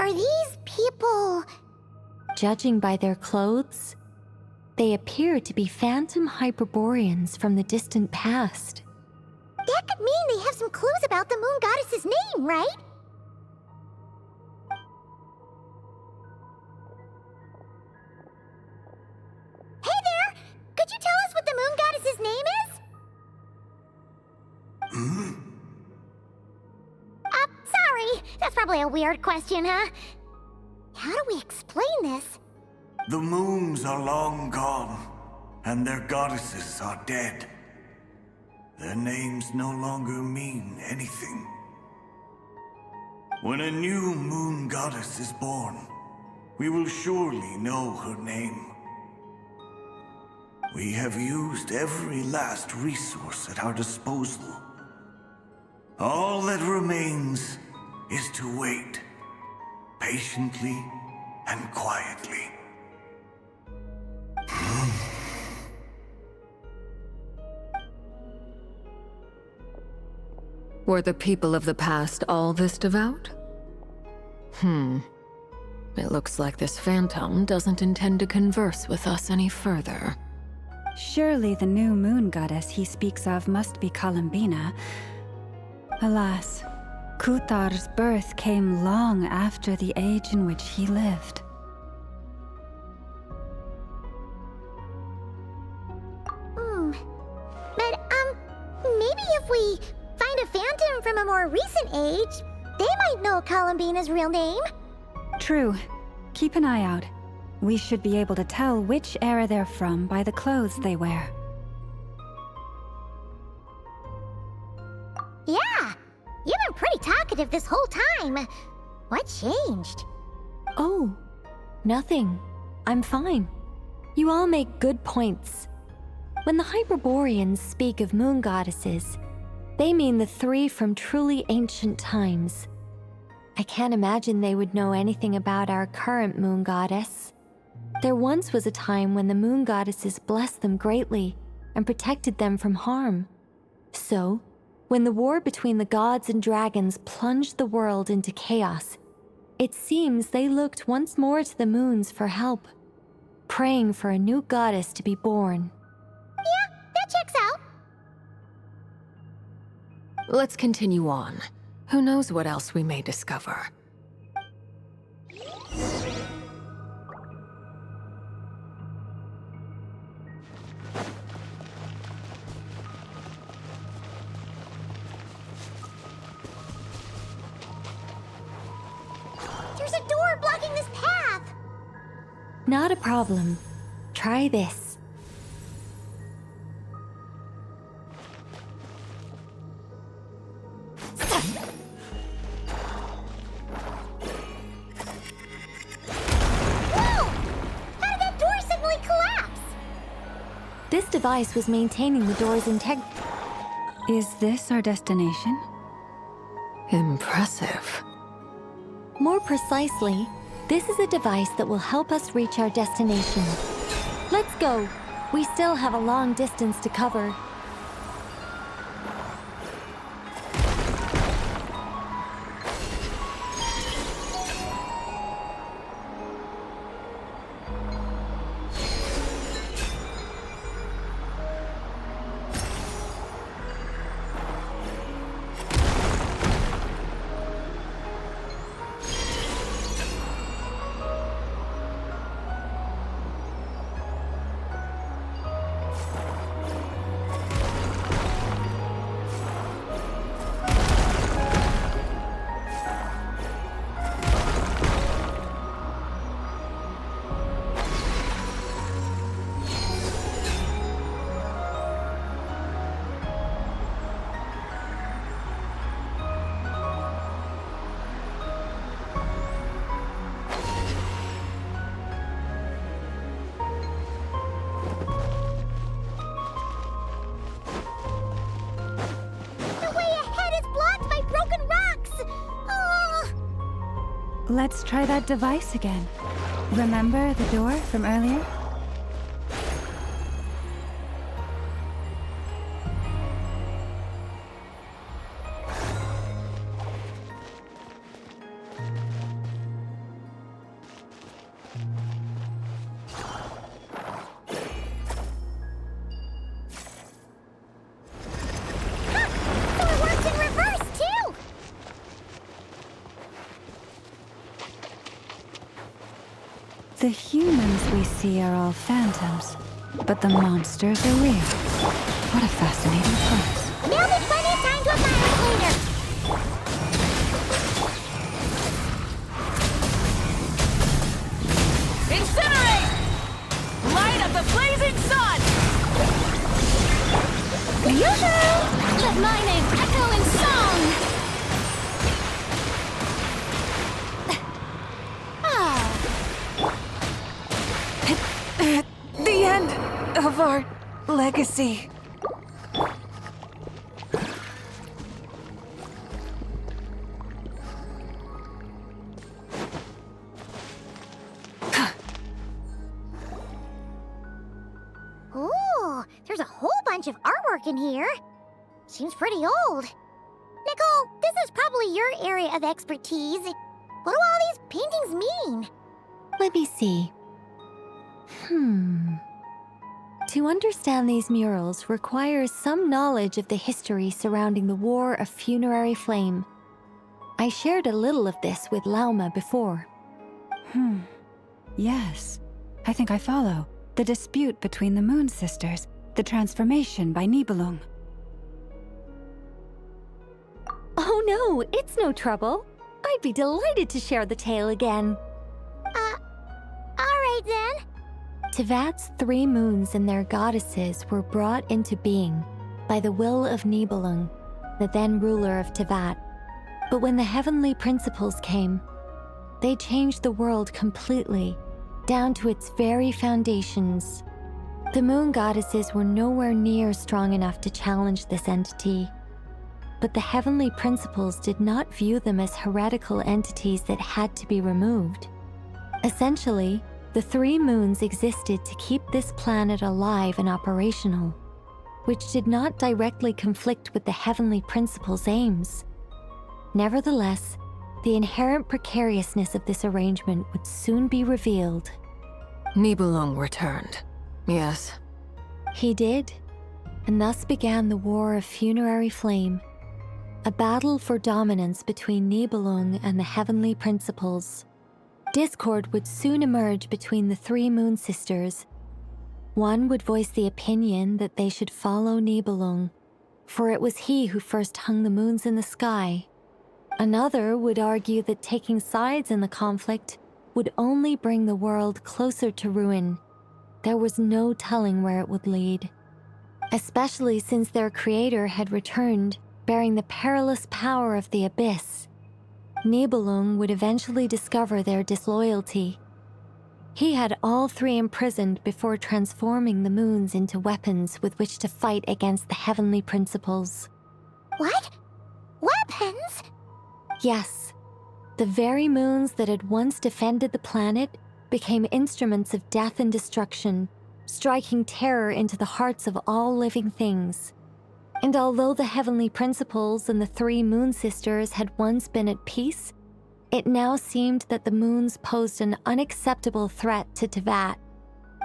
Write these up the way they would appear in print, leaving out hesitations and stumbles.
Are these people... Judging by their clothes, they appear to be phantom Hyperboreans from the distant past. That could mean they have some clues about the moon goddess's name, right? Hey there! Could you tell us what the moon goddess's name is? Sorry. That's probably a weird question, huh? How do we explain this? The moons are long gone, and their goddesses are dead. Their names no longer mean anything. When a new moon goddess is born, we will surely know her name. We have used every last resource at our disposal. All that remains is to wait, patiently and quietly. Were the people of the past all this devout? It looks like this phantom doesn't intend to converse with us any further. Surely the new moon goddess he speaks of must be Columbina. Alas, Kuthar's birth came long after the age in which he lived. But, maybe if we find a phantom from a more recent age, they might know Columbina's real name. True. Keep an eye out. We should be able to tell which era they're from by the clothes they wear. Yeah, you've been pretty talkative this whole time. What changed? Oh, nothing. I'm fine. You all make good points. When the Hyperboreans speak of moon goddesses, they mean the three from truly ancient times. I can't imagine they would know anything about our current moon goddess. There once was a time when the moon goddesses blessed them greatly and protected them from harm. So, when the war between the gods and dragons plunged the world into chaos, it seems they looked once more to the moons for help, praying for a new goddess to be born. Yeah, that checks out. Let's continue on. Who knows what else we may discover? There's a door blocking this path. Not a problem. Try this. This device was maintaining the door's integrity. Is this our destination? Impressive. More precisely, this is a device that will help us reach our destination. Let's go. We still have a long distance to cover. Let's try that device again. Remember the door from earlier? The humans we see are all phantoms, but the monsters are real. What a fascinating place. There'll be plenty of time to admire it later. Incinerate! Light up the blazing sun! Yoo-hoo! Let my name echo in song! The end of our legacy. Ooh, there's a whole bunch of artwork in here. Seems pretty old. Nicole, this is probably your area of expertise. What do all these paintings mean? Let me see. To understand these murals requires some knowledge of the history surrounding the War of Funerary Flame. I shared a little of this with Lauma before. Yes, I think I follow. The dispute between the Moon Sisters, the transformation by Nibelung. Oh no, it's no trouble. I'd be delighted to share the tale again. Alright then. Tevat's 3 moons and their goddesses were brought into being by the will of Nibelung, the then ruler of Tevat. But when the heavenly principles came, they changed the world completely, down to its very foundations. The moon goddesses were nowhere near strong enough to challenge this entity. But the heavenly principles did not view them as heretical entities that had to be removed. Essentially, the 3 moons existed to keep this planet alive and operational, which did not directly conflict with the heavenly principles' aims. Nevertheless, the inherent precariousness of this arrangement would soon be revealed. Nibelung returned. Yes. He did, and thus began the War of Funerary Flame, a battle for dominance between Nibelung and the heavenly principles. Discord would soon emerge between the 3 moon sisters. One would voice the opinion that they should follow Nibelung, for it was he who first hung the moons in the sky. Another would argue that taking sides in the conflict would only bring the world closer to ruin. There was no telling where it would lead, especially since their creator had returned, bearing the perilous power of the abyss. Nibelung would eventually discover their disloyalty. He had all 3 imprisoned before transforming the moons into weapons with which to fight against the heavenly principles. What? Weapons? Yes, the very moons that had once defended the planet became instruments of death and destruction, striking terror into the hearts of all living things. And although the heavenly principles and the 3 moon sisters had once been at peace, it now seemed that the moons posed an unacceptable threat to Tevat.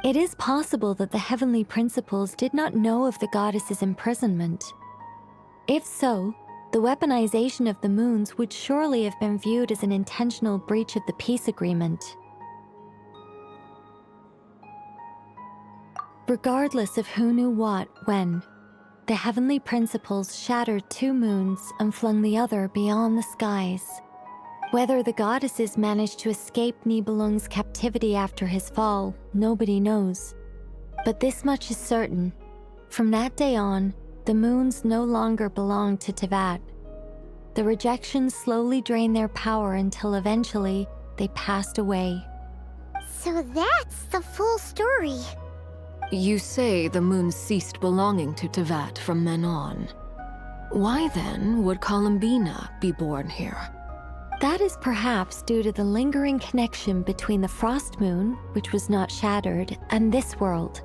It is possible that the heavenly principles did not know of the goddess's imprisonment. If so, the weaponization of the moons would surely have been viewed as an intentional breach of the peace agreement. Regardless of who knew what, when, the heavenly principles shattered 2 moons and flung the other beyond the skies. Whether the goddesses managed to escape Nibelung's captivity after his fall, nobody knows. But this much is certain. From that day on, the moons no longer belonged to Tevat. The rejection slowly drained their power until eventually they passed away. So that's the full story. You say the moon ceased belonging to Tevat from then on. Why then would Columbina be born here? That is perhaps due to the lingering connection between the Frost Moon, which was not shattered, and this world.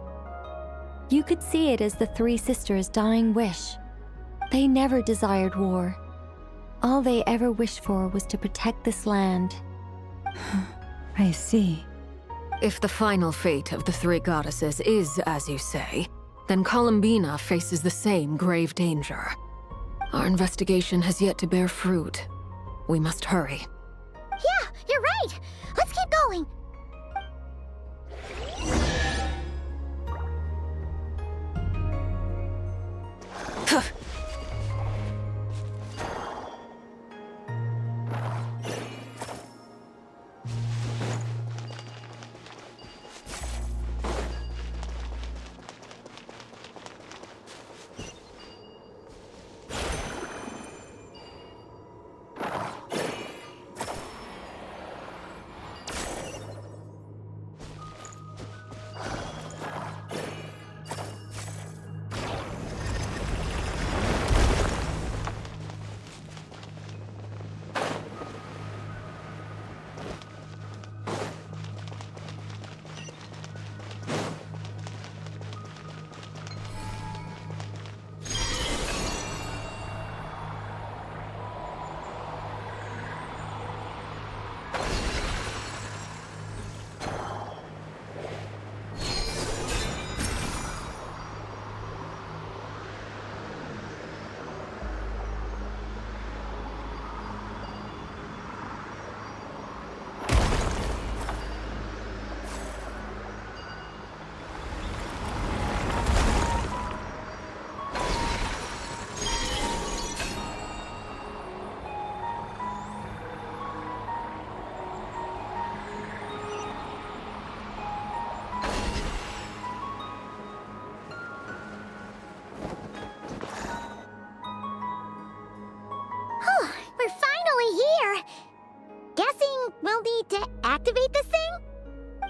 You could see it as the 3 sisters' dying wish. They never desired war. All they ever wished for was to protect this land. I see. If the final fate of the 3 goddesses is as you say, then Columbina faces the same grave danger. Our investigation has yet to bear fruit. We must hurry. Yeah, you're right. Let's keep going.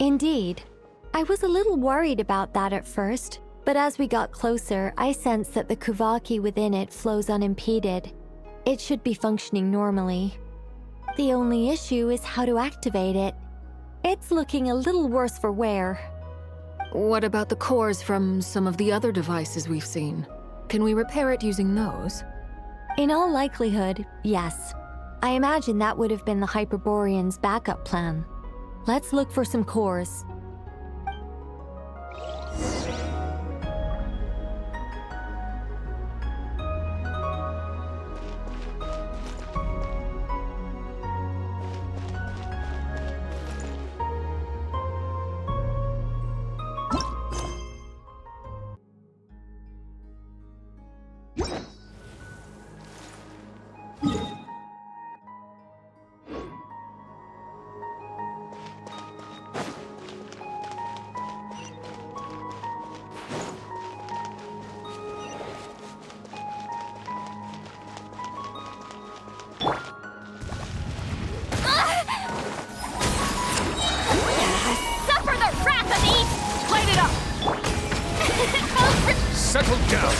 Indeed. I was a little worried about that at first, but as we got closer, I sensed that the Kuvaki within it flows unimpeded. It should be functioning normally. The only issue is how to activate it. It's looking a little worse for wear. What about the cores from some of the other devices we've seen? Can we repair it using those? In all likelihood, yes. I imagine that would have been the Hyperborean's backup plan. Let's look for some cores. Suffer the wrath of East! Light it up! Settle down!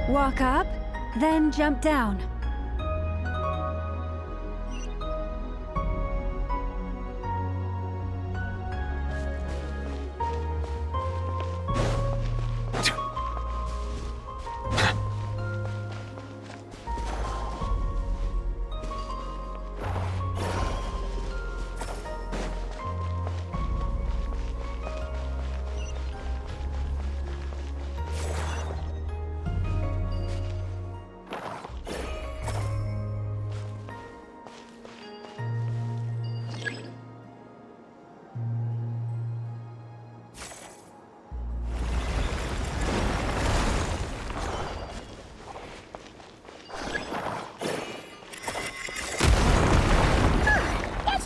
Walk up, then jump down.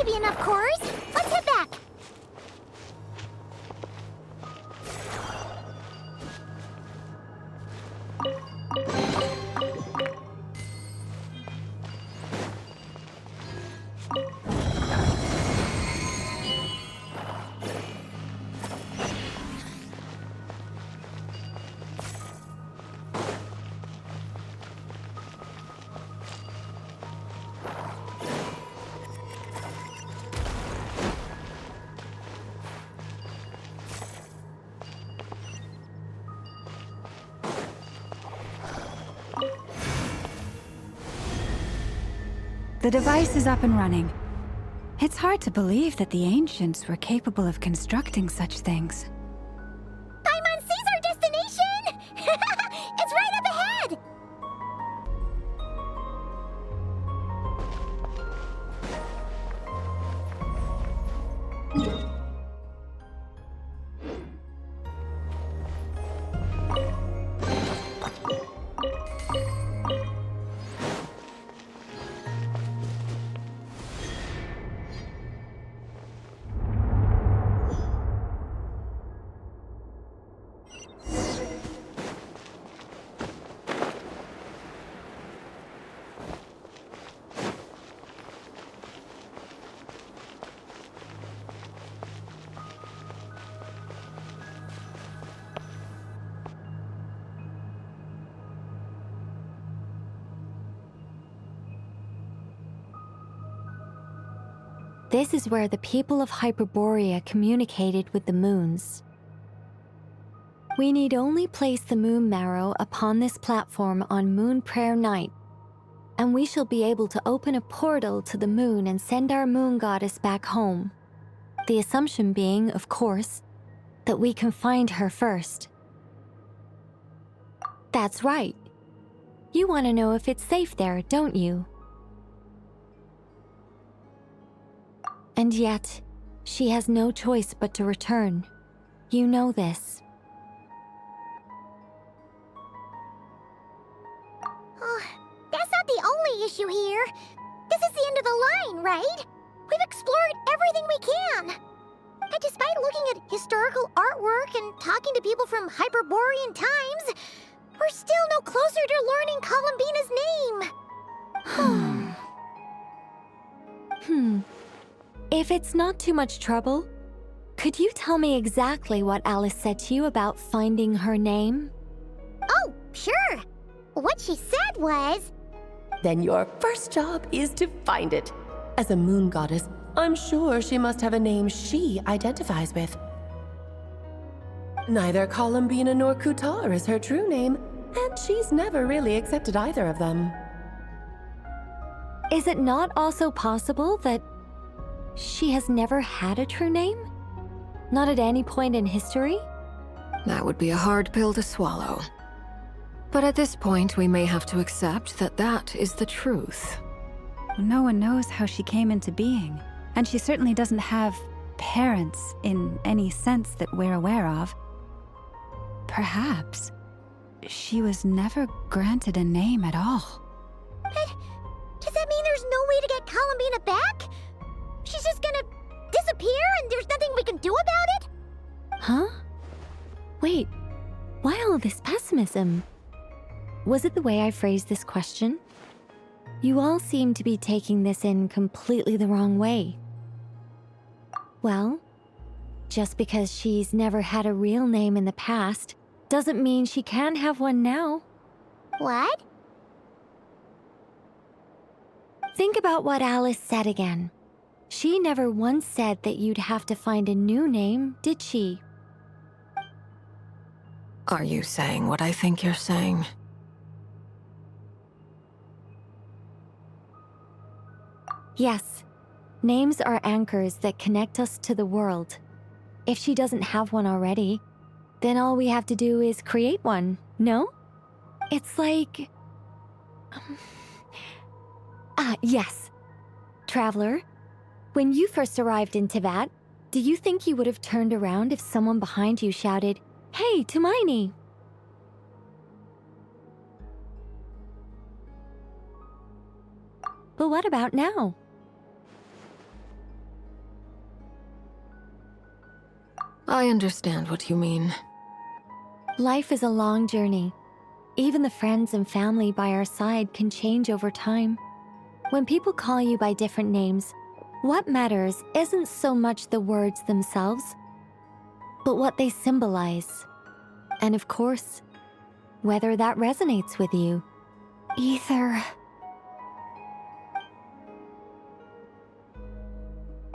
Enough cores. Let's head back. The device is up and running. It's hard to believe that the ancients were capable of constructing such things. Paimon sees our destination! It's right up ahead! This is where the people of Hyperborea communicated with the moons. We need only place the moon marrow upon this platform on Moon Prayer Night, and we shall be able to open a portal to the moon and send our moon goddess back home. The assumption being, of course, that we can find her first. That's right. You want to know if it's safe there, don't you? And yet, she has no choice but to return. You know this. Oh, that's not the only issue here. This is the end of the line, right? We've explored everything we can. And despite looking at historical artwork and talking to people from Hyperborean times, we're still no closer to learning Columbina's name. If it's not too much trouble, could you tell me exactly what Alice said to you about finding her name? Oh, sure. What she said was... Then your first job is to find it. As a moon goddess, I'm sure she must have a name she identifies with. Neither Columbina nor Kutar is her true name, and she's never really accepted either of them. Is it not also possible that she has never had a true name? Not at any point in history? That would be a hard pill to swallow. But at this point, we may have to accept that that is the truth. No one knows how she came into being, and she certainly doesn't have parents in any sense that we're aware of. Perhaps she was never granted a name at all. But does that mean there's no way to get Columbina back? She's just gonna disappear and there's nothing we can do about it? Huh? Wait, why all this pessimism? Was it the way I phrased this question? You all seem to be taking this in completely the wrong way. Well, just because she's never had a real name in the past doesn't mean she can't have one now. What? Think about what Alice said again. She never once said that you'd have to find a new name, did she? Are you saying what I think you're saying? Yes. Names are anchors that connect us to the world. If she doesn't have one already, then all we have to do is create one, no? It's like... yes. Traveler, when you first arrived in Teyvat, do you think you would have turned around if someone behind you shouted, "Hey, Hermione"? But what about now? I understand what you mean. Life is a long journey. Even the friends and family by our side can change over time. When people call you by different names, what matters isn't so much the words themselves, but what they symbolize. And of course, whether that resonates with you. Ether.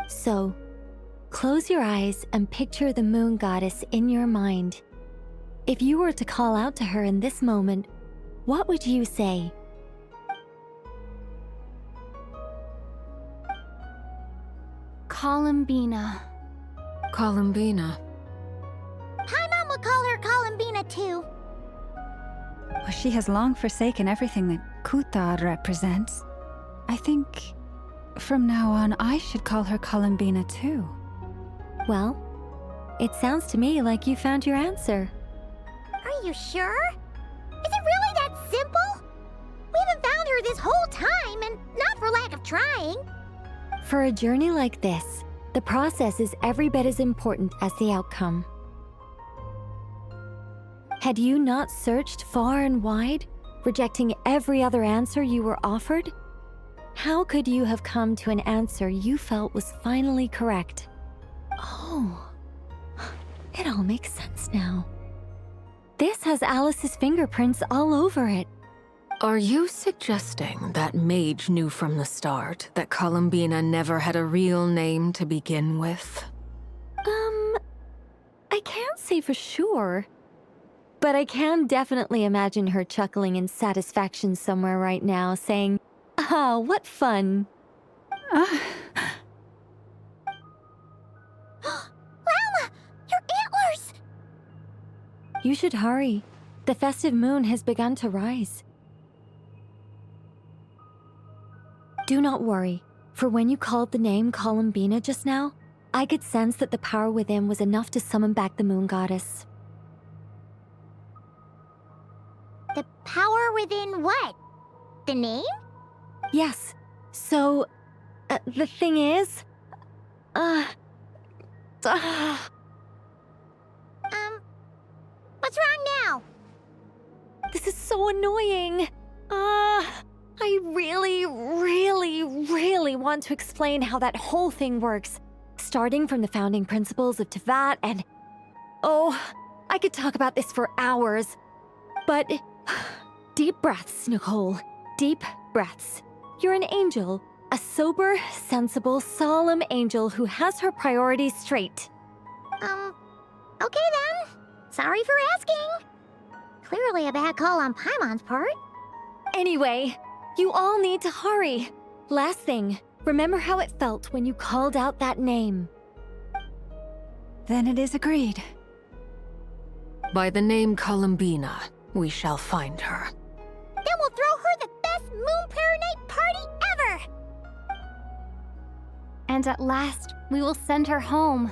So, close your eyes and picture the moon goddess in your mind. If you were to call out to her in this moment, what would you say? Columbina. Columbina. Paimon would call her Columbina too. Well, she has long forsaken everything that Kutar represents. I think from now on I should call her Columbina too. Well, it sounds to me like you found your answer. Are you sure? Is it really that simple? We haven't found her this whole time, and not for lack of trying. For a journey like this, the process is every bit as important as the outcome. Had you not searched far and wide, rejecting every other answer you were offered? How could you have come to an answer you felt was finally correct? Oh, it all makes sense now. This has Alice's fingerprints all over it. Are you suggesting that Mage knew from the start that Columbina never had a real name to begin with? I can't say for sure. But I can definitely imagine her chuckling in satisfaction somewhere right now, saying, "Ah, what fun." Llama! Your antlers! You should hurry. The festive moon has begun to rise. Do not worry. For when you called the name Columbina just now, I could sense that the power within was enough to summon back the moon goddess. The power within what? The name? Yes. So, the thing is... What's wrong now? This is so annoying. I really want to explain how that whole thing works. Starting from the founding principles of Tevat and... Oh, I could talk about this for hours. But... Deep breaths, Nicole. Deep breaths. You're an angel. A sober, sensible, solemn angel who has her priorities straight. Okay then. Sorry for asking. Clearly a bad call on Paimon's part. Anyway, you all need to hurry. Last thing, remember how it felt when you called out that name. Then it is agreed. By the name Columbina, we shall find her. Then we'll throw her the best Moon Night party ever! And at last, we will send her home.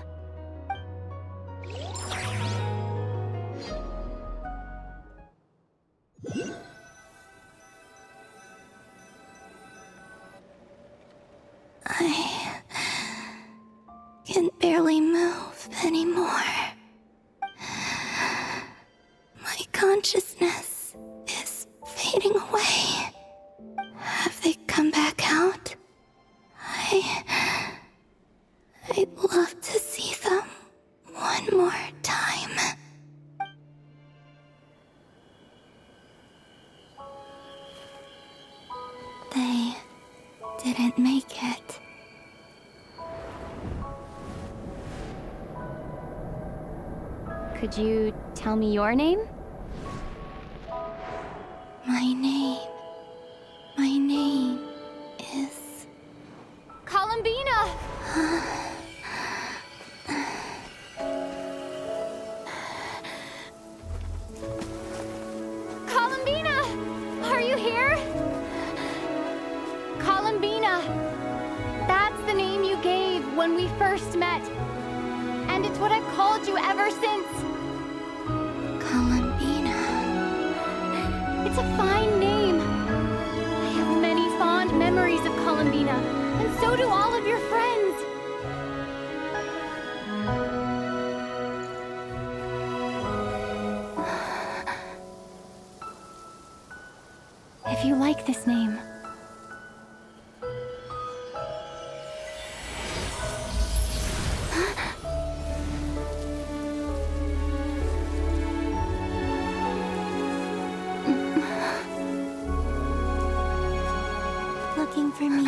I can barely move anymore. My consciousness is fading away. Have they come back out? I'd love to see them one more time. They didn't make it. Could you tell me your name? My name is... Columbina! Columbina! Are you here? Columbina! That's the name you gave when we first met. And it's what I've called you ever since. Columbina. It's a fine name. I have many fond memories of Columbina, and so do all of your friends. If you like this name, Looking for me?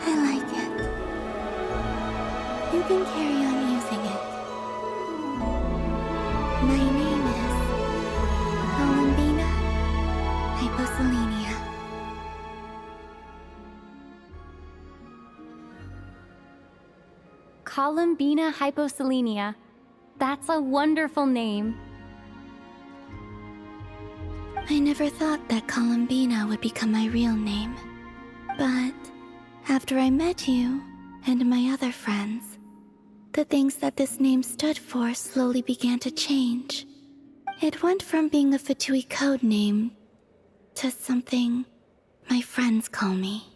I like it. You can carry on using it. My name is Columbina Hyposelenia. Columbina Hyposelenia. That's a wonderful name. I never thought that Columbina would become my real name. But after I met you and my other friends, the things that this name stood for slowly began to change. It went from being a Fatui code name to something my friends call me.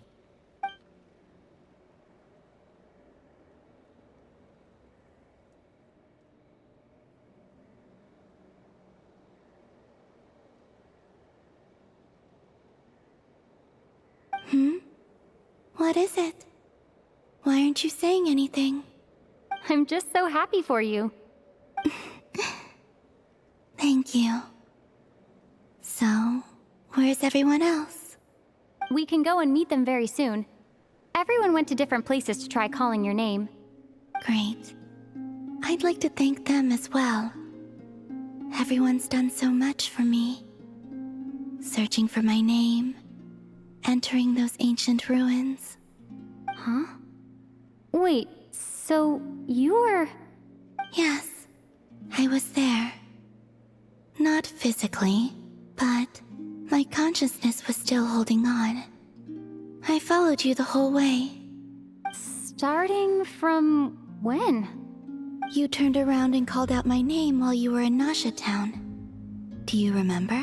What is it? Why aren't you saying anything? I'm just so happy for you. Thank you. So, where's everyone else? We can go and meet them very soon. Everyone went to different places to try calling your name. Great. I'd like to thank them as well. Everyone's done so much for me. Searching for my name, entering those ancient ruins. Huh? Wait, So, you were... Yes, I was there. Not physically, but my consciousness was still holding on. I followed you the whole way. Starting from when? You turned around and called out my name while you were in Nasha Town. Do you remember?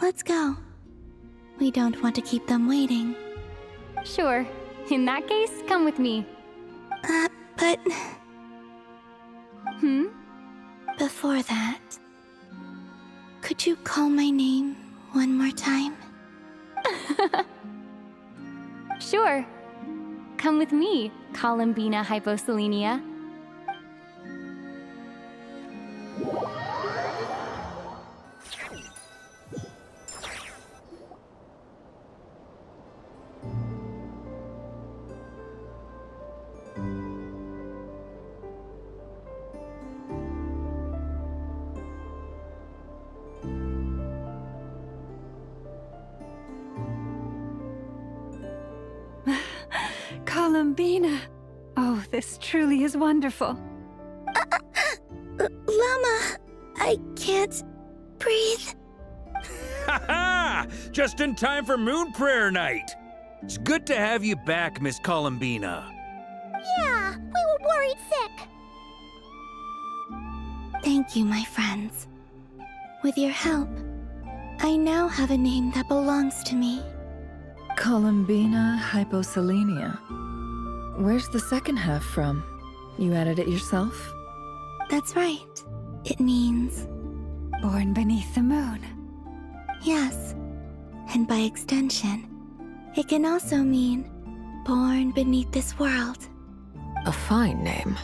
Let's go. We don't want to keep them waiting. Sure. In that case, come with me. But... Hmm? Before that... Could you call my name one more time? Sure. Come with me, Columbina Hyposelenia. Columbina! Oh, this truly is wonderful. Llama, I can't breathe. Ha ha! Just in time for Moon Prayer Night. It's good to have you back, Miss Columbina. Yeah, we were worried sick. Thank you, my friends. With your help, I now have a name that belongs to me. Columbina Hyposelenia. Where's the second half from? You added it yourself? That's right. It means... Born beneath the moon. Yes. And by extension, it can also mean born beneath this world. A fine name.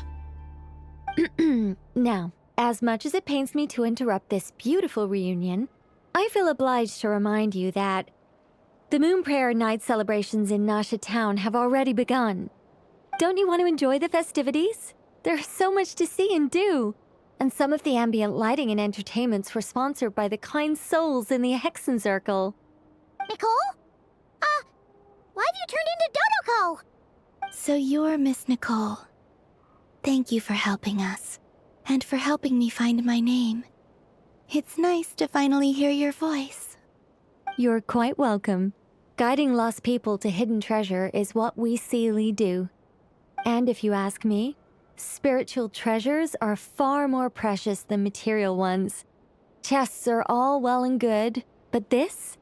Now, as much as it pains me to interrupt this beautiful reunion, I feel obliged to remind you that the Moon Prayer Night celebrations in Nasha Town have already begun. Don't you want to enjoy the festivities? There's so much to see and do. And some of the ambient lighting and entertainments were sponsored by the kind souls in the Hexen Circle. Nicole? Why have you turned into Dodoko? So you're Miss Nicole. Thank you for helping us, and for helping me find my name. It's nice to finally hear your voice. You're quite welcome. Guiding lost people to hidden treasure is what we Seelie do. And if you ask me, spiritual treasures are far more precious than material ones. Chests are all well and good, but this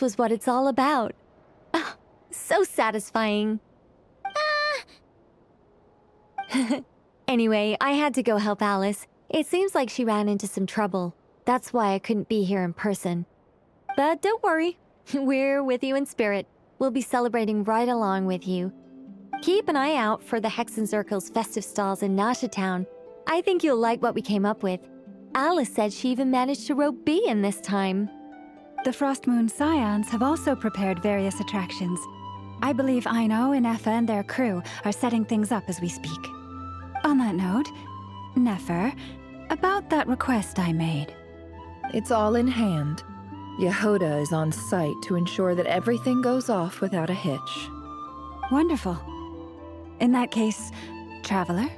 was what it's all about. Ah, so satisfying. Anyway, I had to go help Alice. It seems like she ran into some trouble. That's why I couldn't be here in person. But don't worry, we're with you in spirit. We'll be celebrating right along with you. Keep an eye out for the Hexen Circle's festive stalls in Nasha Town. I think you'll like what we came up with. Alice said she even managed to rope B in this time. The Frost Moon Scions have also prepared various attractions. I believe Aino, Nefer, and their crew are setting things up as we speak. On that note, Nefer, about that request I made. It's all in hand. Yehoda is on site to ensure that everything goes off without a hitch. Wonderful. In that case, Traveler?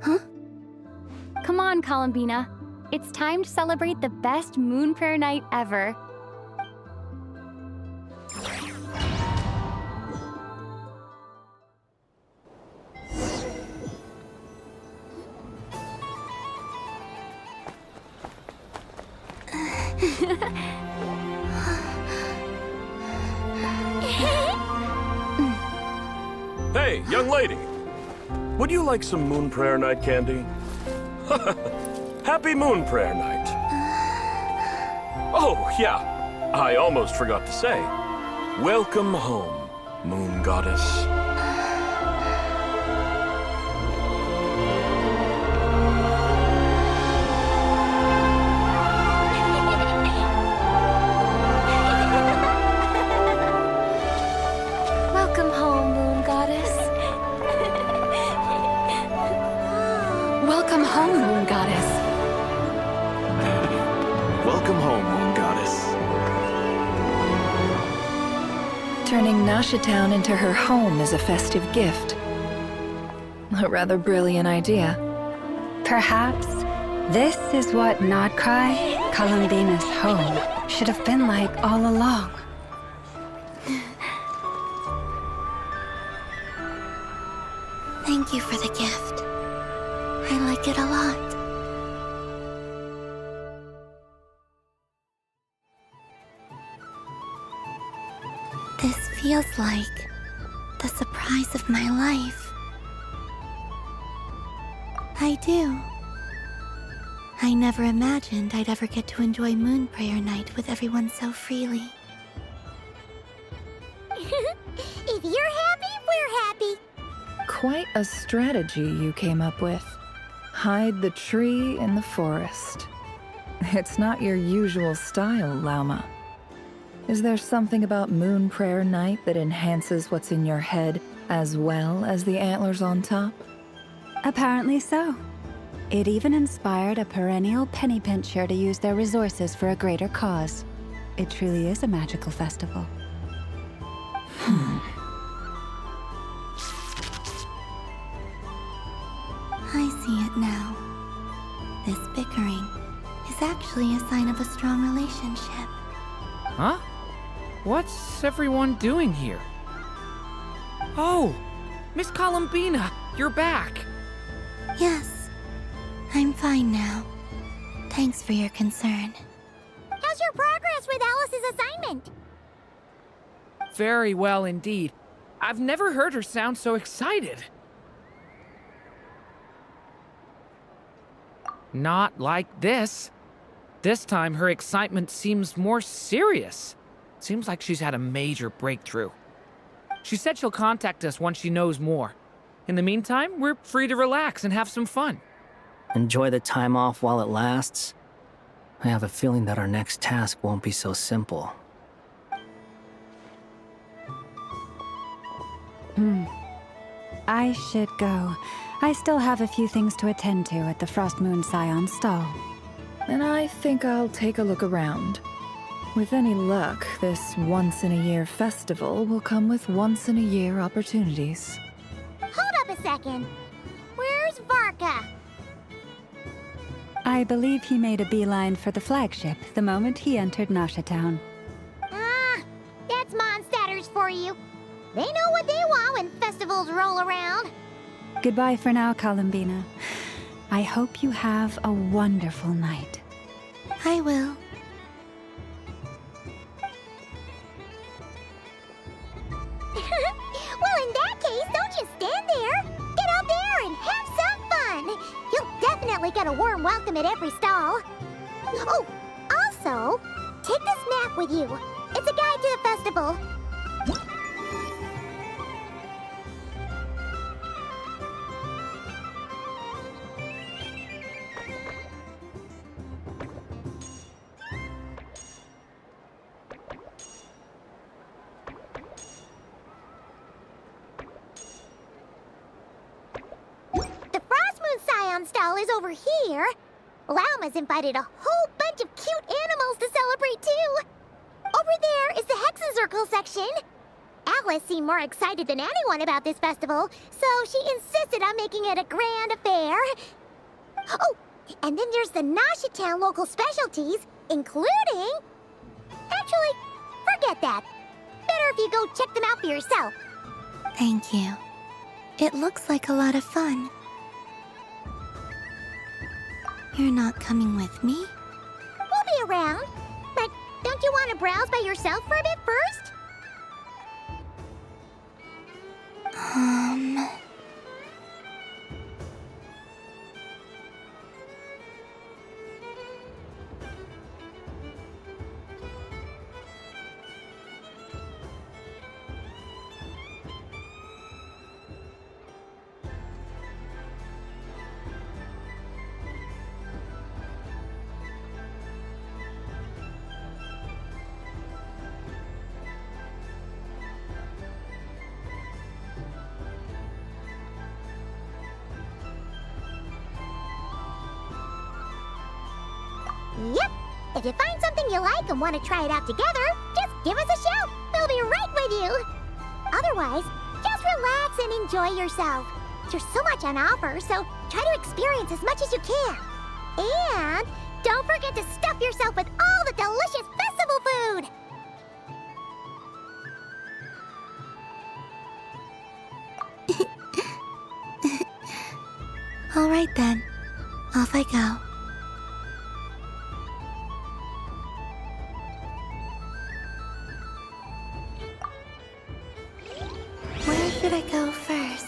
Huh? Come on, Columbina. It's time to celebrate the best Moon Prayer Night ever. Hey, young lady. Would you like some Moon Prayer Night candy? Happy Moon Prayer Night. Oh, yeah. I almost forgot to say. Welcome home, Moon Goddess. Welcome home, Moon Goddess. Welcome home, Moon Goddess. Turning Nasha Town into her home is a festive gift. A rather brilliant idea. Perhaps this is what Nodcry, Columbina's home, should have been like all along. Thank you for the gift. I like it a lot. This feels like the surprise of my life. I do. I never imagined I'd ever get to enjoy Moon Prayer Night with everyone so freely. If you're happy, we're happy. Quite a strategy you came up with. Hide the tree in the forest. It's not your usual style, Lauma. Is there something about Moon Prayer Night that enhances what's in your head as well as the antlers on top? Apparently so. It even inspired a perennial penny pincher to use their resources for a greater cause. It truly is a magical festival. I see it now. This bickering is actually a sign of a strong relationship. Huh? What's everyone doing here? Oh! Miss Columbina, you're back! Yes, I'm fine now. Thanks for your concern. How's your progress with Alice's assignment? Very well indeed. I've never heard her sound so excited. Not like this. This time her excitement seems more serious. Seems like she's had a major breakthrough. She said she'll contact us once she knows more. In the meantime, we're free to relax and have some fun. Enjoy the time off while it lasts. I have a feeling that our next task won't be so simple. I should go. I still have a few things to attend to at the Frost Moon Scion stall. And I think I'll take a look around. With any luck, this once-in-a-year festival will come with once-in-a-year opportunities. Hold up a second. Where's Varka? I believe he made a beeline for the flagship the moment he entered Nasha Town. Ah, that's Mondstadters for you. They know what they want when festivals roll around. Goodbye for now, Columbina. I hope you have a wonderful night. I will. Well, in that case, don't just stand there. Get out there and have some fun. You'll definitely get a warm welcome at every stall. Oh, also, take this map with you. It's a guide to the festival. Stall is over here. Lauma's invited a whole bunch of cute animals to celebrate too. Over there is the Hexencircle section. Alice seemed more excited than anyone about this festival, so she insisted on making it a grand affair. Oh, and then there's the Nasha Town local specialties, including... Actually, forget that. Better if you go check them out for yourself. Thank you. It looks like a lot of fun. You're not coming with me? We'll be around. But don't you want to browse by yourself for a bit first? Yep. If you find something you like and want to try it out together, just give us a shout. We'll be right with you. Otherwise, just relax and enjoy yourself. There's so much on offer, so try to experience as much as you can. And don't forget to stuff yourself with all the delicious festival food. All right then, off I go. Where should I go first?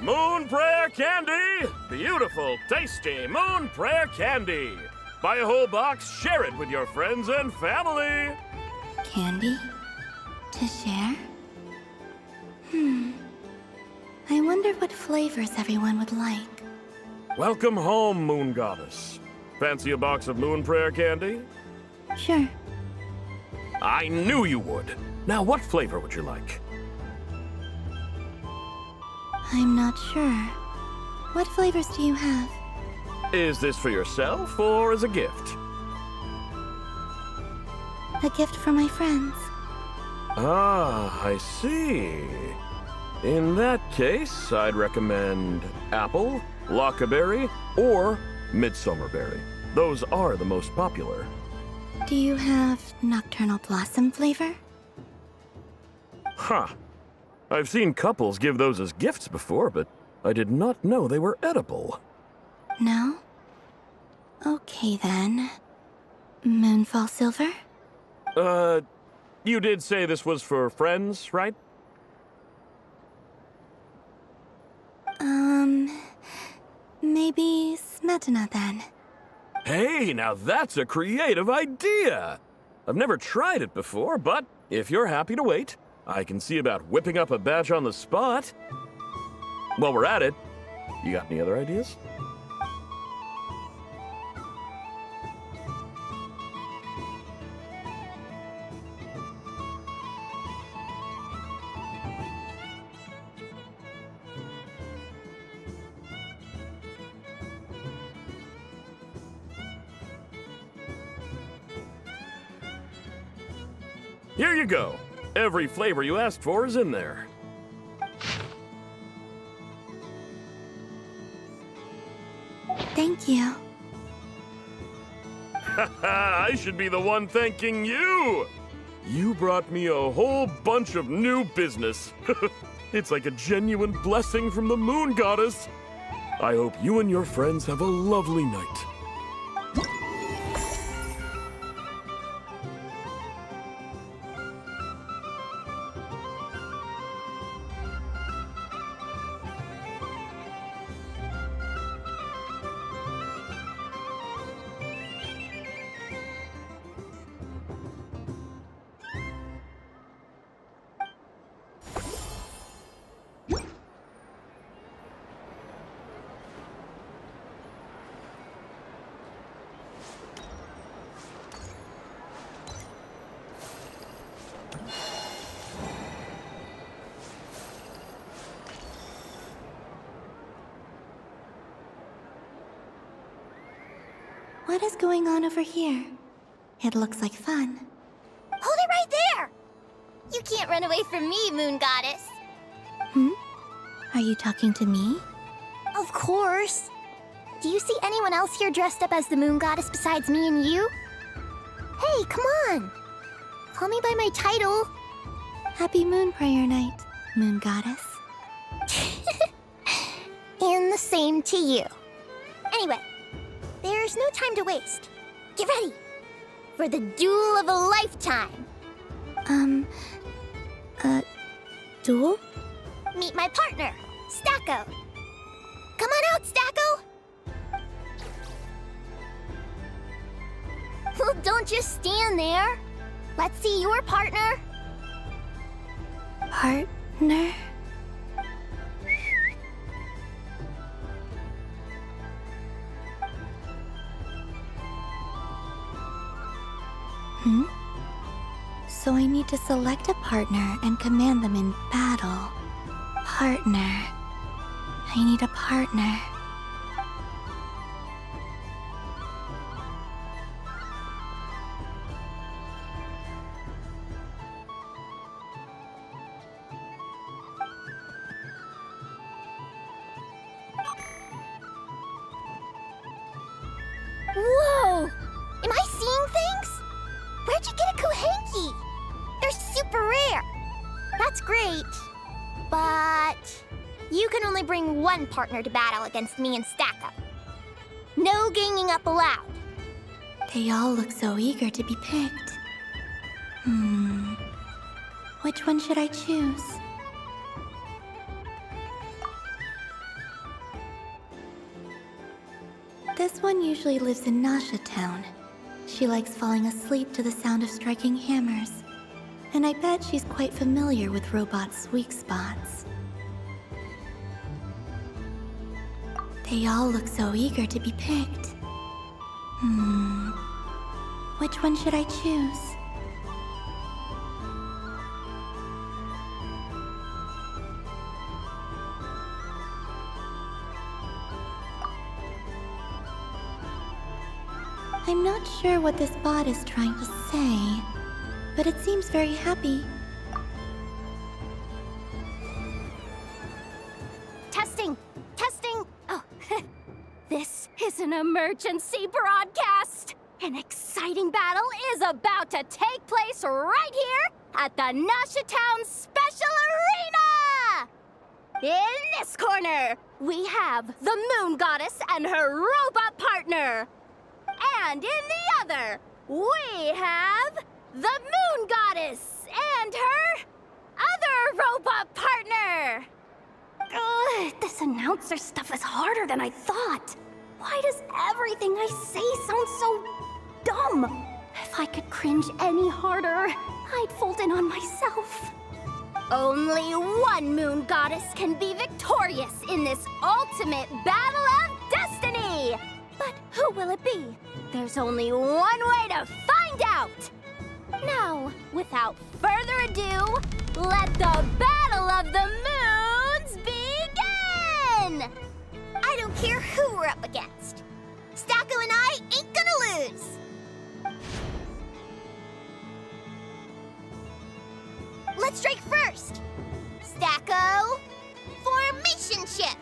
Moon Prayer Candy! Beautiful, tasty Moon Prayer Candy! Buy a whole box, share it with your friends and family! Candy? To share? I wonder what flavors everyone would like. Welcome home, Moon Goddess. Fancy a box of Moon Prayer Candy? Sure. I knew you would. Now, what flavor would you like? I'm not sure. What flavors do you have? Is this for yourself or as a gift? A gift for my friends. Ah, I see. In that case, I'd recommend apple, lockaberry, or midsummerberry. Those are the most popular. Do you have nocturnal blossom flavor? Huh. I've seen couples give those as gifts before, but I did not know they were edible. No? Okay then. Moonfall silver? You did say this was for friends, right? Maybe smetana then. Hey, now that's a creative idea! I've never tried it before, but if you're happy to wait, I can see about whipping up a batch on the spot. While we're at it, you got any other ideas? Here you go. Every flavor you asked for is in there. Thank you. I should be the one thanking you! You brought me a whole bunch of new business. It's like a genuine blessing from the Moon Goddess. I hope you and your friends have a lovely night. What is going on over here? It looks like fun. Hold it right there! You can't run away from me, Moon Goddess. Are you talking to me? Of course. Do you see anyone else here dressed up as the Moon Goddess besides me and you? Hey, come on! Call me by my title. Happy Moon Prayer Night, Moon Goddess. And the same to you. Anyway, there's no time to waste. Get ready for the duel of a lifetime. Duel? Meet my partner, Stacko. Come on out, Stacko! Well, don't just stand there. Let's see your partner. Partner? So I need to select a partner and command them in battle. Partner. I need a partner. Whoa! Am I seeing things? Where'd you get a Kuhenki? They're super rare. That's great. But you can only bring one partner to battle against me and Stacko. No ganging up allowed. They all look so eager to be picked. Which one should I choose? This one usually lives in Nasha Town. She likes falling asleep to the sound of striking hammers. And I bet she's quite familiar with robots' weak spots. They all look so eager to be picked. Which one should I choose? I'm not sure what this bot is trying to say, but it seems very happy. Testing! Testing! Oh, this is an emergency broadcast! An exciting battle is about to take place right here at the Nasha Town Special Arena! In this corner, we have the Moon Goddess and her robot partner. And in the other, we have the Moon Goddess and her other robot partner. This announcer stuff is harder than I thought. Why does everything I say sound so dumb? If I could cringe any harder, I'd fold in on myself. Only one Moon Goddess can be victorious in this ultimate battle of destiny. But who will it be? There's only one way to find out! Now, without further ado, let the Battle of the Moons begin! I don't care who we're up against. Stacko and I ain't gonna lose. Let's strike first. Stacko, formation shift.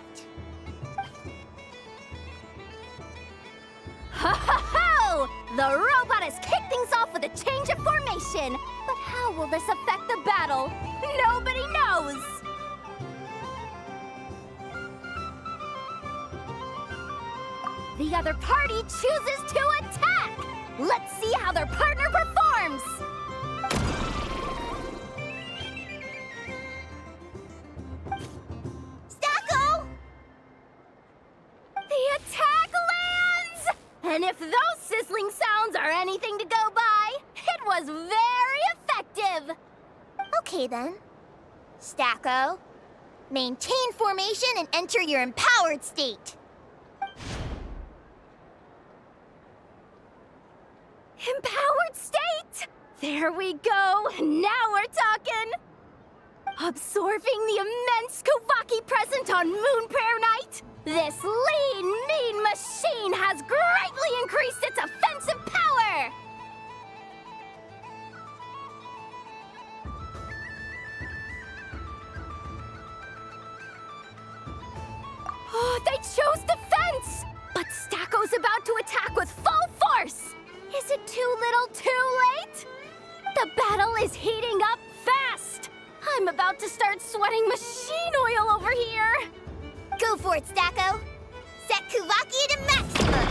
Ho-ho-ho! The robot has kicked things off with a change of formation. But how will this affect the battle? Nobody knows! The other party chooses to attack! Let's see how their partner performs! Stacko! The attack lands! And if those sizzling sounds are anything to go by, it was very effective! Okay then. Stacko, maintain formation and enter your empowered state. Empowered state! There we go! Now we're talking! Absorbing the immense Kuvaki present on Moon Prayer Night, this lean, mean machine has greatly increased its offensive power! Oh, they chose defense! But Stacko's about to attack with full force! Is it too little too late? The battle is heating up fast! I'm about to start sweating machine oil over here! Go for it, Stacko. Set Kuvaki to maximum.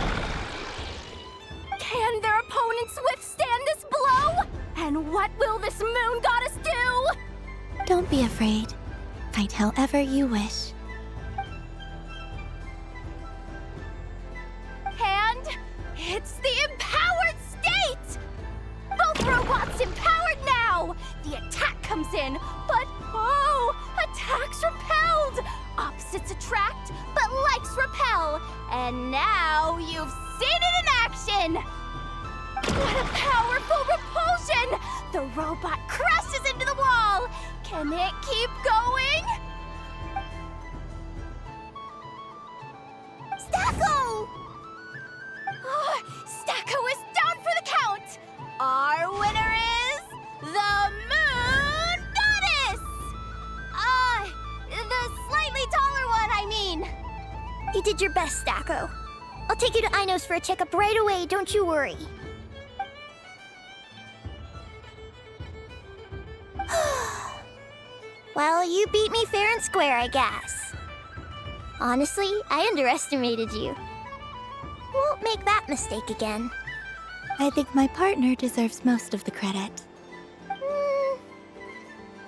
Can their opponents withstand this blow? And what will this Moon Goddess do? Don't be afraid. Fight however you wish. And it's the empowered state! Both robots empowered now! The attack comes in, but Oh, attacks repelled! Opposites attract, but likes repel. And now you've seen it in action! What a powerful repulsion! The robot crashes into the wall! Can it keep going? Stacko! Oh, Stacko is down for the count! Our winner is the Moon Goddess! The slightly taller one, I mean. You did your best, Stacko. I'll take you to Ainos for a checkup right away, don't you worry. Well, you beat me fair and square, I guess. Honestly, I underestimated you. Won't make that mistake again. I think my partner deserves most of the credit.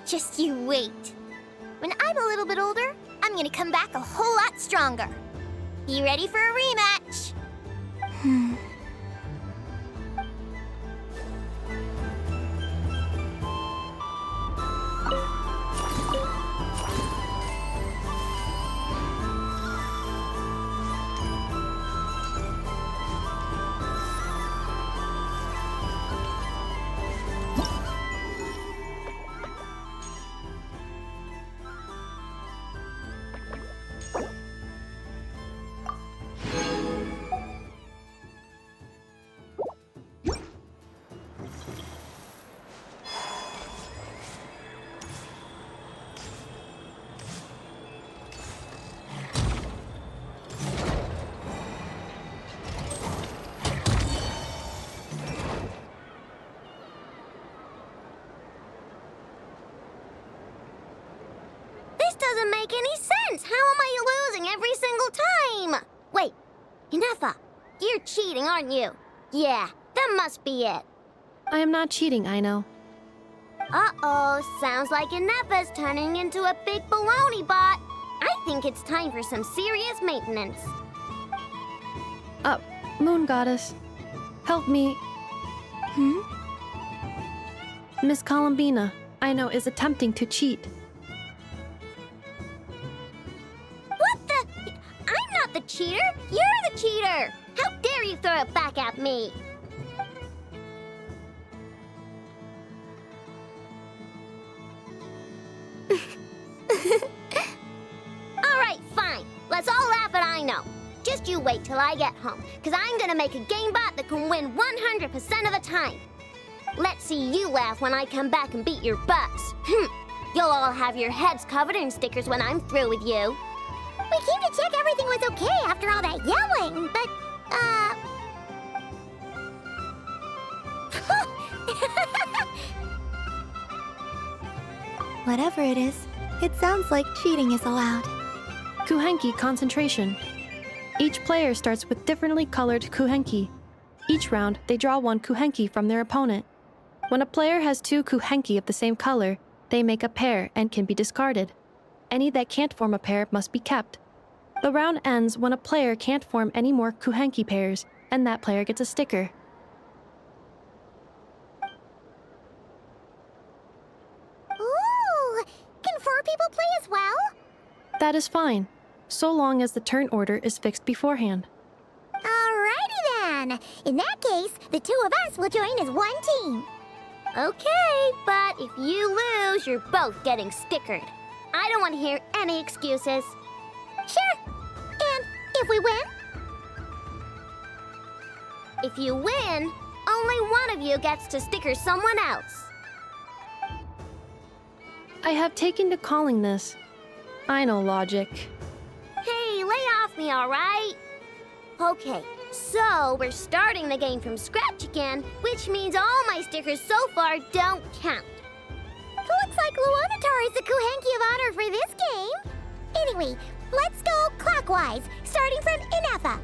Just you wait. When I'm a little bit older, I'm gonna come back a whole lot stronger. You ready for a rematch? Doesn't make any sense. How am I losing every single time? Wait, Inefa, you're cheating, aren't you? Yeah, that must be it. I am not cheating, Aino. Uh-oh, sounds like Inefa's turning into a big baloney bot. I think it's time for some serious maintenance. Moon Goddess, help me. Miss Columbina, Aino is attempting to cheat. I'm not the cheater. You're the cheater. How dare you throw it back at me? All right, fine. Let's all laugh at Aino. Just you wait till I get home, because I'm going to make a game bot that can win 100% of the time. Let's see you laugh when I come back and beat your butts. You'll all have your heads covered in stickers when I'm through with you. We came to check everything was okay after all that yelling, but, Whatever it is, it sounds like cheating is allowed. Kuhenki concentration. Each player starts with differently colored kuhenki. Each round, they draw one kuhenki from their opponent. When a player has two kuhenki of the same color, they make a pair and can be discarded. Any that can't form a pair must be kept. The round ends when a player can't form any more kuhenki pairs, and that player gets a sticker. Ooh! Can 4 people play as well? That is fine, so long as the turn order is fixed beforehand. Alrighty then. In that case, the 2 of us will join as one team. Okay, but if you lose, you're both getting stickered. I don't want to hear any excuses. Sure. And if we win? If you win, only one of you gets to sticker someone else. I have taken to calling this. I know logic. Hey, lay off me, all right? Okay, so we're starting the game from scratch again, which means all my stickers so far don't count. Looks like Luonatar is the Kuhenki of honor for this game. Anyway, let's go clockwise, starting from Inefa.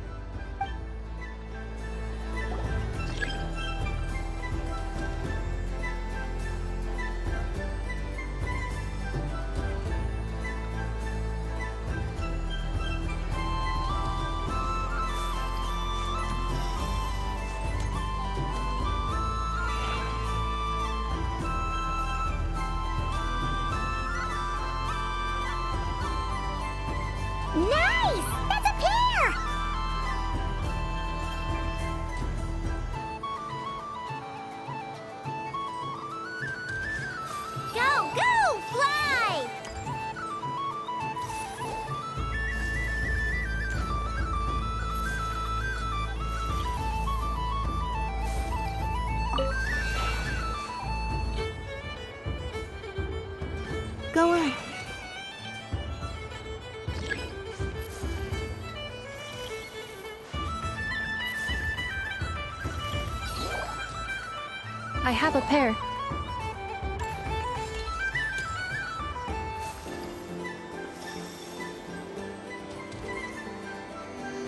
I have a pair.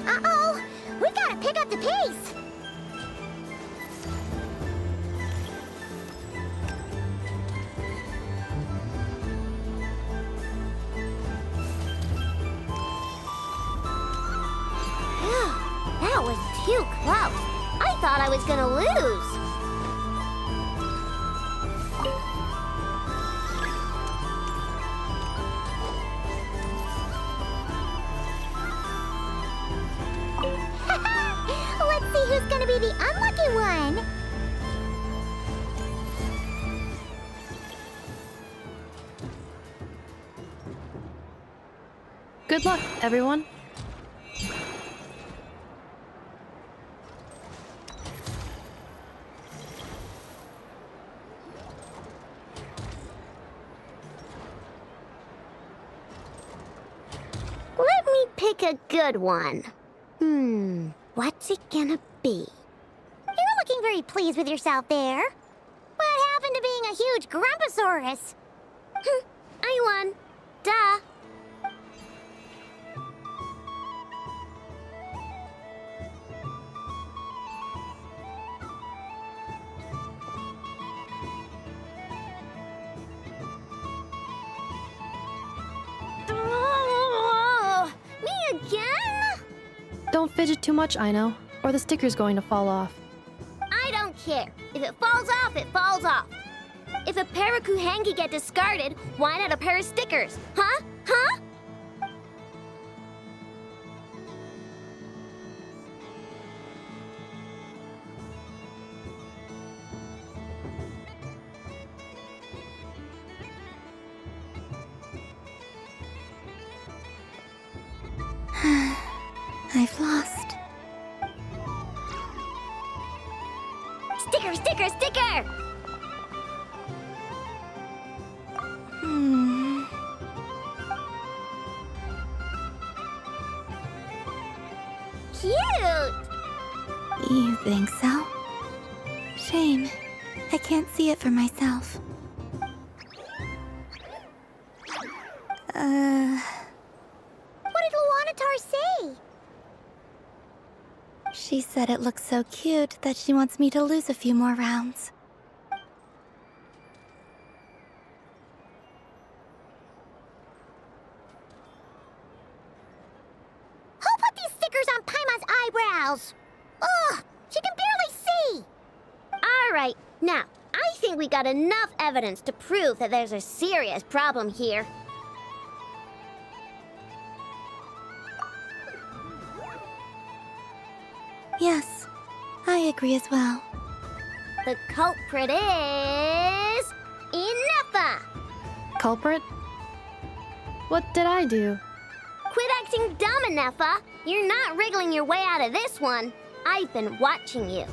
Uh-oh! We gotta pick up the pace! That was too close. I thought I was gonna lose. Let's see who's gonna be the unlucky one. Good luck, everyone. Let me pick a good one. What's it gonna be? You're looking very pleased with yourself there. What happened to being a huge Grumposaurus? I won. Duh. Me again? Don't fidget too much, Aino, or the sticker's going to fall off. I don't care. If it falls off, it falls off. If a pair of Kuhengi get discarded, why not a pair of stickers? Huh? Huh? I've lost. Sticker, sticker, sticker! Cute! You think so? Shame. I can't see it for myself. What did Luanatar say? She said it looks so cute that she wants me to lose a few more rounds. Who put these stickers on Paimon's eyebrows? Ugh! She can barely see! Alright, now, I think we got enough evidence to prove that there's a serious problem here. Yes, I agree as well. The culprit is... Inefa! Culprit? What did I do? Quit acting dumb, Inefa! You're not wriggling your way out of this one. I've been watching you.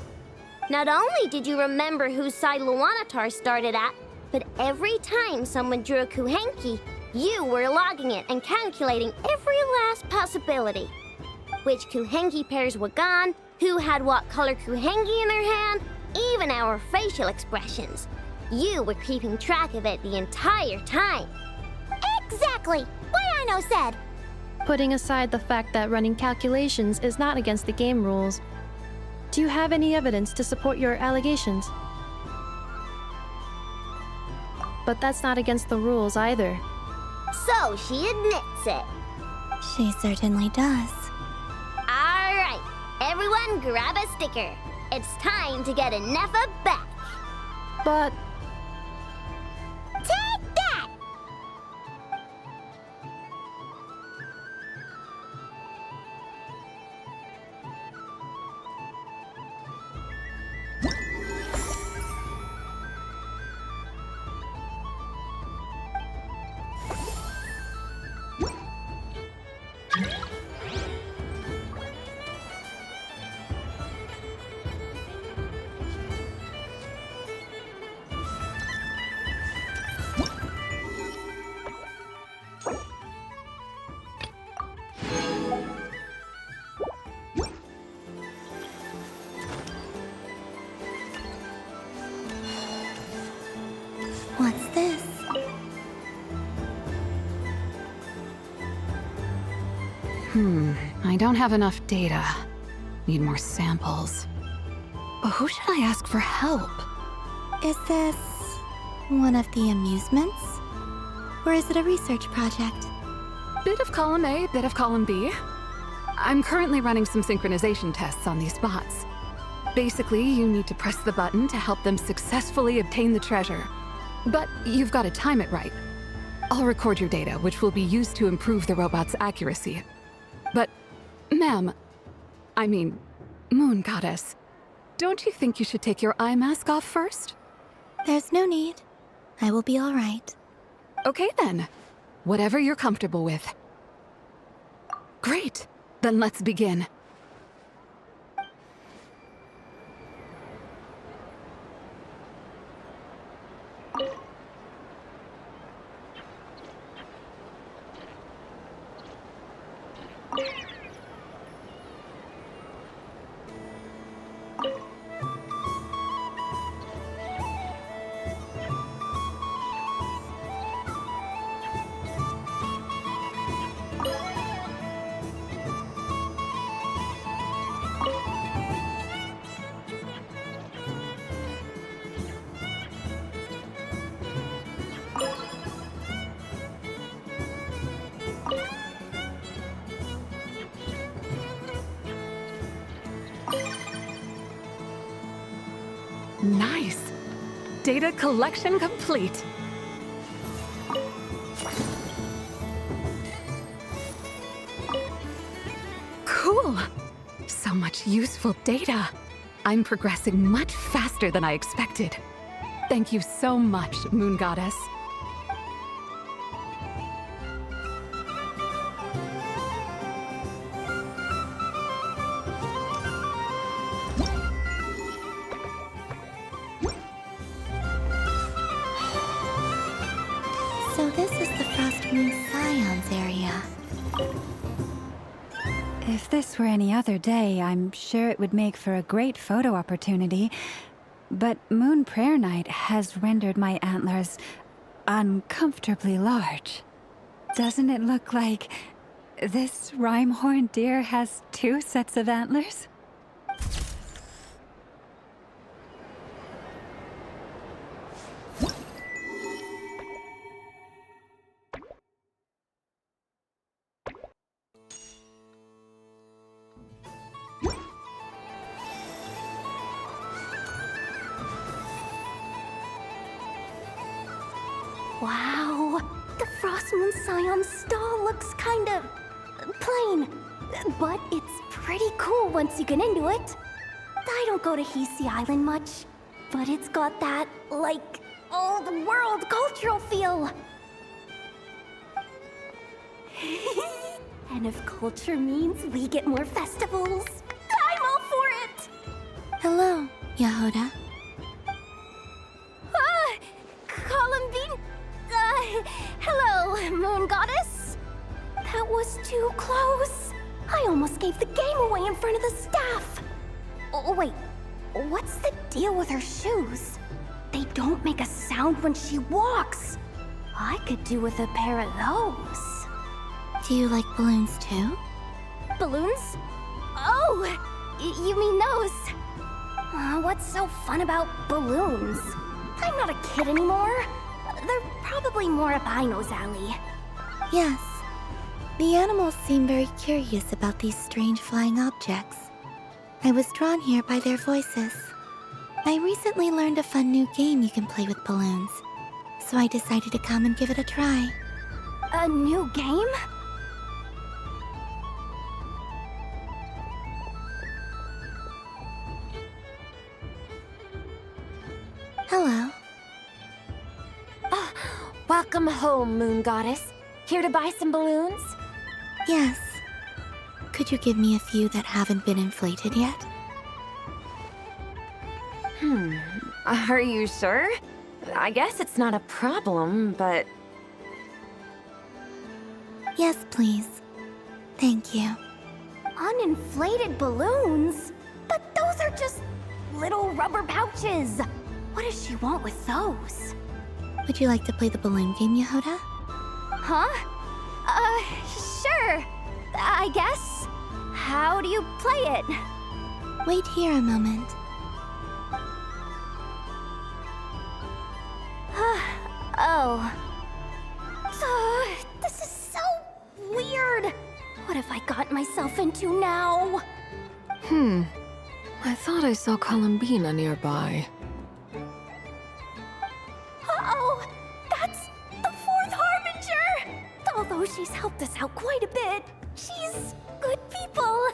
Not only did you remember whose side Luanatar started at, but every time someone drew a Kuhenki, you were logging it and calculating every last possibility. Which Kuhenki pairs were gone, who had what color Kuhengi in their hand, even our facial expressions. You were keeping track of it the entire time. Exactly! What Aino said! Putting aside the fact that running calculations is not against the game rules, do you have any evidence to support your allegations? But that's not against the rules either. So she admits it. She certainly does. Alright, everyone grab a sticker. It's time to get Inefa back. But... Take that! I don't have enough data. Need more samples. But who should I ask for help? Is this one of the amusements? Or is it a research project? Bit of column A, bit of column B. I'm currently running some synchronization tests on these bots. Basically, you need to press the button to help them successfully obtain the treasure. But you've got to time it right. I'll record your data, which will be used to improve the robot's accuracy. But, ma'am, I mean, Moon Goddess, don't you think you should take your eye mask off first? There's no need. I will be all right. Okay then. Whatever you're comfortable with. Great. Then let's begin. Nice. Data collection complete. Cool. So much useful data. I'm progressing much faster than I expected. Thank you so much, Moon Goddess. So this is the Frost Moon Scions area. If this were any other day, I'm sure it would make for a great photo opportunity. But Moon Prayer Night has rendered my antlers uncomfortably large. Doesn't it look like this rhyme-horned deer has 2 sets of antlers? Wow, the Frost Moon Scion stall looks kind of plain, but it's pretty cool once you get into it. I don't go to Hisi Island much, but it's got that, like, old-world cultural feel. And if culture means we get more festivals, I'm all for it! Hello, Yahoda. Columbine? Hello, Moon Goddess? That was too close. I almost gave the game away in front of the staff. Oh, wait. What's the deal with her shoes? They don't make a sound when she walks. I could do with a pair of those. Do you like balloons too? Balloons? Oh, you mean those? What's so fun about balloons? I'm not a kid anymore. They're probably more up Aino's alley. Yes. The animals seem very curious about these strange flying objects. I was drawn here by their voices. I recently learned a fun new game you can play with balloons, so I decided to come and give it a try. A new game? Hello. Welcome home, Moon Goddess. Here to buy some balloons? Yes. Could you give me a few that haven't been inflated yet? Are you sure? I guess it's not a problem, but... Yes, please. Thank you. Uninflated balloons? But those are just little rubber pouches. What does she want with those? Would you like to play the balloon game, Yahoda? Huh? Sure. I guess. How do you play it? Wait here a moment. Oh. This is so weird. What have I got myself into now? I thought I saw Columbina nearby. Uh-oh! That's the fourth Harbinger! Although she's helped us out quite a bit, she's good people,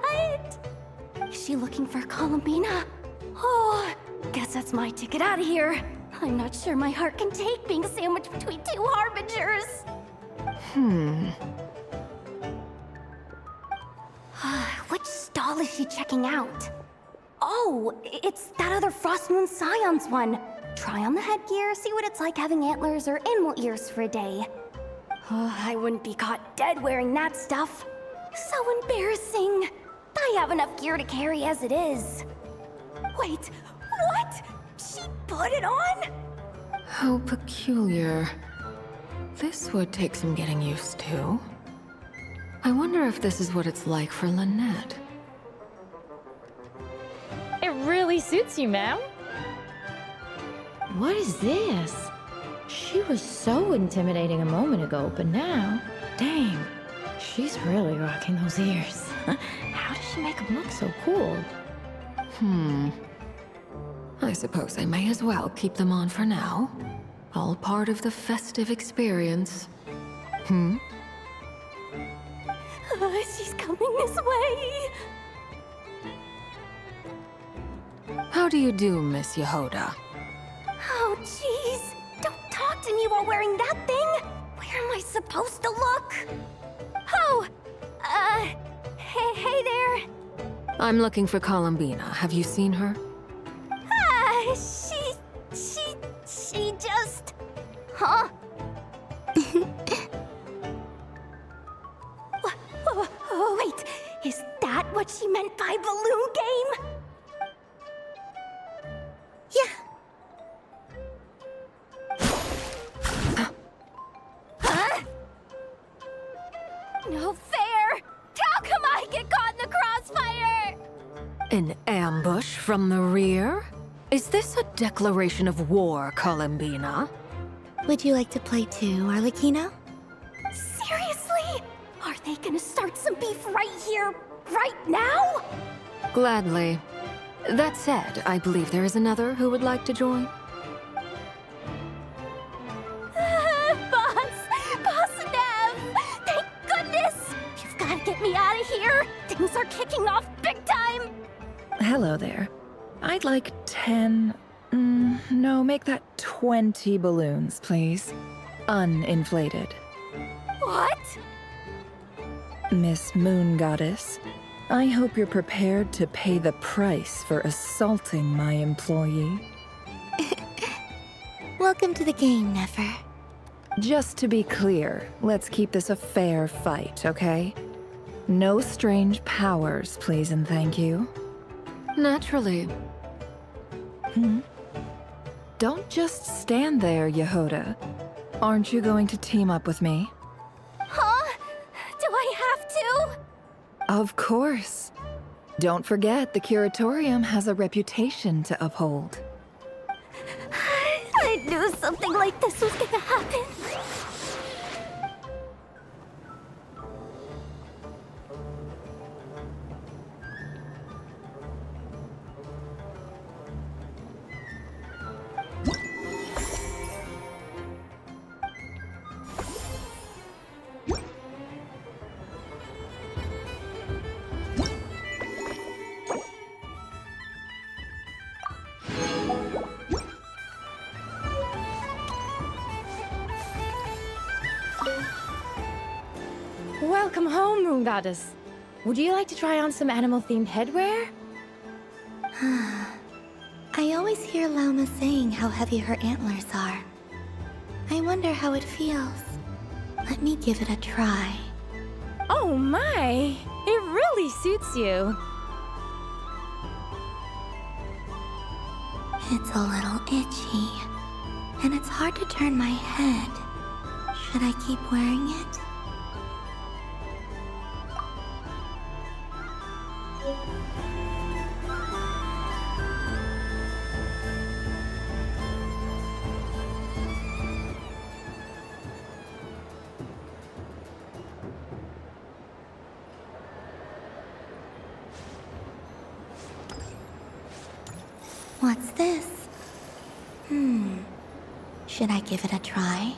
right? Is she looking for Columbina? Oh, guess that's my ticket out of here. I'm not sure my heart can take being sandwiched between two Harbingers. Which stall is she checking out? Oh, it's that other Frost Moon Scion's one. Try on the headgear, see what it's like having antlers or animal ears for a day. Oh, I wouldn't be caught dead wearing that stuff. So embarrassing. I have enough gear to carry as it is. Wait, what? She put it on? How peculiar. This would take some getting used to. I wonder if this is what it's like for Lynette. It really suits you, ma'am. What is this? She was so intimidating a moment ago, but now, dang, she's really rocking those ears. How does she make them look so cool? I suppose I may as well keep them on for now. All part of the festive experience. She's coming this way. How do you do, Miss Yehoda? Oh, jeez. Don't talk to me while wearing that thing. Where am I supposed to look? Oh, hey there. I'm looking for Columbina. Have you seen her? She just... Huh? Wait, is that what she meant by balloon game? Yeah. Huh? No fair! How come I get caught in the crossfire? An ambush from the rear? Is this a declaration of war, Columbina? Would you like to play too, Arlecchino? Seriously? Are they gonna start some beef right here, right now? Gladly. That said, I believe there is another who would like to join. Boss Nev! Thank goodness! You've gotta get me out of here! Things are kicking off big time! Hello there. I'd like 10... no, make that 20 balloons, please. Uninflated. What? Miss Moon Goddess, I hope you're prepared to pay the price for assaulting my employee. Welcome to the game, Nefer. Just to be clear, let's keep this a fair fight, okay? No strange powers, please and thank you. Naturally. Don't just stand there, Yehoda. Aren't you going to team up with me? Huh? Do I have to? Of course. Don't forget, the Curatorium has a reputation to uphold. I knew something like this was gonna happen. Welcome home, Moon Goddess. Would you like to try on some animal-themed headwear? I always hear Lauma saying how heavy her antlers are. I wonder how it feels. Let me give it a try. Oh my! It really suits you. It's a little itchy, and it's hard to turn my head. Should I keep wearing it? What's this? Should I give it a try?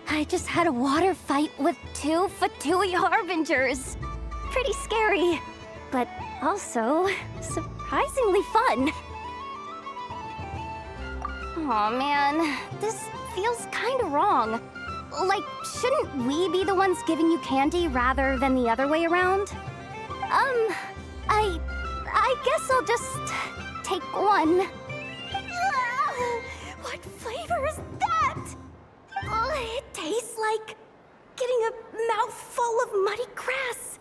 I just had a water fight with 2 Fatui Harbingers. Pretty scary, but also surprisingly fun. Aw, man, this feels kinda wrong. Like, shouldn't we be the ones giving you candy rather than the other way around? I guess I'll just take one. What flavor is that? It tastes like getting a mouthful of muddy grass.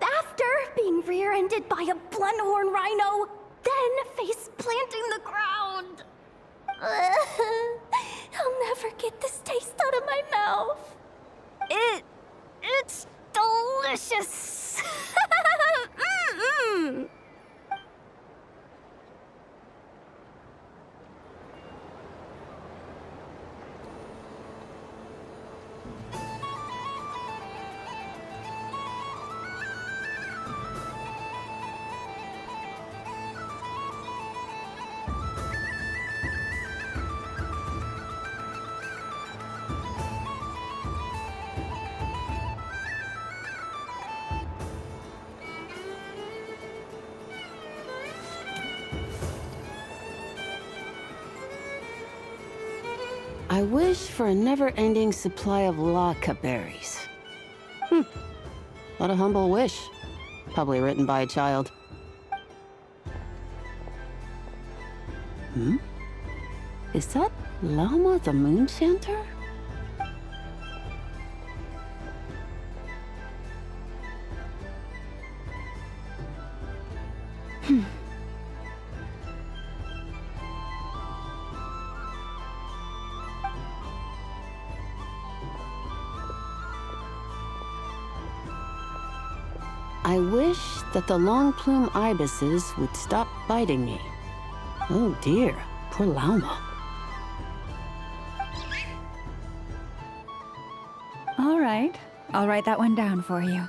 After being rear-ended by a blunt-horn rhino, then face-planting the ground. I'll never get this taste out of my mouth. It's delicious. Mm-mm. I wish for a never-ending supply of laka berries. What a humble wish. Probably written by a child. Is that Llama the Moon Chanter? I wish that the long plume ibises would stop biting me. Oh dear, poor Llama. All right, I'll write that one down for you.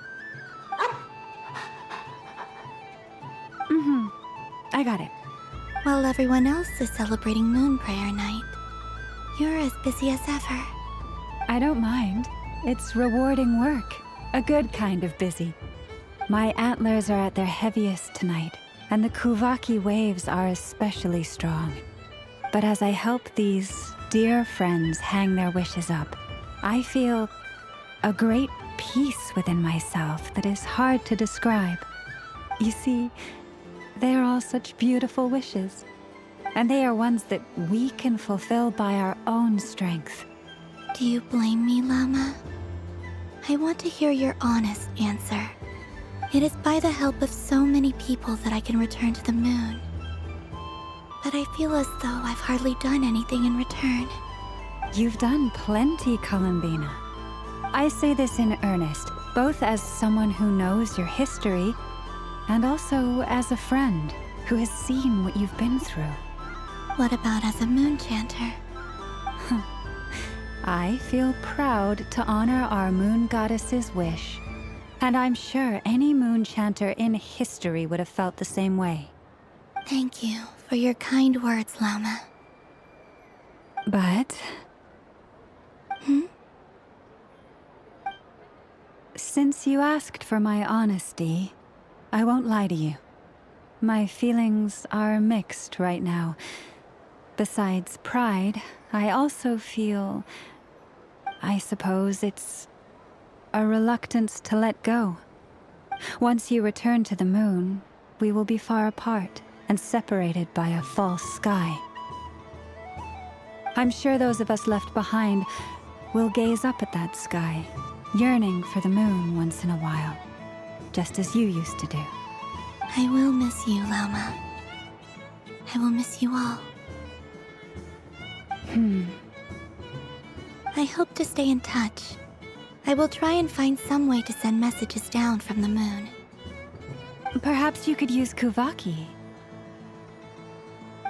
I got it. While everyone else is celebrating Moon Prayer Night, you're as busy as ever. I don't mind. It's rewarding work. A good kind of busy. My antlers are at their heaviest tonight, and the Kuvaki waves are especially strong. But as I help these dear friends hang their wishes up, I feel a great peace within myself that is hard to describe. You see, they are all such beautiful wishes, and they are ones that we can fulfill by our own strength. Do you blame me, Llama? I want to hear your honest answer. It is by the help of so many people that I can return to the moon. But I feel as though I've hardly done anything in return. You've done plenty, Columbina. I say this in earnest, both as someone who knows your history, and also as a friend who has seen what you've been through. What about as a moon chanter? I feel proud to honor our moon goddess's wish. And I'm sure any moon chanter in history would have felt the same way. Thank you for your kind words, Llama. But... Since you asked for my honesty, I won't lie to you. My feelings are mixed right now. Besides pride, I also feel... I suppose it's a reluctance to let go. Once you return to the moon, we will be far apart and separated by a false sky. I'm sure those of us left behind will gaze up at that sky, yearning for the moon once in a while, just as you used to do. I will miss you, Lauma. I will miss you all. I hope to stay in touch. I will try and find some way to send messages down from the moon. Perhaps you could use Kuvaki.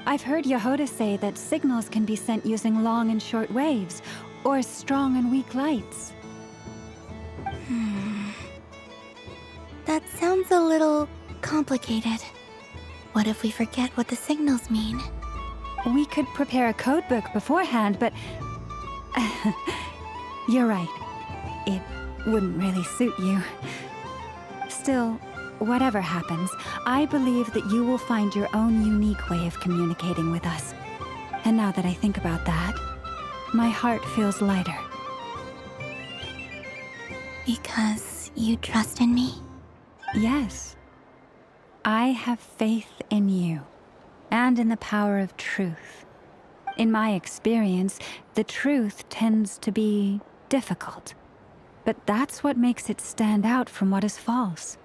I've heard Yehoda say that signals can be sent using long and short waves, or strong and weak lights. That sounds a little complicated. What if we forget what the signals mean? We could prepare a codebook beforehand, but... You're right. It wouldn't really suit you. Still, whatever happens, I believe that you will find your own unique way of communicating with us. And now that I think about that, my heart feels lighter. Because you trust in me? Yes. I have faith in you, and in the power of truth. In my experience, the truth tends to be difficult. But that's what makes it stand out from what is false.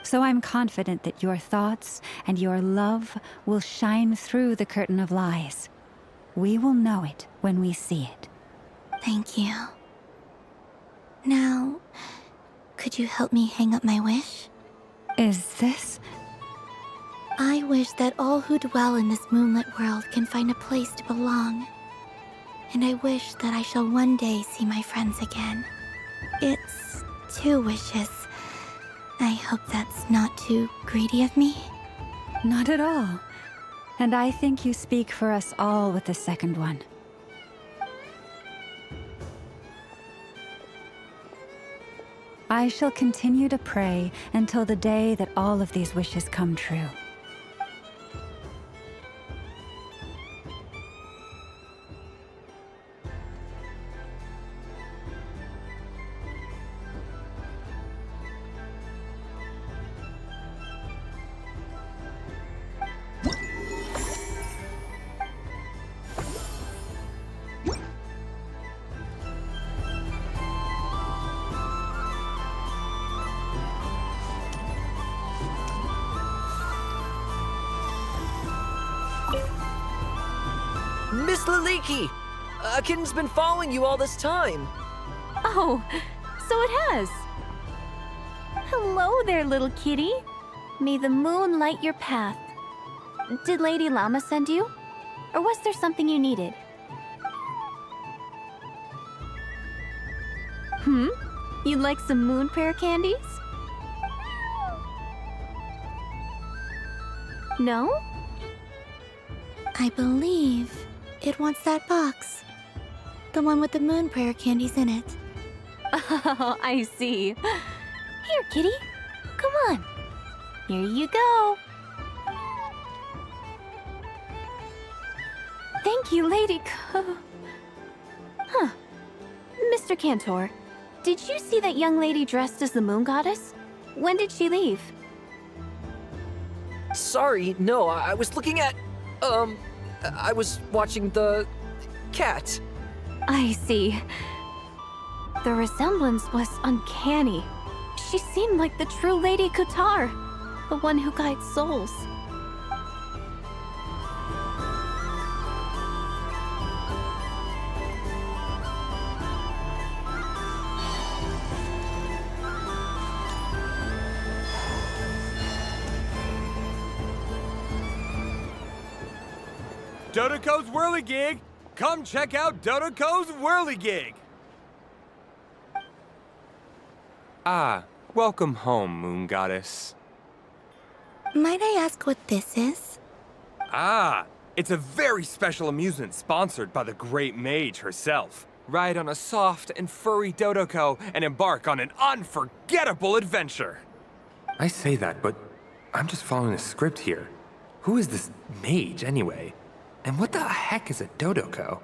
So I'm confident that your thoughts and your love will shine through the curtain of lies. We will know it when we see it. Thank you. Now, could you help me hang up my wish? Is this? I wish that all who dwell in this moonlit world can find a place to belong. And I wish that I shall one day see my friends again. It's 2 wishes. I hope that's not too greedy of me. Not at all. And I think you speak for us all with the second one. I shall continue to pray until the day that all of these wishes come true. Miss Liliki! A kitten's been following you all this time. Oh, so it has. Hello there, little kitty. May the moon light your path. Did Lady Llama send you? Or was there something you needed? You'd like some moon prayer candies? No? I believe it wants that box. The one with the moon prayer candies in it. Oh, I see. Here, kitty. Come on. Here you go. Thank you, Lady Huh. Mr. Cantor, did you see that young lady dressed as the moon goddess? When did she leave? Sorry, no, I was looking at... I was watching the... cat. I see. The resemblance was uncanny. She seemed like the true Lady Kutar, the one who guides souls. Dodoko's Whirligig! Come check out Dodoko's Whirligig! Ah, welcome home, Moon Goddess. Might I ask what this is? Ah, it's a very special amusement sponsored by the great mage herself. Ride on a soft and furry Dodoko and embark on an unforgettable adventure. I say that, but I'm just following a script here. Who is this mage, anyway? And what the heck is a Dodoko?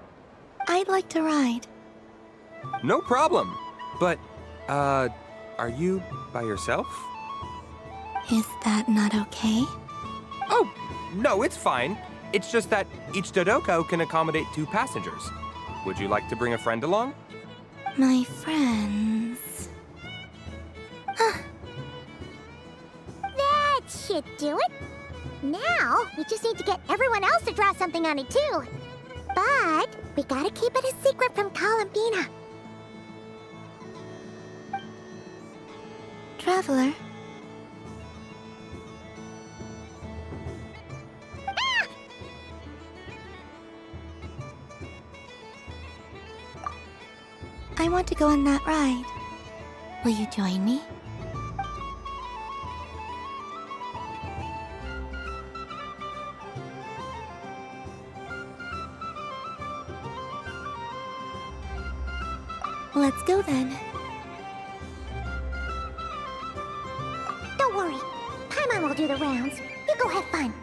I'd like to ride. No problem. But, are you by yourself? Is that not okay? Oh, no, it's fine. It's just that each Dodoko can accommodate 2 passengers. Would you like to bring a friend along? My friends... That should do it. Now, we just need to get everyone else to draw something on it too. But we gotta keep it a secret from Columbina. Traveler. Ah! I want to go on that ride. Will you join me? Let's go then. Don't worry. Paimon will do the rounds. You go have fun.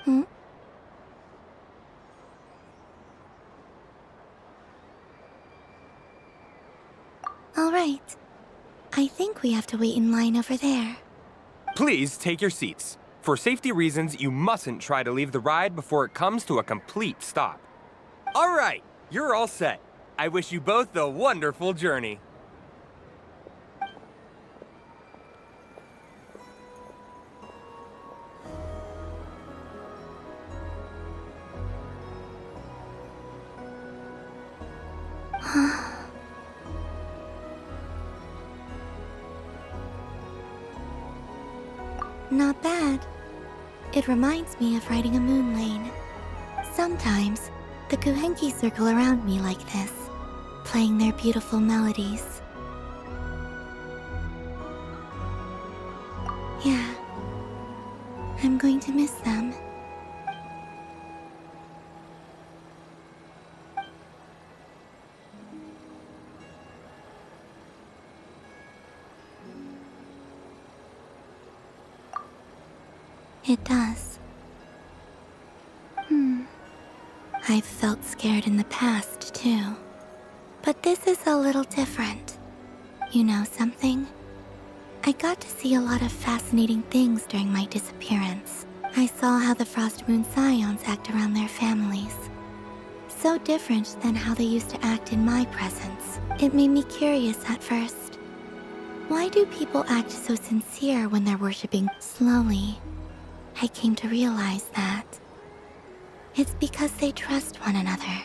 Hmm? All right. I think we have to wait in line over there. Please take your seats. For safety reasons, you mustn't try to leave the ride before it comes to a complete stop. All right, you're all set. I wish you both a wonderful journey. Not bad. It reminds me of riding a moon lane. Sometimes, the Kuhenki circle around me like this, playing their beautiful melodies. Yeah, I'm going to miss them. It does. I've felt scared in the past, too. But this is a little different. You know something? I got to see a lot of fascinating things during my disappearance. I saw how the Frost Moon Scions act around their families. So different than how they used to act in my presence. It made me curious at first. Why do people act so sincere when they're worshipping? Slowly, I came to realize that it's because they trust one another.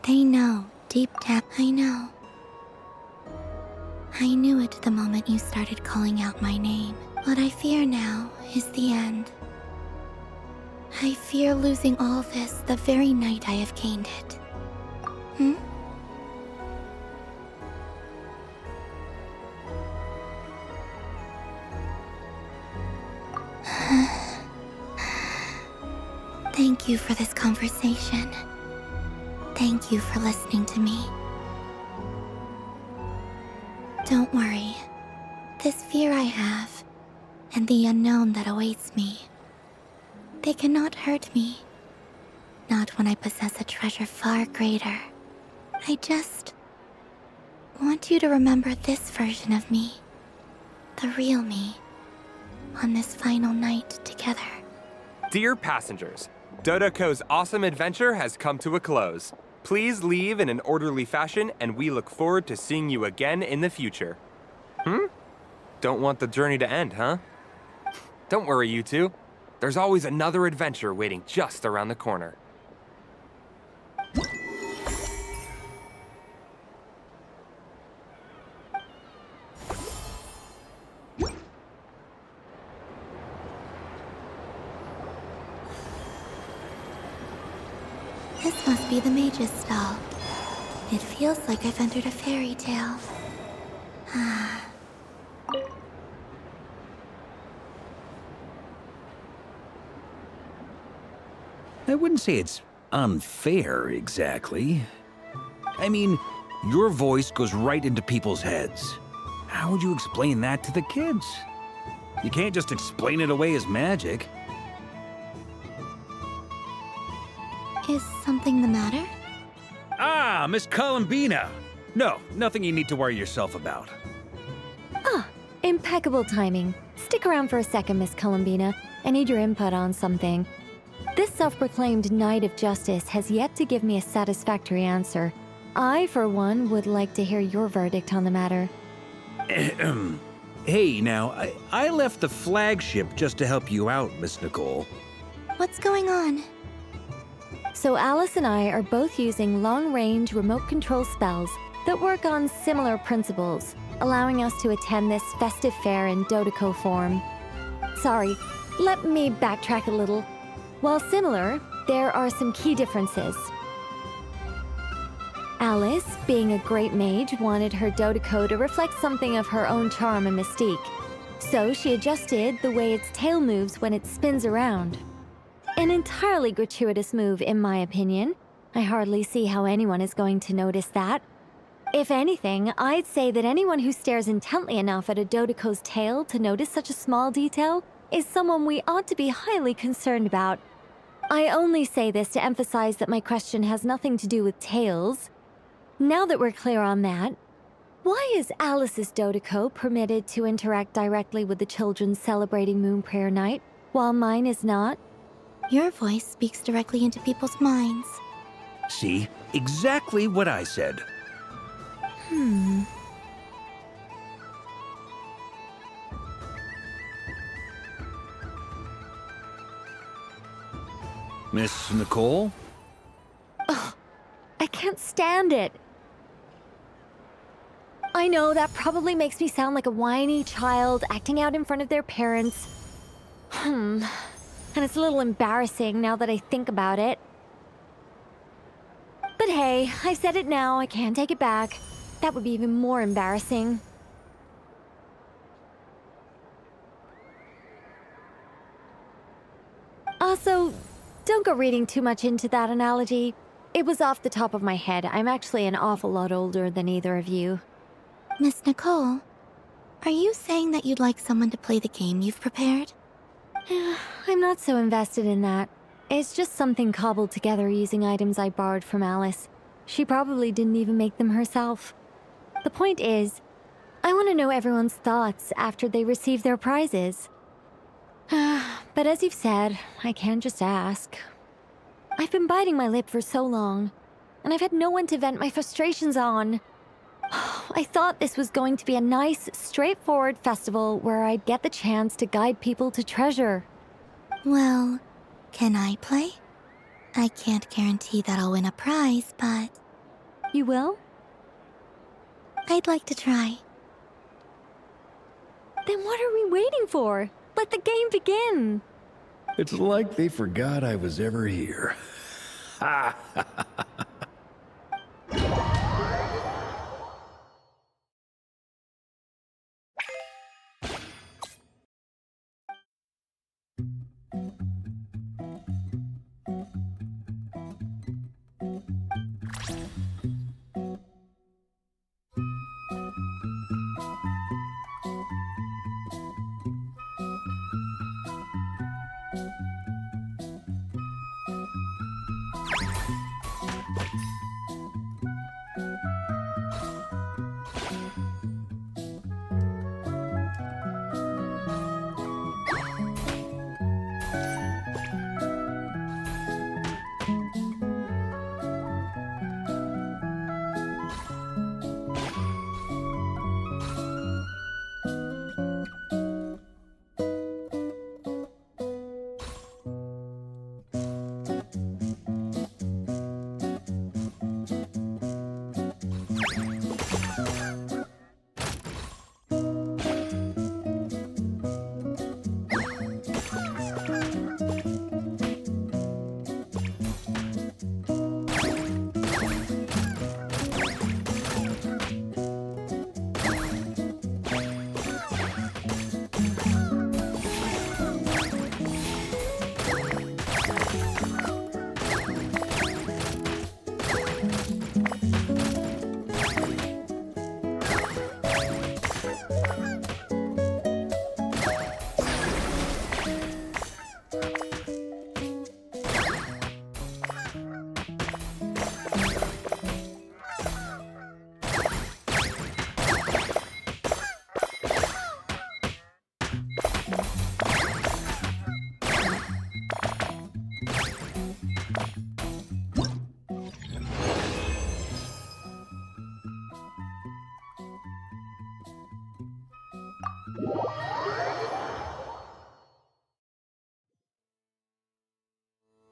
They know, deep down, I know. I knew it the moment you started calling out my name. What I fear now is the end. I fear losing all this the very night I have gained it. Thank you for this conversation. Thank you for listening to me. Don't worry. This fear I have, and the unknown that awaits me, they cannot hurt me. Not when I possess a treasure far greater. I just want you to remember this version of me. The real me. On this final night together. Dear passengers, Dodoko's awesome adventure has come to a close. Please leave in an orderly fashion, and we look forward to seeing you again in the future. Don't want the journey to end, huh? Don't worry, you two. There's always another adventure waiting just around the corner. This must be the mage's stall. It feels like I've entered a fairy tale. I wouldn't say it's unfair, exactly. I mean, Your voice goes right into people's heads. How would you explain that to the kids? You can't just explain it away as magic. Is something the matter? Ah, Miss Columbina! No, nothing you need to worry yourself about. Ah, impeccable timing. Stick around for a second, Miss Columbina. I need your input on something. This self-proclaimed Knight of Justice has yet to give me a satisfactory answer. I, for one, would like to hear your verdict on the matter. Hey, now, I left the flagship just to help you out, Miss Nicole. What's going on? So Alice and I are both using long-range remote control spells that work on similar principles, allowing us to attend this festive fair in Dodoco form. Sorry, let me backtrack a little. While similar, there are some key differences. Alice, being a great mage, wanted her Dodoco to reflect something of her own charm and mystique. So she adjusted the way its tail moves when it spins around. An entirely gratuitous move, in my opinion. I hardly see how anyone is going to notice that. If anything, I'd say that anyone who stares intently enough at a Dodoco's tail to notice such a small detail is someone we ought to be highly concerned about. I only say this to emphasize that my question has nothing to do with tails. Now that we're clear on that, why is Alice's Dodoco permitted to interact directly with the children celebrating Moon Prayer Night, while mine is not? Your voice speaks directly into people's minds. See? Exactly what I said. Miss Nicole? Ugh, I can't stand it. I know that probably makes me sound like a whiny child acting out in front of their parents. And it's a little embarrassing now that I think about it. But hey, I've said it now, I can't take it back. That would be even more embarrassing. Also, don't go reading too much into that analogy. It was off the top of my head. I'm actually an awful lot older than either of you. Miss Nicole, are you saying that you'd like someone to play the game you've prepared? I'm not so invested in that. It's just something cobbled together using items I borrowed from Alice. She probably didn't even make them herself. The point is, I want to know everyone's thoughts after they receive their prizes. But as you've said, I can't just ask. I've been biting my lip for so long, and I've had no one to vent my frustrations on. I thought this was going to be a nice, straightforward festival where I'd get the chance to guide people to treasure. Well, can I play? I can't guarantee that I'll win a prize, but... You will? I'd like to try. Then what are we waiting for? Let the game begin! It's like they forgot I was ever here. Ha!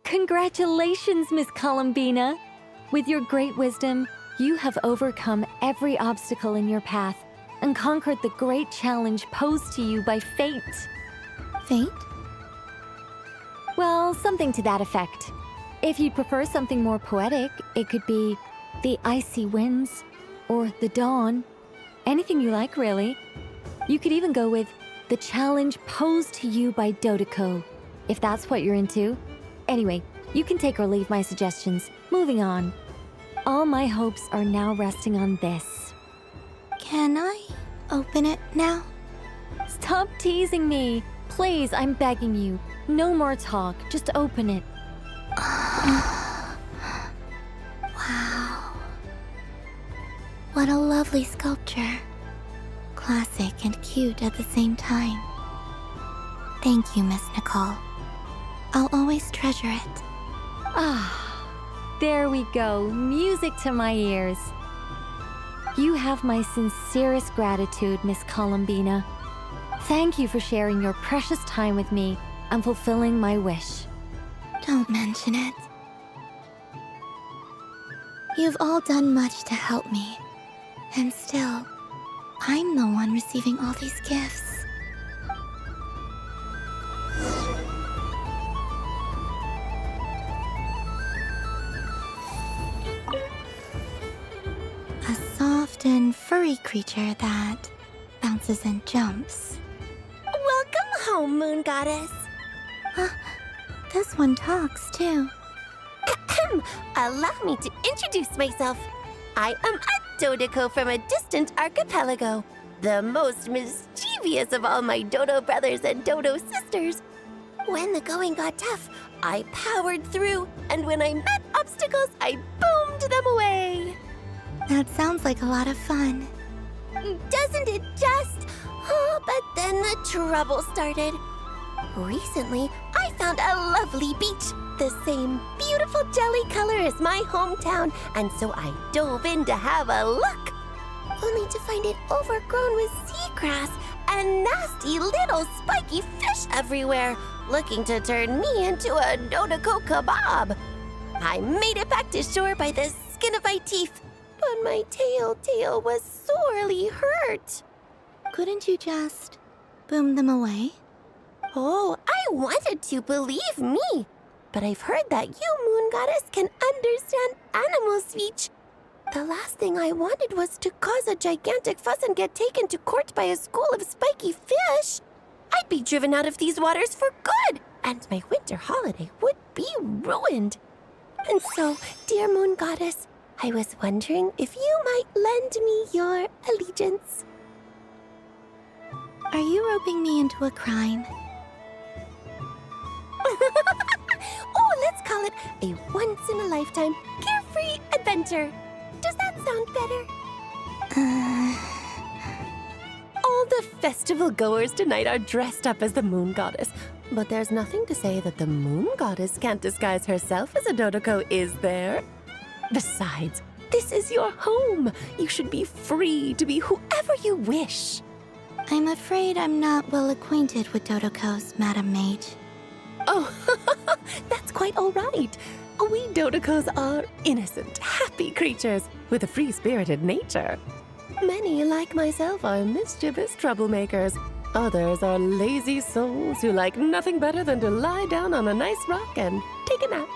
Congratulations, Miss Columbina! With your great wisdom, you have overcome every obstacle in your path and conquered the great challenge posed to you by fate. Fate? Well, something to that effect. If you'd prefer something more poetic, it could be the icy winds or the dawn. Anything you like, really. You could even go with the challenge posed to you by Dodoko, if that's what you're into. Anyway, you can take or leave my suggestions. Moving on. All my hopes are now resting on this. Can I open it now? Stop teasing me. Please, I'm begging you. No more talk. Just open it. Wow. What a lovely sculpture. Classic and cute at the same time. Thank you, Miss Nicole. I'll always treasure it. Ah, there we go. Music to my ears. You have my sincerest gratitude, Miss Columbina. Thank you for sharing your precious time with me and fulfilling my wish. Don't mention it. You've all done much to help me. And still, I'm the one receiving all these gifts. A soft and furry creature that bounces and jumps. Welcome home, Moon Goddess. This one talks, too. Allow me to introduce myself. I am a Dodoko from a distant archipelago, the most mischievous of all my Dodo brothers and Dodo sisters. When the going got tough, I powered through, and when I met obstacles, I boomed them away. That sounds like a lot of fun. Doesn't it just? Oh, but then the trouble started. Recently, I found a lovely beach, the same beautiful jelly color as my hometown, and so I dove in to have a look. Only to find it overgrown with seagrass and nasty little spiky fish everywhere, looking to turn me into a Dodoko kebab. I made it back to shore by the skin of my teeth, but my tail was sorely hurt. Couldn't you just boom them away? Oh, I wanted to, believe me. But I've heard that you, Moon Goddess, can understand animal speech. The last thing I wanted was to cause a gigantic fuss and get taken to court by a school of spiky fish. I'd be driven out of these waters for good, and my winter holiday would be ruined. And so, dear Moon Goddess, I was wondering if you might lend me your allegiance. Are you roping me into a crime? Oh, let's call it a once-in-a-lifetime carefree adventure. Does that sound better? All the festival goers tonight are dressed up as the Moon Goddess, but there's nothing to say that the Moon Goddess can't disguise herself as a Dodoko, is there? Besides, this is your home. You should be free to be whoever you wish. I'm afraid I'm not well acquainted with Dodokos, Madam Mage. Oh, that's quite all right. We Dodokos are innocent, happy creatures with a free-spirited nature. Many, like myself, are mischievous troublemakers. Others are lazy souls who like nothing better than to lie down on a nice rock and take a nap.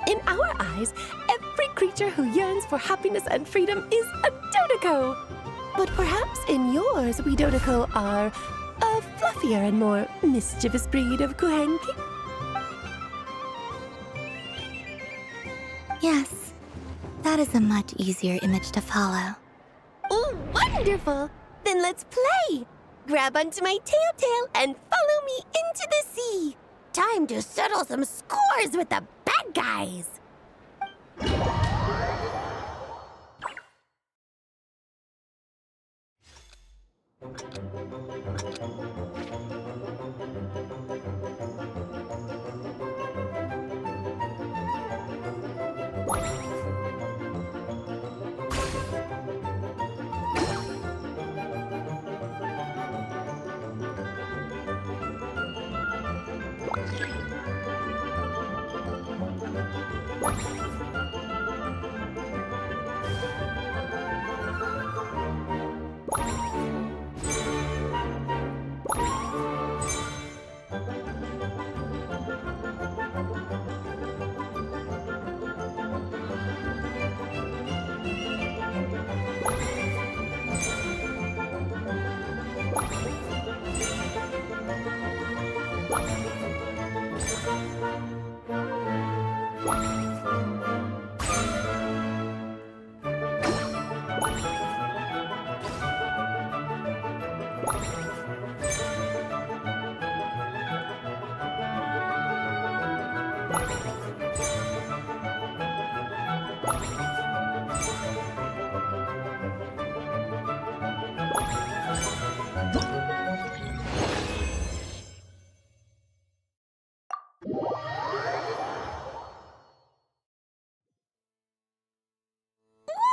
In our eyes, every creature who yearns for happiness and freedom is a Dodoko. But perhaps in yours, we Dodoko are a fluffier and more mischievous breed of Kuhenki? Yes, that is a much easier image to follow. Oh, wonderful! Then let's play! Grab onto my tail and follow me into the sea! Time to settle some scores with the bad guys!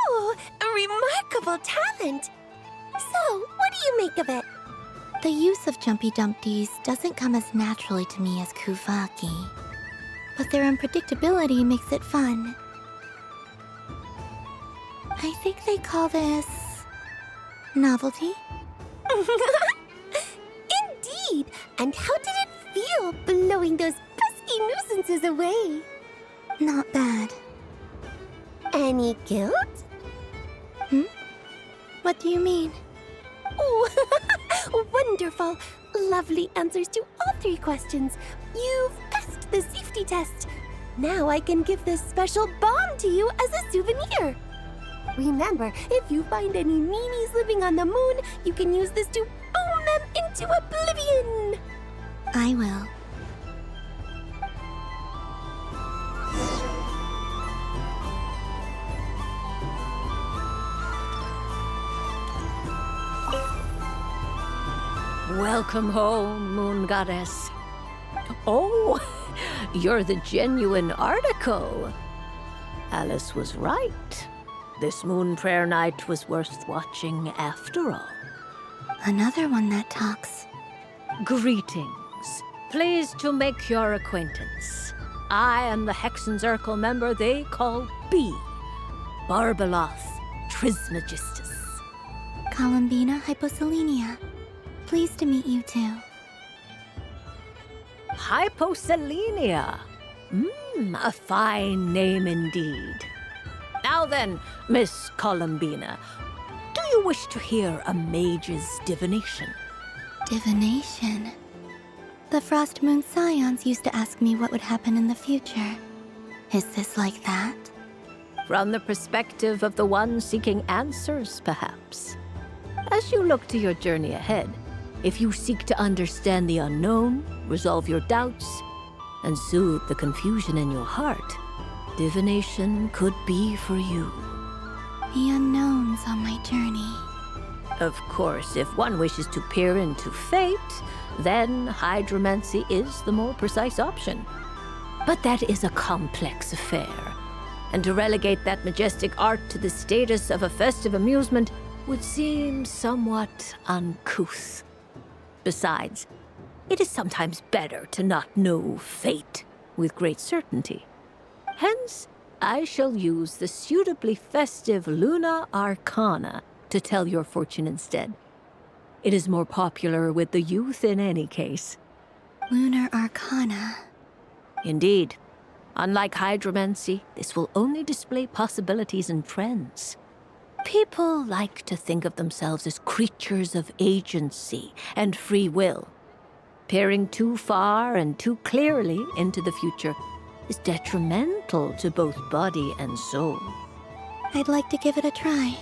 Ooh, a remarkable talent! So, what do you make of it? The use of Jumpy Dumpties doesn't come as naturally to me as Kuvaki, but their unpredictability makes it fun. I think they call this... novelty? Indeed! And how did it feel blowing those pesky nuisances away? Not bad. Any guilt? What do you mean? Oh, wonderful! Lovely answers to all 3 questions. You've passed the safety test. Now I can give this special bomb to you as a souvenir. Remember, if you find any meanies living on the moon, you can use this to boom them into oblivion. I will. Welcome home, Moon Goddess. Oh, you're the genuine article. Alice was right. This moon prayer night was worth watching after all. Another one that talks. Greetings. Pleased to make your acquaintance. I am the Hexenzirkel member they call B. Barbeloth Trismegistus. Columbina Hyposelenia. Pleased to meet you too. Hyposelenia. A fine name indeed. Now then, Miss Columbina, do you wish to hear a mage's divination? Divination? The Frost Moon Scions used to ask me what would happen in the future. Is this like that? From the perspective of the one seeking answers, perhaps. As you look to your journey ahead, if you seek to understand the unknown, resolve your doubts, and soothe the confusion in your heart, divination could be for you. The unknowns on my journey. Of course, if one wishes to peer into fate, then hydromancy is the more precise option. But that is a complex affair, and to relegate that majestic art to the status of a festive amusement would seem somewhat uncouth. Besides, it is sometimes better to not know fate with great certainty. Hence, I shall use the suitably festive Luna Arcana to tell your fortune instead. It is more popular with the youth in any case. Lunar Arcana. Indeed. Unlike hydromancy, this will only display possibilities and trends. People like to think of themselves as creatures of agency and free will. Peering too far and too clearly into the future is detrimental to both body and soul. I'd like to give it a try.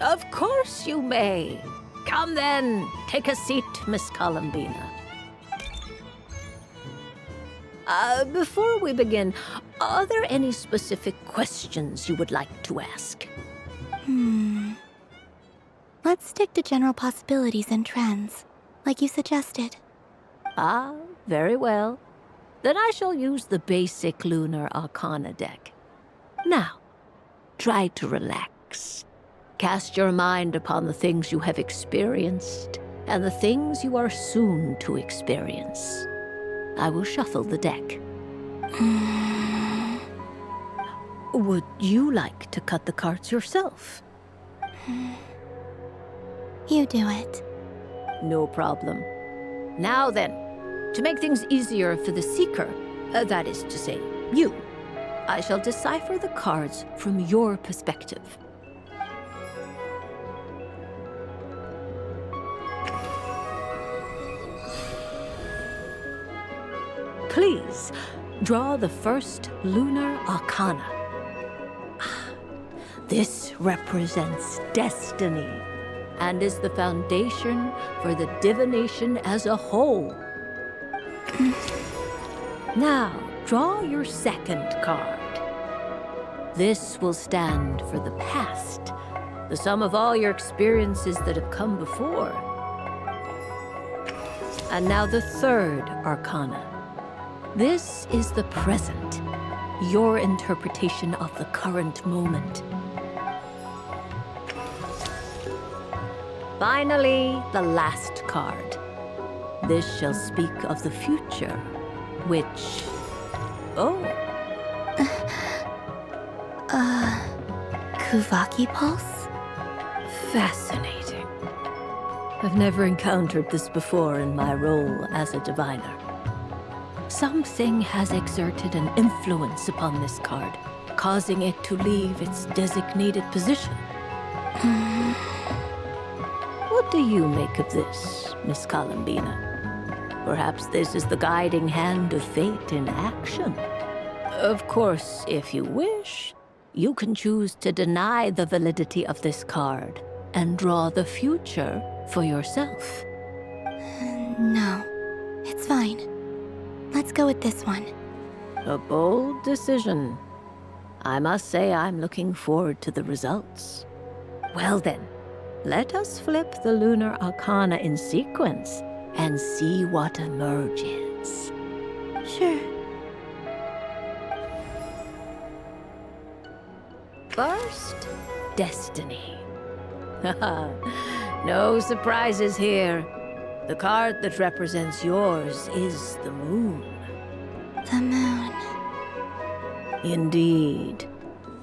Of course you may. Come then, take a seat, Miss Columbina. Before we begin, are there any specific questions you would like to ask? Let's stick to general possibilities and trends, like you suggested. Ah, very well. Then I shall use the basic Lunar Arcana deck. Now, try to relax. Cast your mind upon the things you have experienced and the things you are soon to experience. I will shuffle the deck. Would you like to cut the cards yourself? You do it. No problem. Now then, to make things easier for the Seeker, that is to say, you, I shall decipher the cards from your perspective. Please, draw the first lunar arcana. This represents destiny and is the foundation for the divination as a whole. Now, draw your second card. This will stand for the past, the sum of all your experiences that have come before. And now the third arcana. This is the present, your interpretation of the current moment. Finally, the last card. This shall speak of the future, which... Oh. Kuvaki Pulse? Fascinating. I've never encountered this before in my role as a diviner. Something has exerted an influence upon this card, causing it to leave its designated position. What do you make of this, Miss Columbina? Perhaps this is the guiding hand of fate in action. Of course, if you wish, you can choose to deny the validity of this card and draw the future for yourself. No, it's fine. Let's go with this one. A bold decision. I must say I'm looking forward to the results. Well then, let us flip the lunar arcana in sequence and see what emerges. Sure. First, destiny. No surprises here. The card that represents yours is the moon. The moon. Indeed.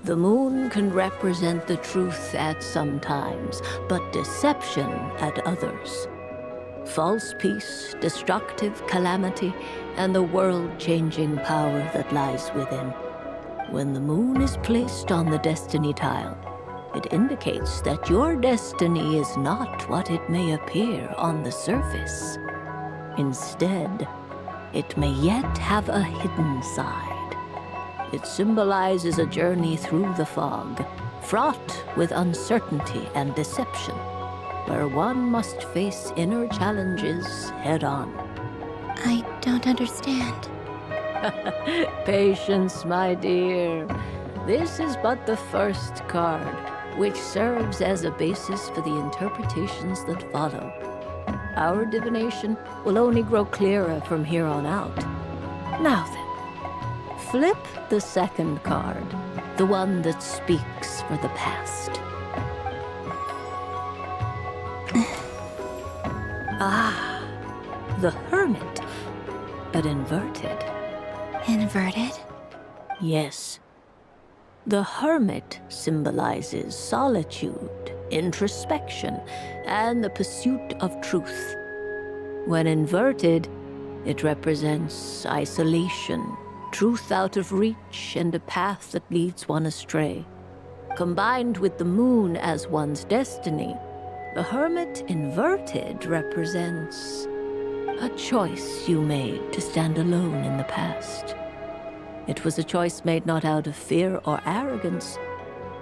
The moon can represent the truth at some times, but deception at others. False peace, destructive calamity, and the world-changing power that lies within. When the moon is placed on the destiny tile, it indicates that your destiny is not what it may appear on the surface. Instead, it may yet have a hidden side. It symbolizes a journey through the fog, fraught with uncertainty and deception, where one must face inner challenges head-on. I don't understand. Patience, my dear. This is but the first card, which serves as a basis for the interpretations that follow. Our divination will only grow clearer from here on out. Now then, flip the second card, the one that speaks for the past. Ah, the Hermit, but inverted. Inverted? Yes. The Hermit symbolizes solitude, introspection, and the pursuit of truth. When inverted, it represents isolation, truth out of reach, and a path that leads one astray. Combined with the moon as one's destiny, the Hermit inverted represents a choice you made to stand alone in the past. It was a choice made not out of fear or arrogance,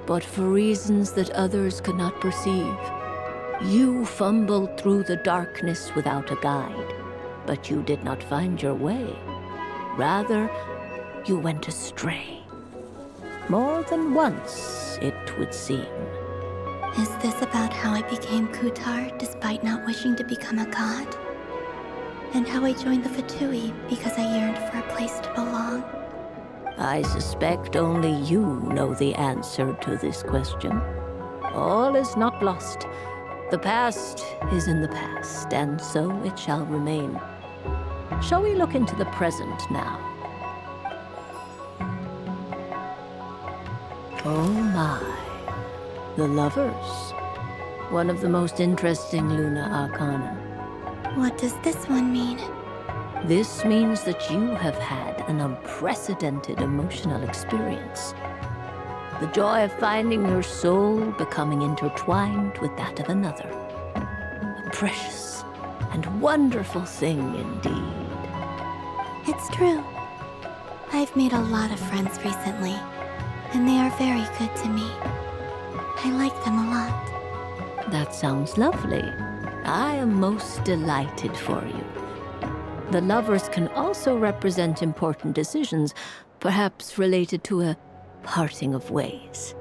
but for reasons that others could not perceive. You fumbled through the darkness without a guide, but you did not find your way. Rather, you went astray. More than once, it would seem. Is this about how I became Kutar despite not wishing to become a god? And how I joined the Fatui because I yearned for a place to belong? I suspect only you know the answer to this question. All is not lost. The past is in the past, and so it shall remain. Shall we look into the present now? Oh my. The lovers. One of the most interesting Luna Arcana. What does this one mean? This means that you have had an unprecedented emotional experience. The joy of finding your soul becoming intertwined with that of another. A precious and wonderful thing indeed. It's true. I've made a lot of friends recently, and they are very good to me. I like them a lot. That sounds lovely. I am most delighted for you. The lovers can also represent important decisions, perhaps related to a parting of ways.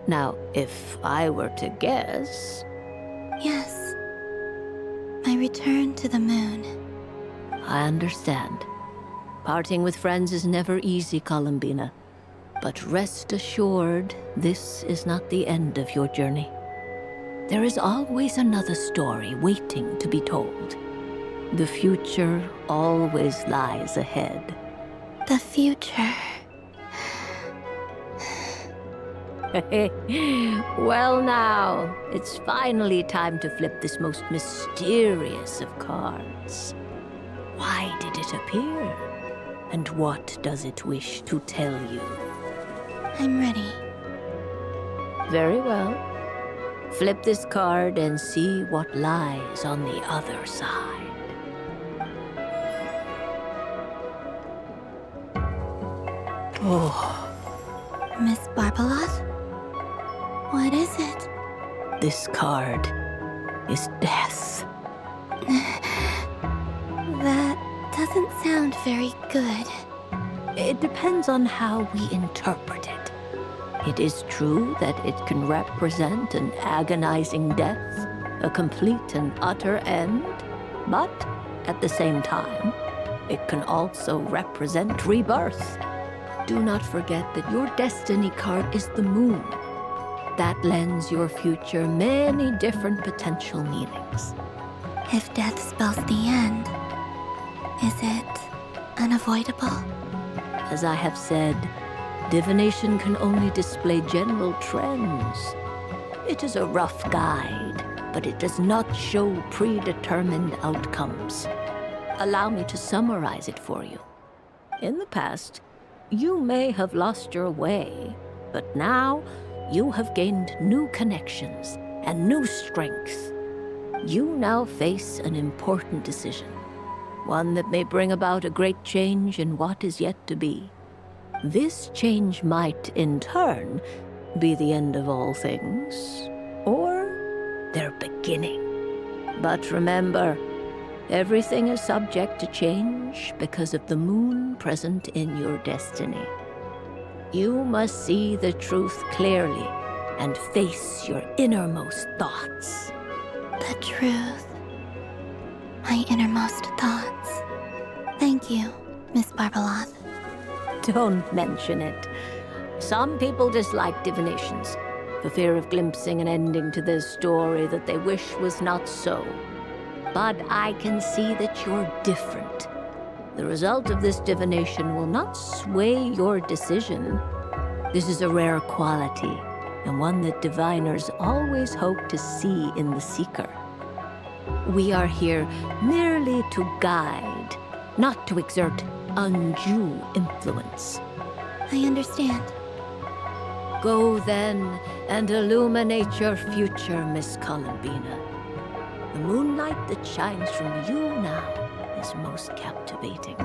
Now, if I were to guess... Yes. My return to the moon. I understand. Parting with friends is never easy, Columbina. But rest assured, this is not the end of your journey. There is always another story waiting to be told. The future always lies ahead. The future. Well now, it's finally time to flip this most mysterious of cards. Why did it appear? And what does it wish to tell you? I'm ready. Very well. Flip this card and see what lies on the other side. Oh. Miss Barbeloth? What is it? This card is death. That doesn't sound very good. It depends on how we interpret it. It is true that it can represent an agonizing death, a complete and utter end, but at the same time, it can also represent rebirth. Do not forget that your destiny card is the moon. That lends your future many different potential meanings. If death spells the end, is it unavoidable? As I have said, divination can only display general trends. It is a rough guide, but it does not show predetermined outcomes. Allow me to summarize it for you. In the past, you may have lost your way, but now you have gained new connections and new strength. You now face an important decision, one that may bring about a great change in what is yet to be. This change might, in turn, be the end of all things, or their beginning. But remember, everything is subject to change because of the moon present in your destiny. You must see the truth clearly and face your innermost thoughts. The truth. My innermost thoughts. Thank you, Miss Barbeloth. Don't mention it. Some people dislike divinations, for fear of glimpsing an ending to their story that they wish was not so. But I can see that you're different. The result of this divination will not sway your decision. This is a rare quality, and one that diviners always hope to see in the seeker. We are here merely to guide, not to exert undue influence. I understand. Go then and illuminate your future, Miss Columbina. The moonlight that shines from you now is most captivating.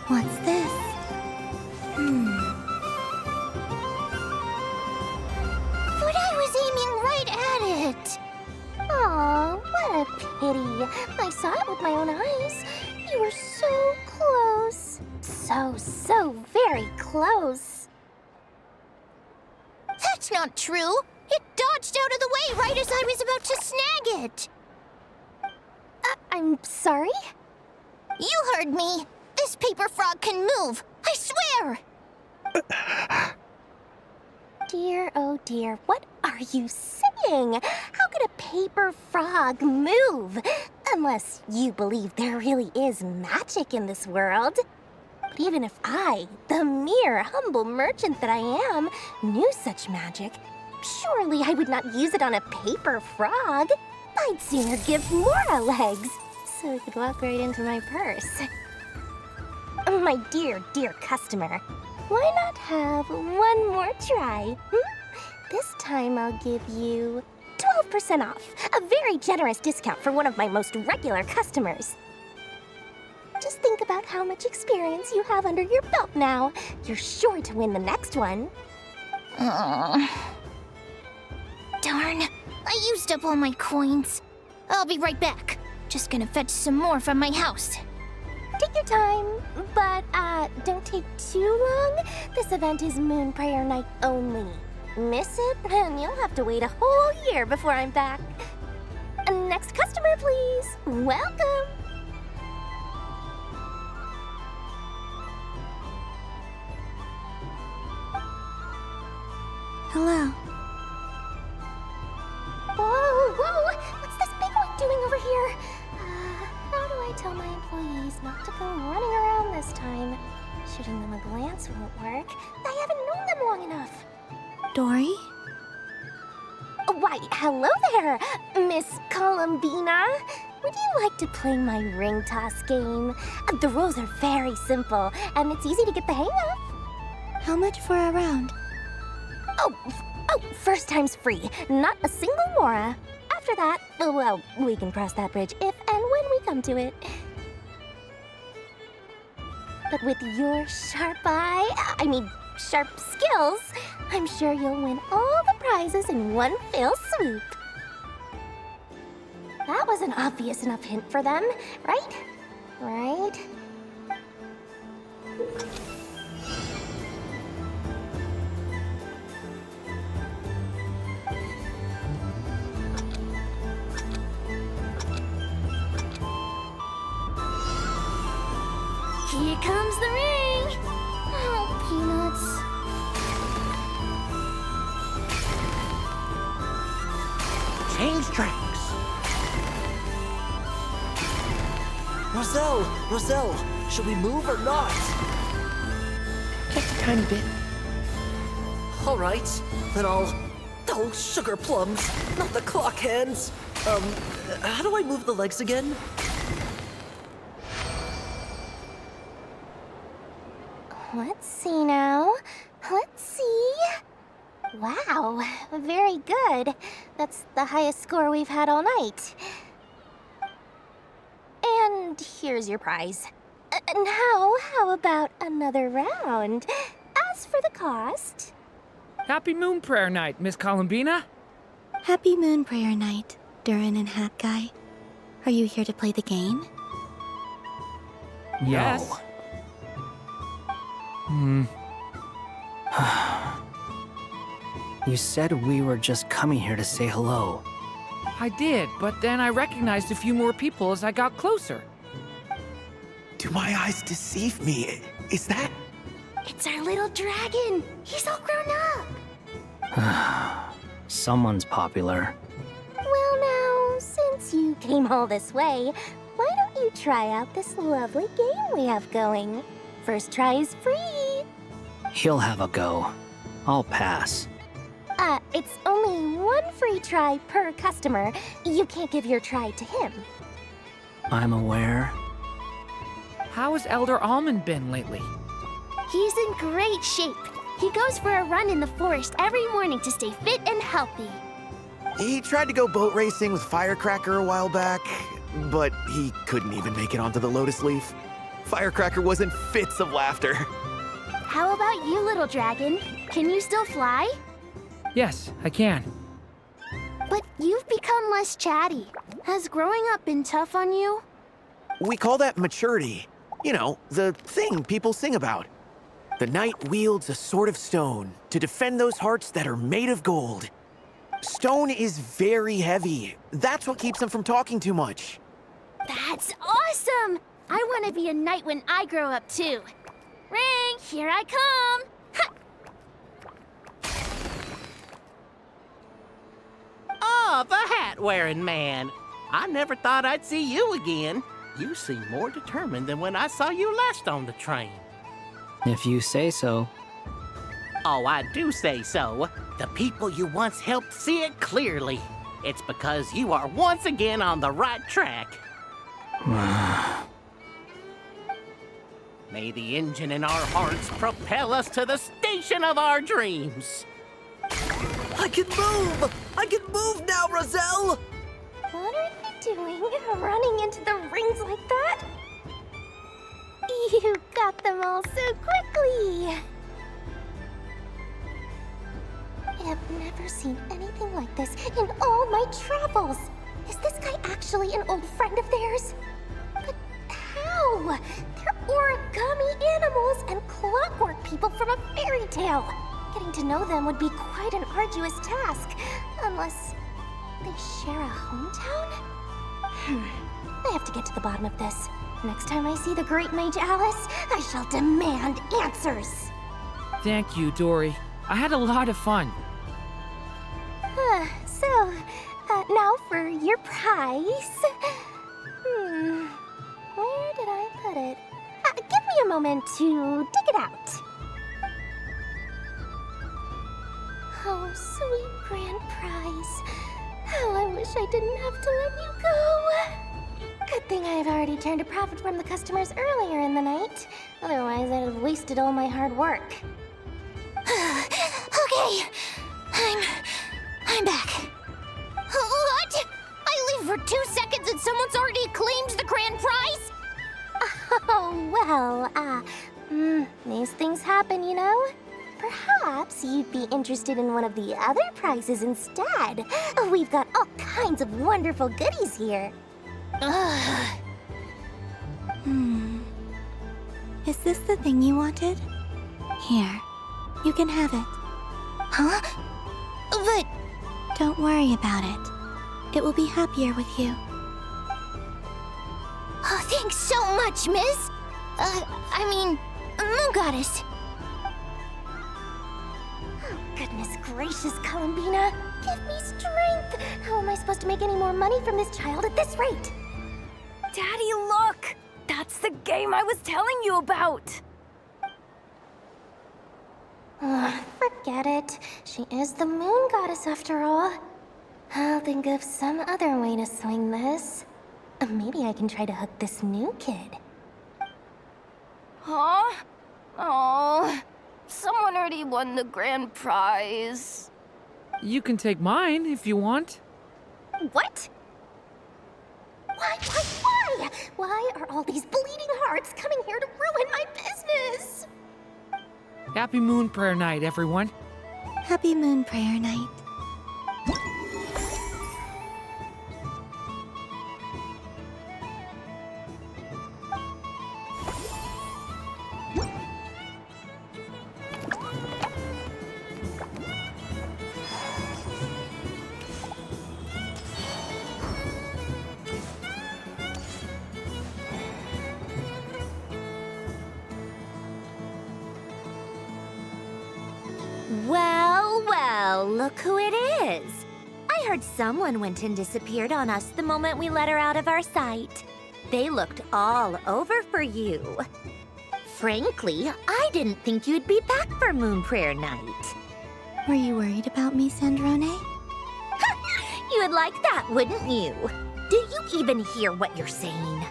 What's this? Thought I was aiming right at it. Aw, what a pity. I saw it with my own eyes. You were so close. so very close. That's not true! It dodged out of the way right as I was about to snag it! I'm sorry? You heard me! This paper frog can move! I swear! Dear, oh dear, what are you saying? How could a paper frog move? Unless you believe there really is magic in this world. But even if I, the mere humble merchant that I am, knew such magic, surely I would not use it on a paper frog. I'd sooner give Mora legs, so it could walk right into my purse. My dear, dear customer, why not have one more try? This time I'll give you 12% off, a very generous discount for one of my most regular customers. Just think about how much experience you have under your belt now. You're sure to win the next one. Darn, I used up all my coins. I'll be right back. Just gonna fetch some more from my house. Take your time, but don't take too long. This event is Moon Prayer Night only. Miss it, and you'll have to wait a whole year before I'm back. Next customer, please. Welcome. Hello. Whoa! What's this big one doing over here? How do I tell my employees not to go running around this time? Shooting them a glance won't work. I haven't known them long enough. Dory? Why, hello there, Miss Columbina. Would you like to play my ring toss game? The rules are very simple, and it's easy to get the hang of. How much for a round? Oh, first time's free. Not a single Mora. After that, well, we can cross that bridge if and when we come to it. But with your sharp skills, I'm sure you'll win all the prizes in one fell swoop. That was an obvious enough hint for them, right? Right? Here comes the ring! Oh, peanuts. Change tracks! Roselle, should we move or not? Just a tiny bit. All right, then I'll... Oh, sugar plums, not the clock hands. How do I move the legs again? Let's see now. Let's see. Wow, very good. That's the highest score we've had all night. And here's your prize. Now, how about another round? As for the cost... Happy Moon Prayer Night, Miss Columbina. Happy Moon Prayer Night, Durin and Hat Guy. Are you here to play the game? Yes. You said we were just coming here to say hello. I did, but then I recognized a few more people as I got closer. Do my eyes deceive me? Is that... It's our little dragon! He's all grown up! Someone's popular. Well now, since you came all this way, why don't you try out this lovely game we have going? First try is free! He'll have a go. I'll pass. It's only one free try per customer. You can't give your try to him. I'm aware. How has Elder Almond been lately? He's in great shape. He goes for a run in the forest every morning to stay fit and healthy. He tried to go boat racing with Firecracker a while back, but he couldn't even make it onto the Lotus Leaf. Firecracker was in fits of laughter. How about you, little dragon? Can you still fly? Yes, I can. But you've become less chatty. Has growing up been tough on you? We call that maturity. You know, the thing people sing about. The knight wields a sword of stone to defend those hearts that are made of gold. Stone is very heavy. That's what keeps them from talking too much. That's awesome! I want to be a knight when I grow up, too. Ring, here I come! Ha! Oh, the hat-wearing man. I never thought I'd see you again. You seem more determined than when I saw you last on the train. If you say so. Oh, I do say so. The people you once helped see it clearly. It's because you are once again on the right track. May the engine in our hearts propel us to the station of our dreams. I can move! I can move now, Roselle! What are you doing, running into the rings like that? You got them all so quickly! I've never seen anything like this in all my travels! Is this guy actually an old friend of theirs? But how? They're origami animals and clockwork people from a fairy tale. Getting to know them would be quite an arduous task, unless they share a hometown? I have to get to the bottom of this. Next time I see the Great Mage Alice, I shall demand answers. Thank you, Dory. I had a lot of fun. So, now for your prize. Where did I put it? Give me a moment to dig it out. Oh, sweet grand prize. How I wish I didn't have to let you go. Good thing I've already turned a profit from the customers earlier in the night. Otherwise, I'd have wasted all my hard work. Okay, I'm back. What? I leave for 2 seconds and someone's already claimed the grand prize? Oh, well, these things happen, you know? Perhaps you'd be interested in one of the other prizes instead. We've got all kinds of wonderful goodies here. Is this the thing you wanted? Here, you can have it. Huh? But... Don't worry about it. It will be happier with you. Oh, thanks so much, miss! Moon Goddess. Oh, goodness gracious, Columbina. Give me strength. How am I supposed to make any more money from this child at this rate? Daddy, look! That's the game I was telling you about! Forget it. She is the Moon Goddess after all. I'll think of some other way to swing this. Maybe I can try to hook this new kid. Huh? Oh, someone already won the grand prize. You can take mine if you want. What? Why? Why are all these bleeding hearts coming here to ruin my business? Happy Moon Prayer Night, everyone. Happy Moon Prayer Night. Well, look who it is. I heard someone went and disappeared on us the moment we let her out of our sight. They looked all over for you. Frankly, I didn't think you'd be back for Moon Prayer Night. Were you worried about me, Sandrone? You would like that, wouldn't you? Do you even hear what you're saying?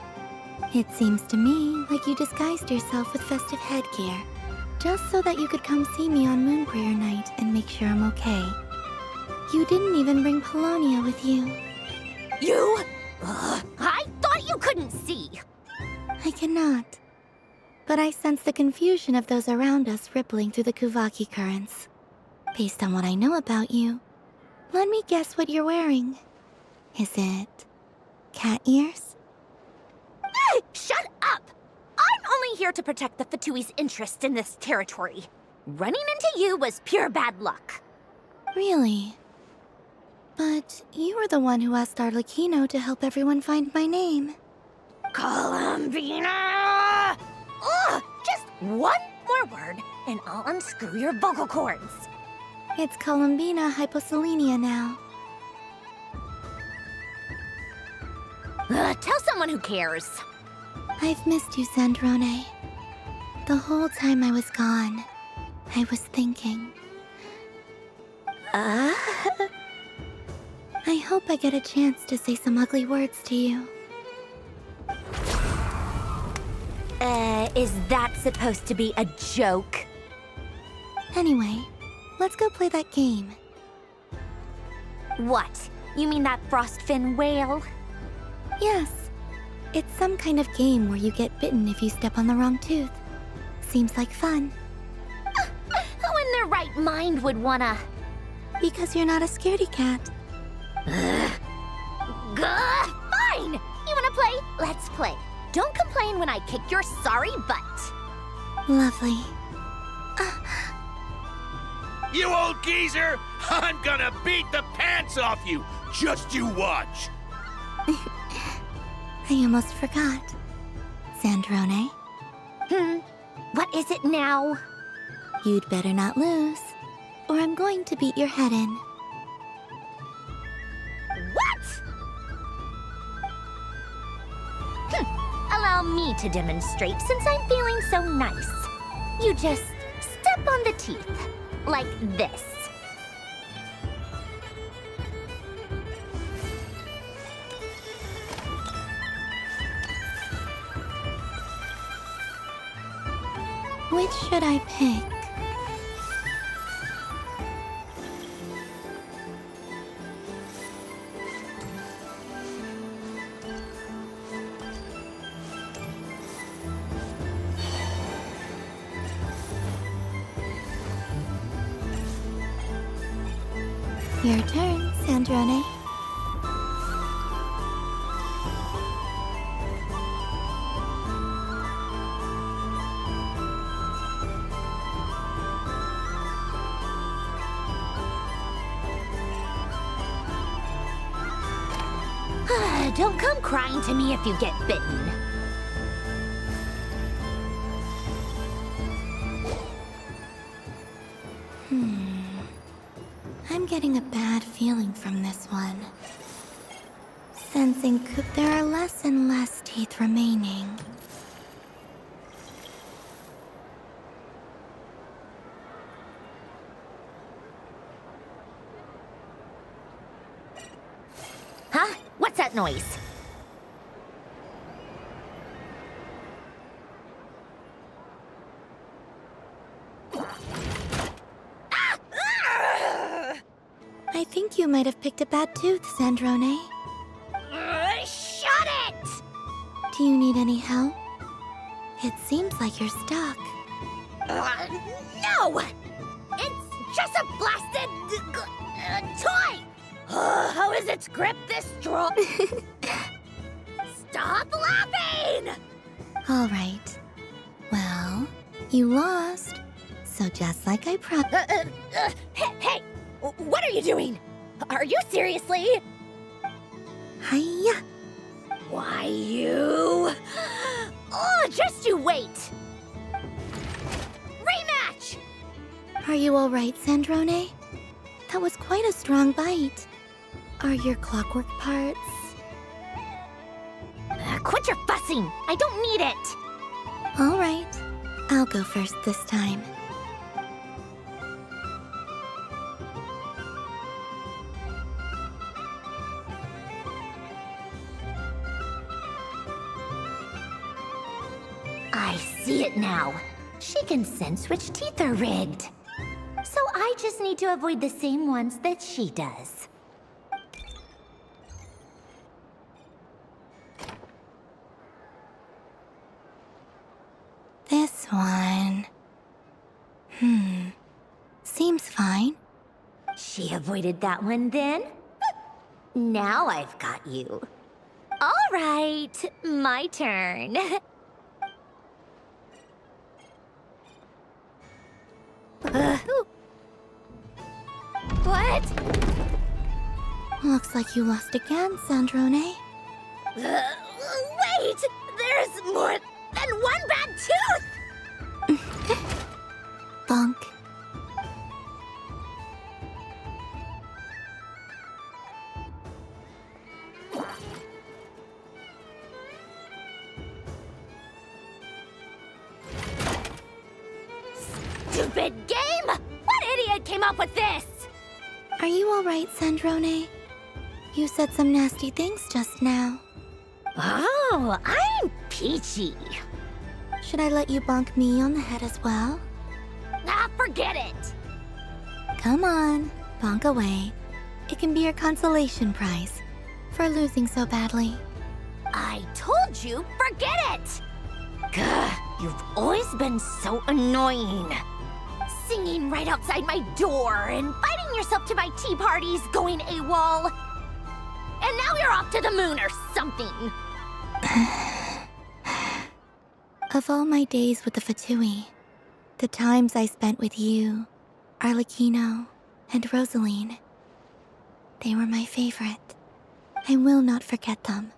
It seems to me like you disguised yourself with festive headgear, just so that you could come see me on Moon Prayer Night and make sure I'm okay. You didn't even bring Polonia with you. You? I thought you couldn't see. I cannot. But I sense the confusion of those around us rippling through the Kuvaki currents. Based on what I know about you, let me guess what you're wearing. Is it cat ears? Shut up! I'm here to protect the Fatui's interest in this territory. Running into you was pure bad luck. Really? But you were the one who asked Arlecchino to help everyone find my name. Columbina! Ugh! Just one more word, and I'll unscrew your vocal cords. It's Columbina hyposelenia now. Tell someone who cares. I've missed you, Sandrone. The whole time I was gone, I was thinking. I hope I get a chance to say some ugly words to you. Is that supposed to be a joke? Anyway, let's go play that game. What? You mean that frostfin whale? Yes. It's some kind of game where you get bitten if you step on the wrong tooth. Seems like fun. Who in their right mind would wanna... Because you're not a scaredy cat. Fine! You wanna play? Let's play. Don't complain when I kick your sorry butt. Lovely. You old geezer! I'm gonna beat the pants off you! Just you watch! I almost forgot. Sandrone? What is it now? You'd better not lose, or I'm going to beat your head in. What? Allow me to demonstrate since I'm feeling so nice. You just step on the teeth, like this. Which should I pick? Your turn, Sandrone. Don't come crying to me if you get bitten. I'm getting a bad feeling from this one. Sensing there are less and less teeth remaining. Huh? What's that noise? I think you might have picked a bad tooth, Sandrone. Shut it! Do you need any help? It seems like you're stuck. No! It's just a blasted... toy! How is its grip this strong? Stop laughing! All right. Well, you lost. So just like I promised... Hey! What are you doing? Are you seriously? Hiya! Why, you... Oh, just you wait! Rematch! Are you all right, Sandrone? That was quite a strong bite. Are your clockwork parts? Quit your fussing! I don't need it! All right. I'll go first this time. I see it now. She can sense which teeth are rigged. So I just need to avoid the same ones that she does. This one... Seems fine. She avoided that one then? Now I've got you. All right, my turn. What? Looks like you lost again, Sandrone. Wait! There's more than one bad tooth! Bonk. Stupid game! What idiot came up with this? Are you alright, Sandrone? You said some nasty things just now. Oh, I'm peachy. Should I let you bonk me on the head as well? Ah, forget it! Come on, bonk away. It can be your consolation prize for losing so badly. I told you, forget it! Gah, you've always been so annoying. Singing right outside my door, inviting yourself to my tea parties, going AWOL. And now you're off to the moon or something. Of all my days with the Fatui, the times I spent with you, Arlecchino, and Rosaline, they were my favorite. I will not forget them.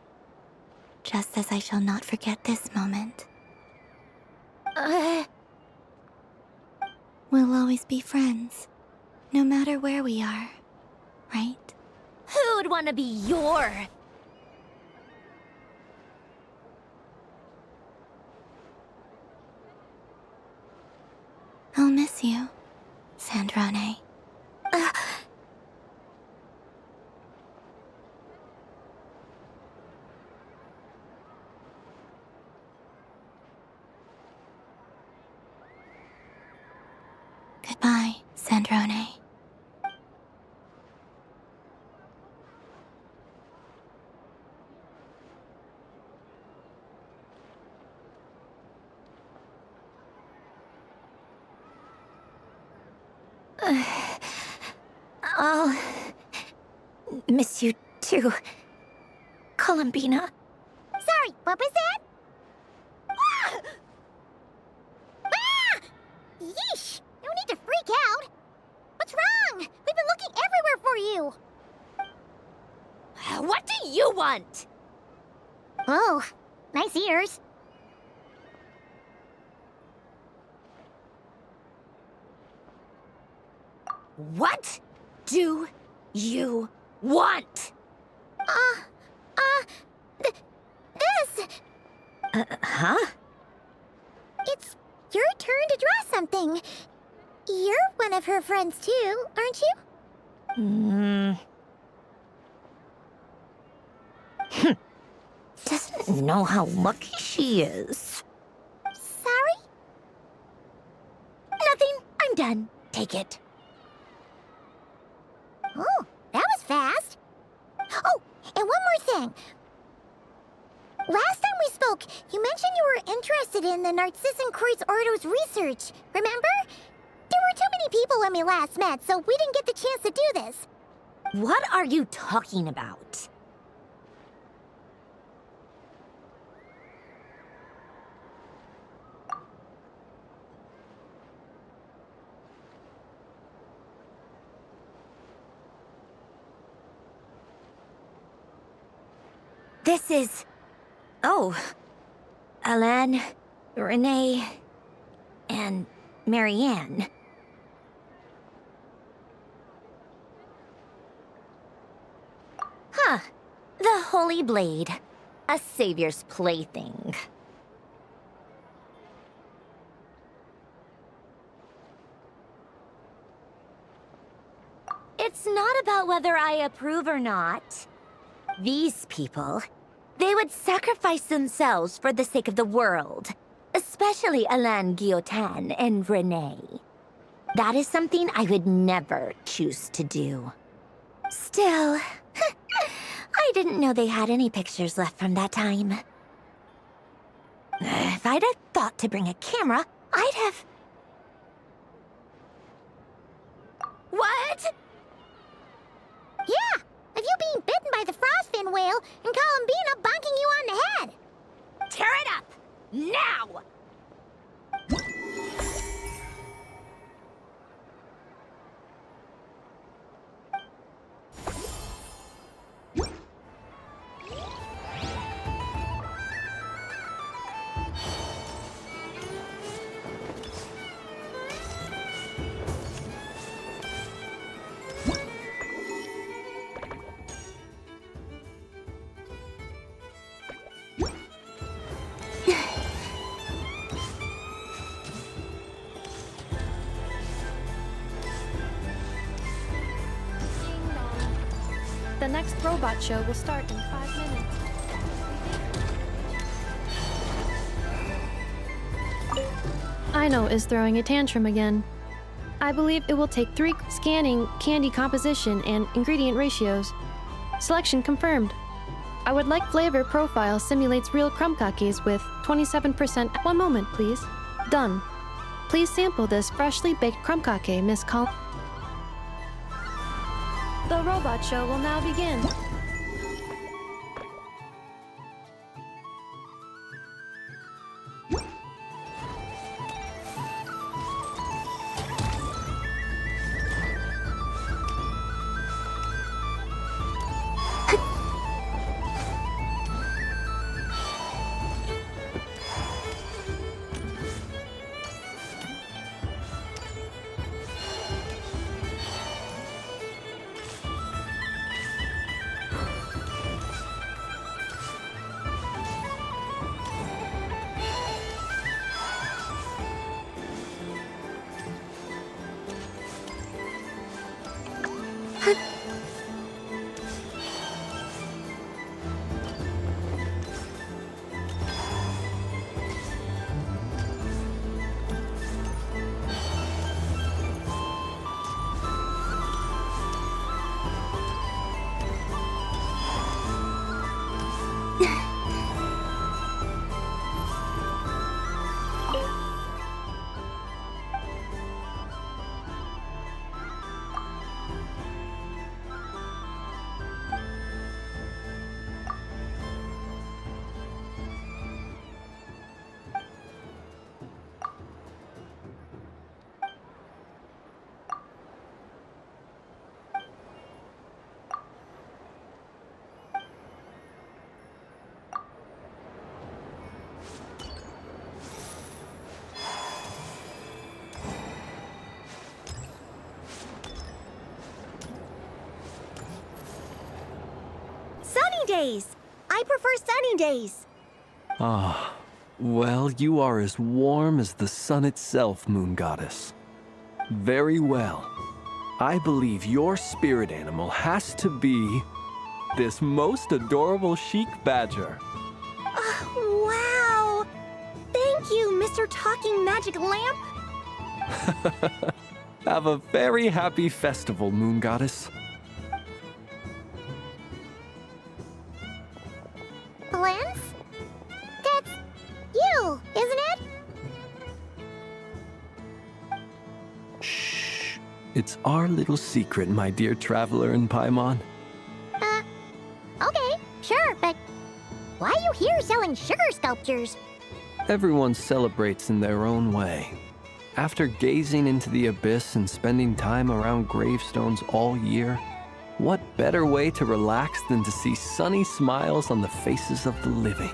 Just as I shall not forget this moment. We'll always be friends, no matter where we are, right? Who'd want to be your... I'll miss you, Sandrone. Goodbye, Sandrone. I'll miss you too, Columbina. Sorry, what was that? Ah! Ah! Yeesh! No need to freak out. What's wrong? We've been looking everywhere for you. What do you want? Oh, nice ears. What do you want? This! Huh? It's your turn to draw something. You're one of her friends too, aren't you? Doesn't know how lucky she is. Sorry? Nothing. I'm done. Take it. Oh, that was fast. Oh, and one more thing. Last time we spoke, you mentioned you were interested in the Narcissan Kreuz Ordo's research, remember? There were too many people when we last met, so we didn't get the chance to do this. What are you talking about? This is... Oh. Alain, Renee, and Marianne. Huh. The Holy Blade. A savior's plaything. It's not about whether I approve or not. These people, they would sacrifice themselves for the sake of the world. Especially Alain Guillotin and Renee. That is something I would never choose to do. Still, I didn't know they had any pictures left from that time. If I'd have thought to bring a camera, I'd have... What? Yeah, of you being bitten by the frostfin whale and Columbina bonking you on the head. Tear it up! Now! The next robot show will start in 5 minutes. Aino is throwing a tantrum again. I believe it will take 3 scanning candy composition and ingredient ratios. Selection confirmed. I would like flavor profile simulates real crumb cookies with 27%. One moment, please. Done. Please sample this freshly baked crumb cookie, Miss Col. The robot show will now begin. Days. I prefer sunny days. Ah, well, you are as warm as the sun itself, Moon Goddess. Very well. I believe your spirit animal has to be this most adorable chic badger. Wow! Thank you, Mr. Talking Magic Lamp. Have a very happy festival, Moon Goddess. Lance? That's you, isn't it? Shh. It's our little secret, my dear traveler in Paimon. Okay, sure, but why are you here selling sugar sculptures? Everyone celebrates in their own way. After gazing into the abyss and spending time around gravestones all year, what better way to relax than to see sunny smiles on the faces of the living?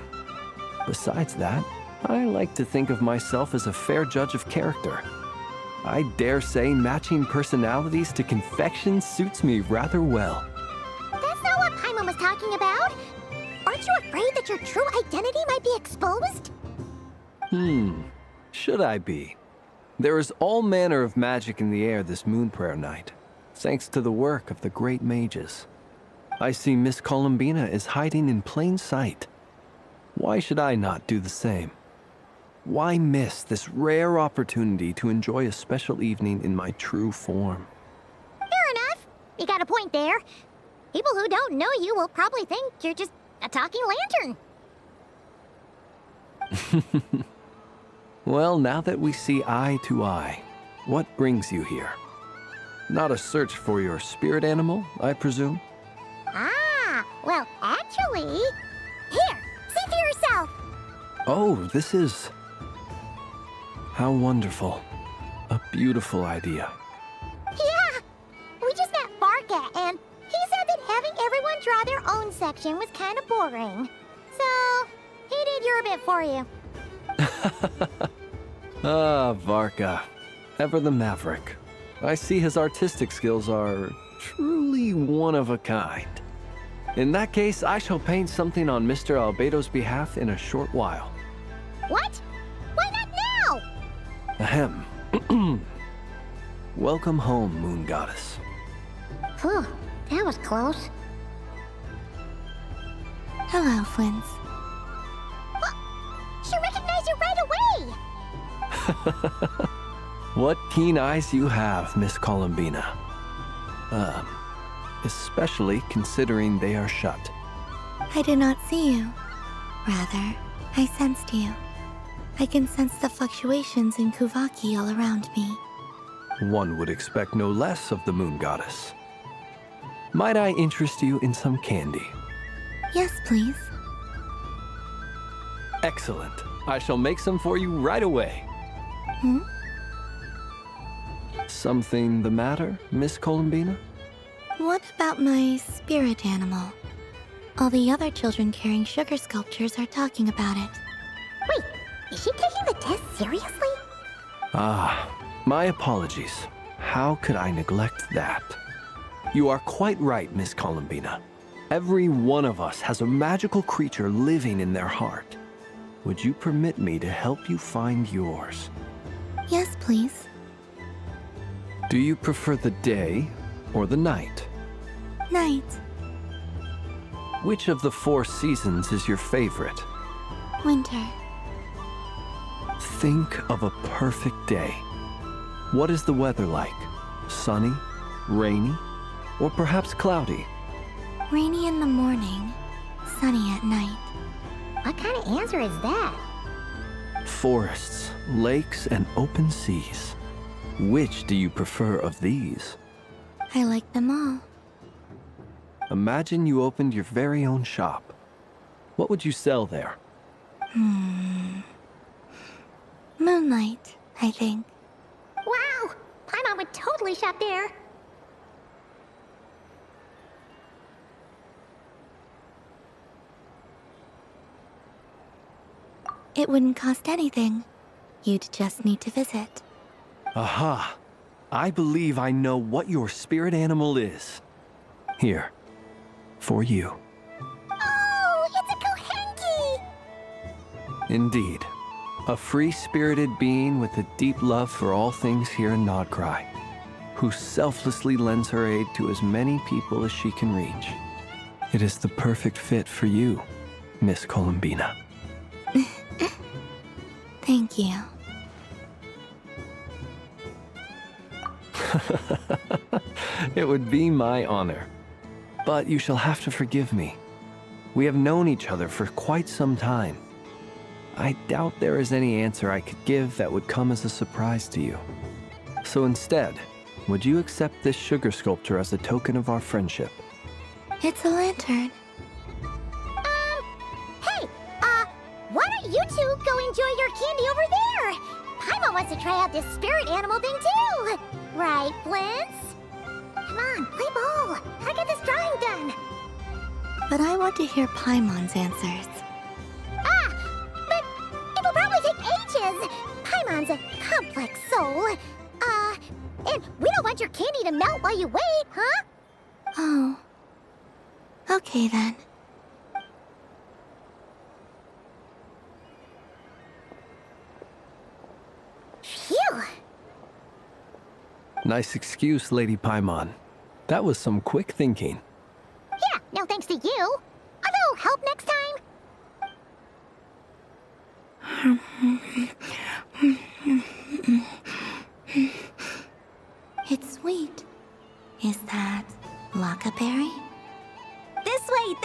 Besides that, I like to think of myself as a fair judge of character. I dare say matching personalities to confection suits me rather well. That's not what Paimon was talking about. Aren't you afraid that your true identity might be exposed? Should I be? There is all manner of magic in the air this moon prayer night, thanks to the work of the great mages. I see Miss Columbina is hiding in plain sight. Why should I not do the same? Why miss this rare opportunity to enjoy a special evening in my true form? Fair enough. You got a point there. People who don't know you will probably think you're just a talking lantern. Well, now that we see eye to eye, what brings you here? Not a search for your spirit animal, I presume? Well, actually... Here, see for yourself. Oh, this is... How wonderful. A beautiful idea. Yeah! We just met Varka, and he said that having everyone draw their own section was kind of boring. So, he did your bit for you. Varka. Ever the maverick. I see his artistic skills are truly one of a kind. In that case, I shall paint something on Mr. Albedo's behalf in a short while. What? Why not now? Ahem. Welcome home, Moon Goddess. Phew, that was close. Hello, Flint. What? She recognized you right away! What keen eyes you have, Miss Columbina. Especially considering they are shut. I did not see you. Rather, I sensed you. I can sense the fluctuations in Kuvaki all around me. One would expect no less of the moon goddess. Might I interest you in some candy? Yes, please. Excellent. I shall make some for you right away. Hmm? Something the matter, Miss Columbina? What about my spirit animal? All the other children carrying sugar sculptures are talking about it. Wait, is she taking the test seriously? Ah, my apologies. How could I neglect that? You are quite right, Miss Columbina. Every one of us has a magical creature living in their heart. Would you permit me to help you find yours? Yes, please. Do you prefer the day or the night? Night. Which of the 4 seasons is your favorite? Winter. Think of a perfect day. What is the weather like? Sunny, rainy, or perhaps cloudy? Rainy in the morning, sunny at night. What kind of answer is that? Forests, lakes, and open seas. Which do you prefer of these? I like them all. Imagine you opened your very own shop. What would you sell there? Moonlight, I think. Wow! Paimon would totally shop there. It wouldn't cost anything. You'd just need to visit. Aha! I believe I know what your spirit animal is. Here, for you. Oh, it's a Kohenki! Indeed. A free-spirited being with a deep love for all things here in Nodcry, who selflessly lends her aid to as many people as she can reach. It is the perfect fit for you, Miss Columbina. Thank you. It would be my honor. But you shall have to forgive me. We have known each other for quite some time. I doubt there is any answer I could give that would come as a surprise to you. So instead, would you accept this sugar sculpture as a token of our friendship? It's a lantern. Hey, why don't you two go enjoy your candy over there? Paimon wants to try out this spirit animal thing too. Right, Flint's? Come on, play ball. I get this drawing done. But I want to hear Paimon's answers. But it'll probably take ages. Paimon's a complex soul. And we don't want your candy to melt while you wait, huh? Oh. Okay then. Phew! Nice excuse, Lady Paimon. That was some quick thinking. Yeah, no thanks to you. A little help next time? It's sweet. Is that Lockaberry? This way!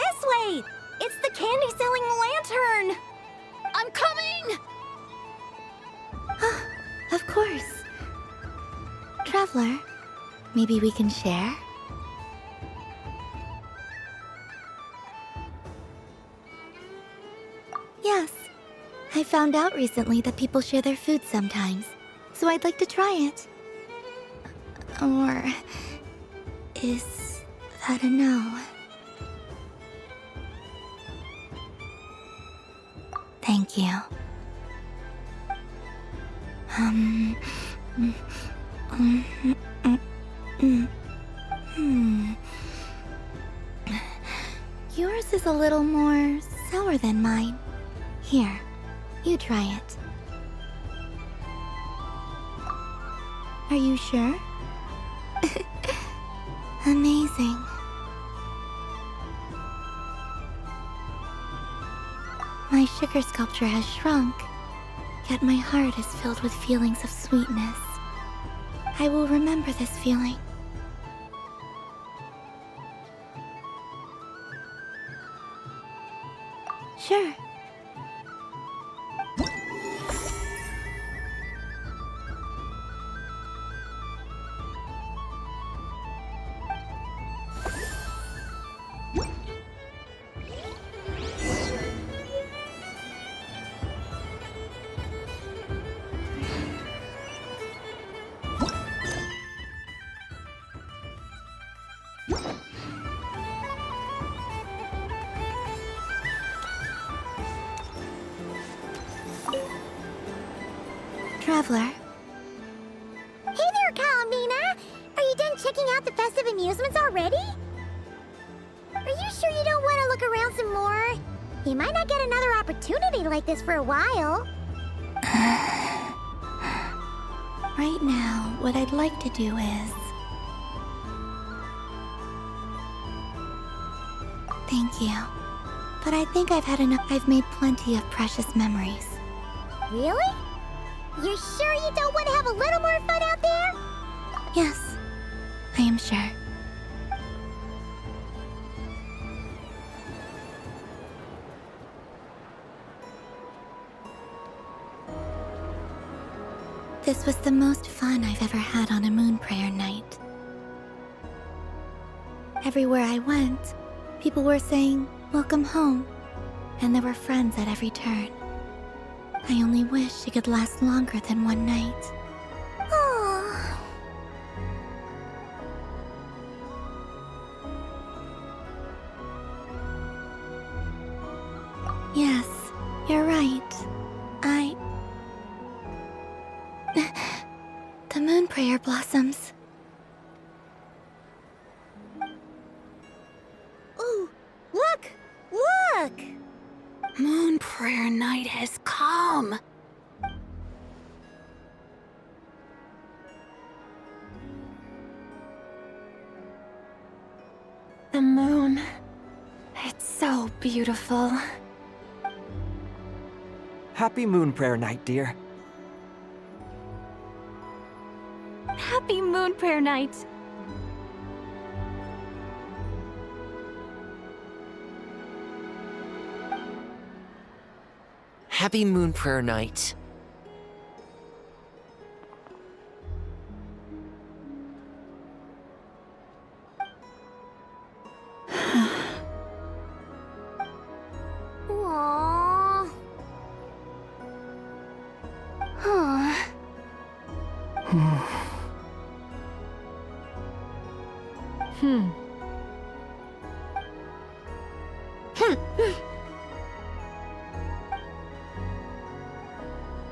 It's the candy-selling lantern! I'm coming! Of course. Traveler, maybe we can share? Yes. I found out recently that people share their food sometimes, so I'd like to try it. Or is that a no? Thank you. Yours is a little more sour than mine. Here, you try it. Are you sure? Amazing. My sugar sculpture has shrunk, yet my heart is filled with feelings of sweetness. I will remember this feeling. Sure. Traveler. Hey there, Kalamina! Are you done checking out the festive amusements already? Are you sure you don't want to look around some more? You might not get another opportunity like this for a while. Right now, what I'd like to do is... Thank you. But I think I've had enough. I've made plenty of precious memories. Really? You're sure you don't want to have a little more fun out there? Yes, I am sure. This was the most fun I've ever had on a moon prayer night. Everywhere I went, people were saying, "Welcome home," and there were friends at every turn. I only wish it could last longer than one night. Oh. Yes, you're right. The moon prayer blossoms. Ooh, look! Look! Moon prayer night has come. The moon. It's so beautiful. Happy Moon Prayer Night, dear. Happy moon prayer night. Happy Moon Prayer Night. Aww. Huh.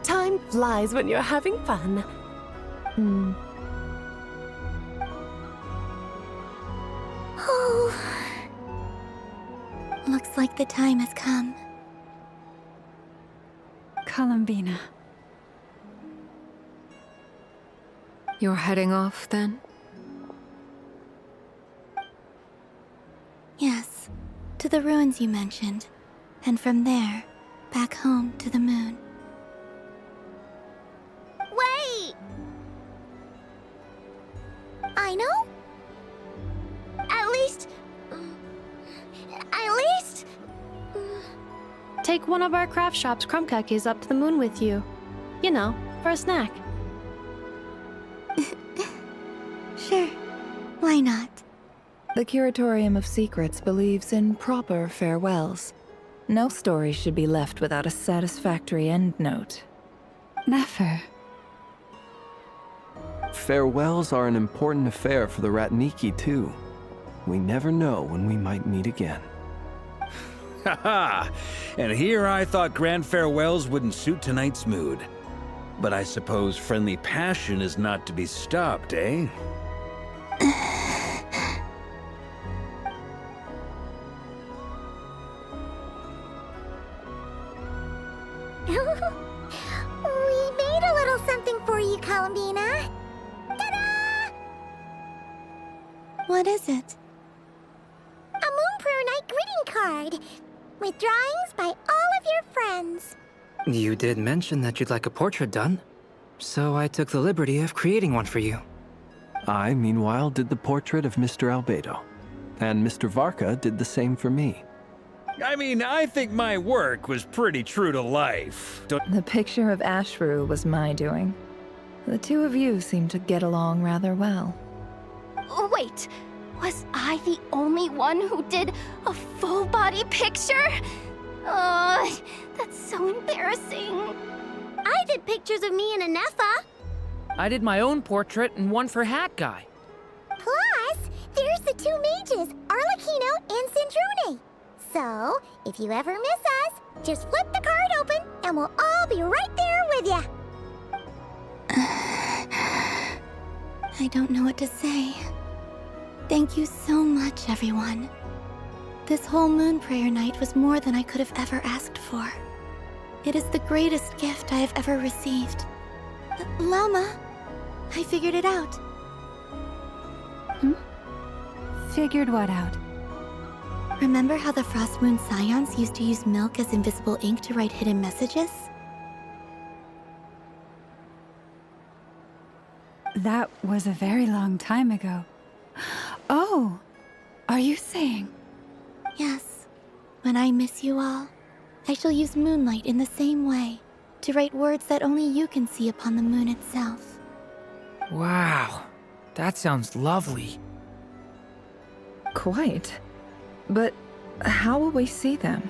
Time flies when you're having fun. Oh. Looks like the time has come. Columbina. You're heading off, then? Yes, to the ruins you mentioned, and from there, back home to the moon. Wait! I know? At least... Take one of our craft shop's crumb cookies up to the moon with you. You know, for a snack. Sure, why not? The Curatorium of Secrets believes in proper farewells. No story should be left without a satisfactory endnote. Never. Farewells are an important affair for the Ratniki, too. We never know when we might meet again. Haha! And here I thought grand farewells wouldn't suit tonight's mood. But I suppose friendly passion is not to be stopped, eh? We made a little something for you, Columbina. Ta-da! What is it? A Moon Prayer Night greeting card with drawings by all of your friends. You did mention that you'd like a portrait done, so I took the liberty of creating one for you. I, meanwhile, did the portrait of Mr. Albedo, and Mr. Varka did the same for me. I mean, I think my work was pretty true to life. The picture of Ashru was my doing. The two of you seem to get along rather well. Wait, was I the only one who did a full body picture? That's so embarrassing. I did pictures of me and Anefa. I did my own portrait and one for Hat Guy. Plus, there's the two mages, Arlecchino and Sandrone. So, if you ever miss us, just flip the card open and we'll all be right there with ya. I don't know what to say. Thank you so much, everyone. This whole moon prayer night was more than I could have ever asked for. It is the greatest gift I have ever received. Llama, I figured it out. Figured what out? Remember how the Frost Moon Scions used to use milk as invisible ink to write hidden messages? That was a very long time ago. Oh, are you saying? Yes. When I miss you all, I shall use moonlight in the same way, to write words that only you can see upon the moon itself. Wow, that sounds lovely. Quite. But how will we see them?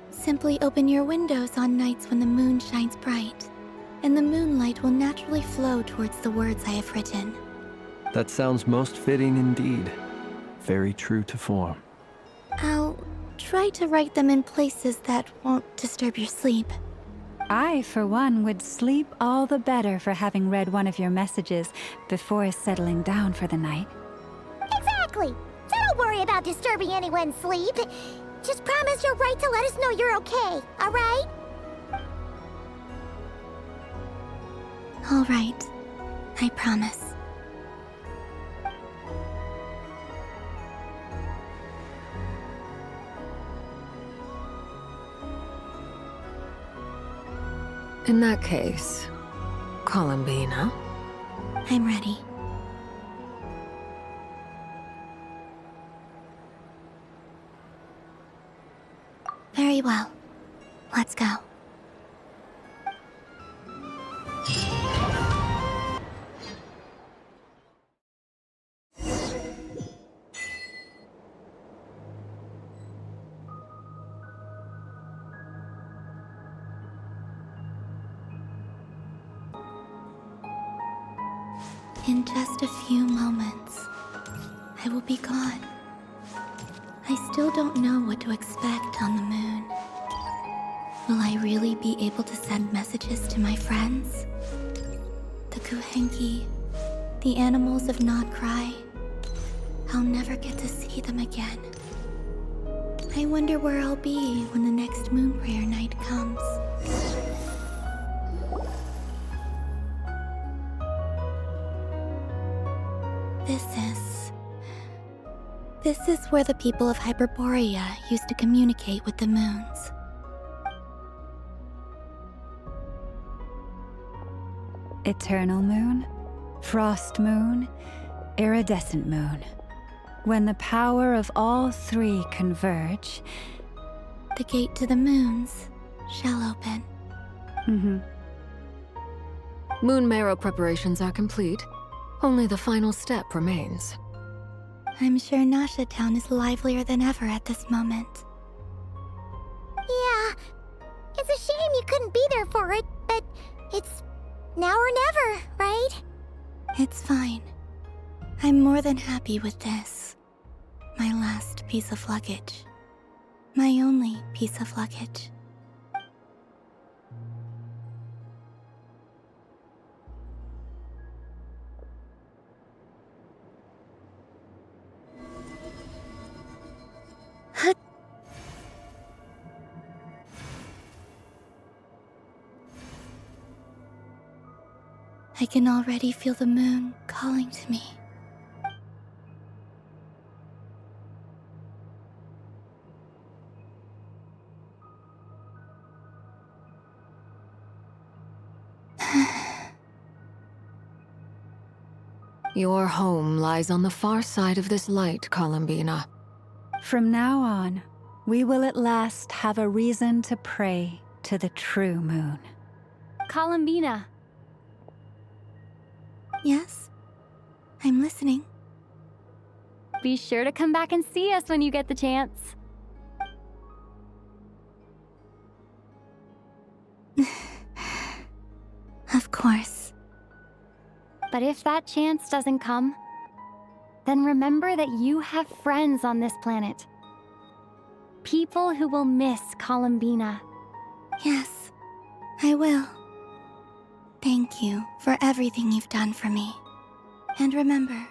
Simply open your windows on nights when the moon shines bright, and the moonlight will naturally flow towards the words I have written. That sounds most fitting indeed. Very true to form. I'll try to write them in places that won't disturb your sleep. I, for one, would sleep all the better for having read one of your messages before settling down for the night. Exactly. So don't worry about disturbing anyone's sleep. Just promise you'll write to let us know you're okay, all right? All right. I promise. In that case, Columbina. I'm ready. Very well. Let's go. In just a few moments, I will be gone. I still don't know what to expect on the moon. Will I really be able to send messages to my friends? The Kuhenki, the animals of Nod Cry. I'll never get to see them again. I wonder where I'll be when the next moon prayer night comes. This is where the people of Hyperborea used to communicate with the moons. Eternal moon, frost moon, iridescent moon. When the power of all three converge, the gate to the moons shall open. Moon marrow preparations are complete. Only the final step remains. I'm sure Nasha Town is livelier than ever at this moment. Yeah, it's a shame you couldn't be there for it, but it's now or never, right? It's fine. I'm more than happy with this. My last piece of luggage. My only piece of luggage. I can already feel the moon calling to me. Your home lies on the far side of this light, Columbina. From now on, we will at last have a reason to pray to the true moon. Columbina. Yes? I'm listening. Be sure to come back and see us when you get the chance. Of course. But if that chance doesn't come, then remember that you have friends on this planet. People who will miss Columbina. Yes, I will. Thank you for everything you've done for me. And remember,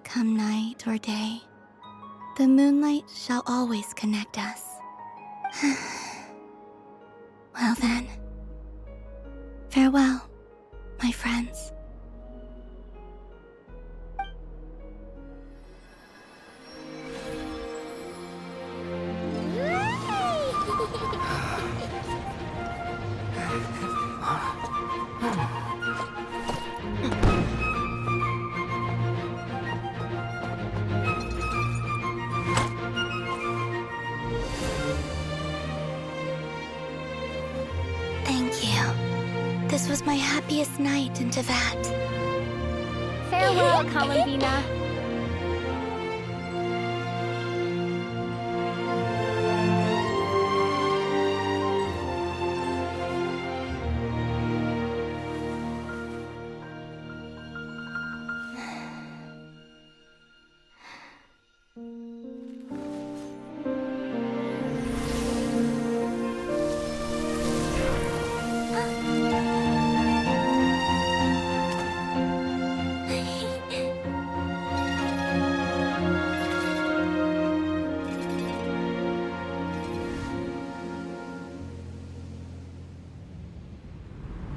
come night or day, the moonlight shall always connect us. Well then, farewell, my friends. Thank you. This was my happiest night in Teyvat. Farewell, Columbina.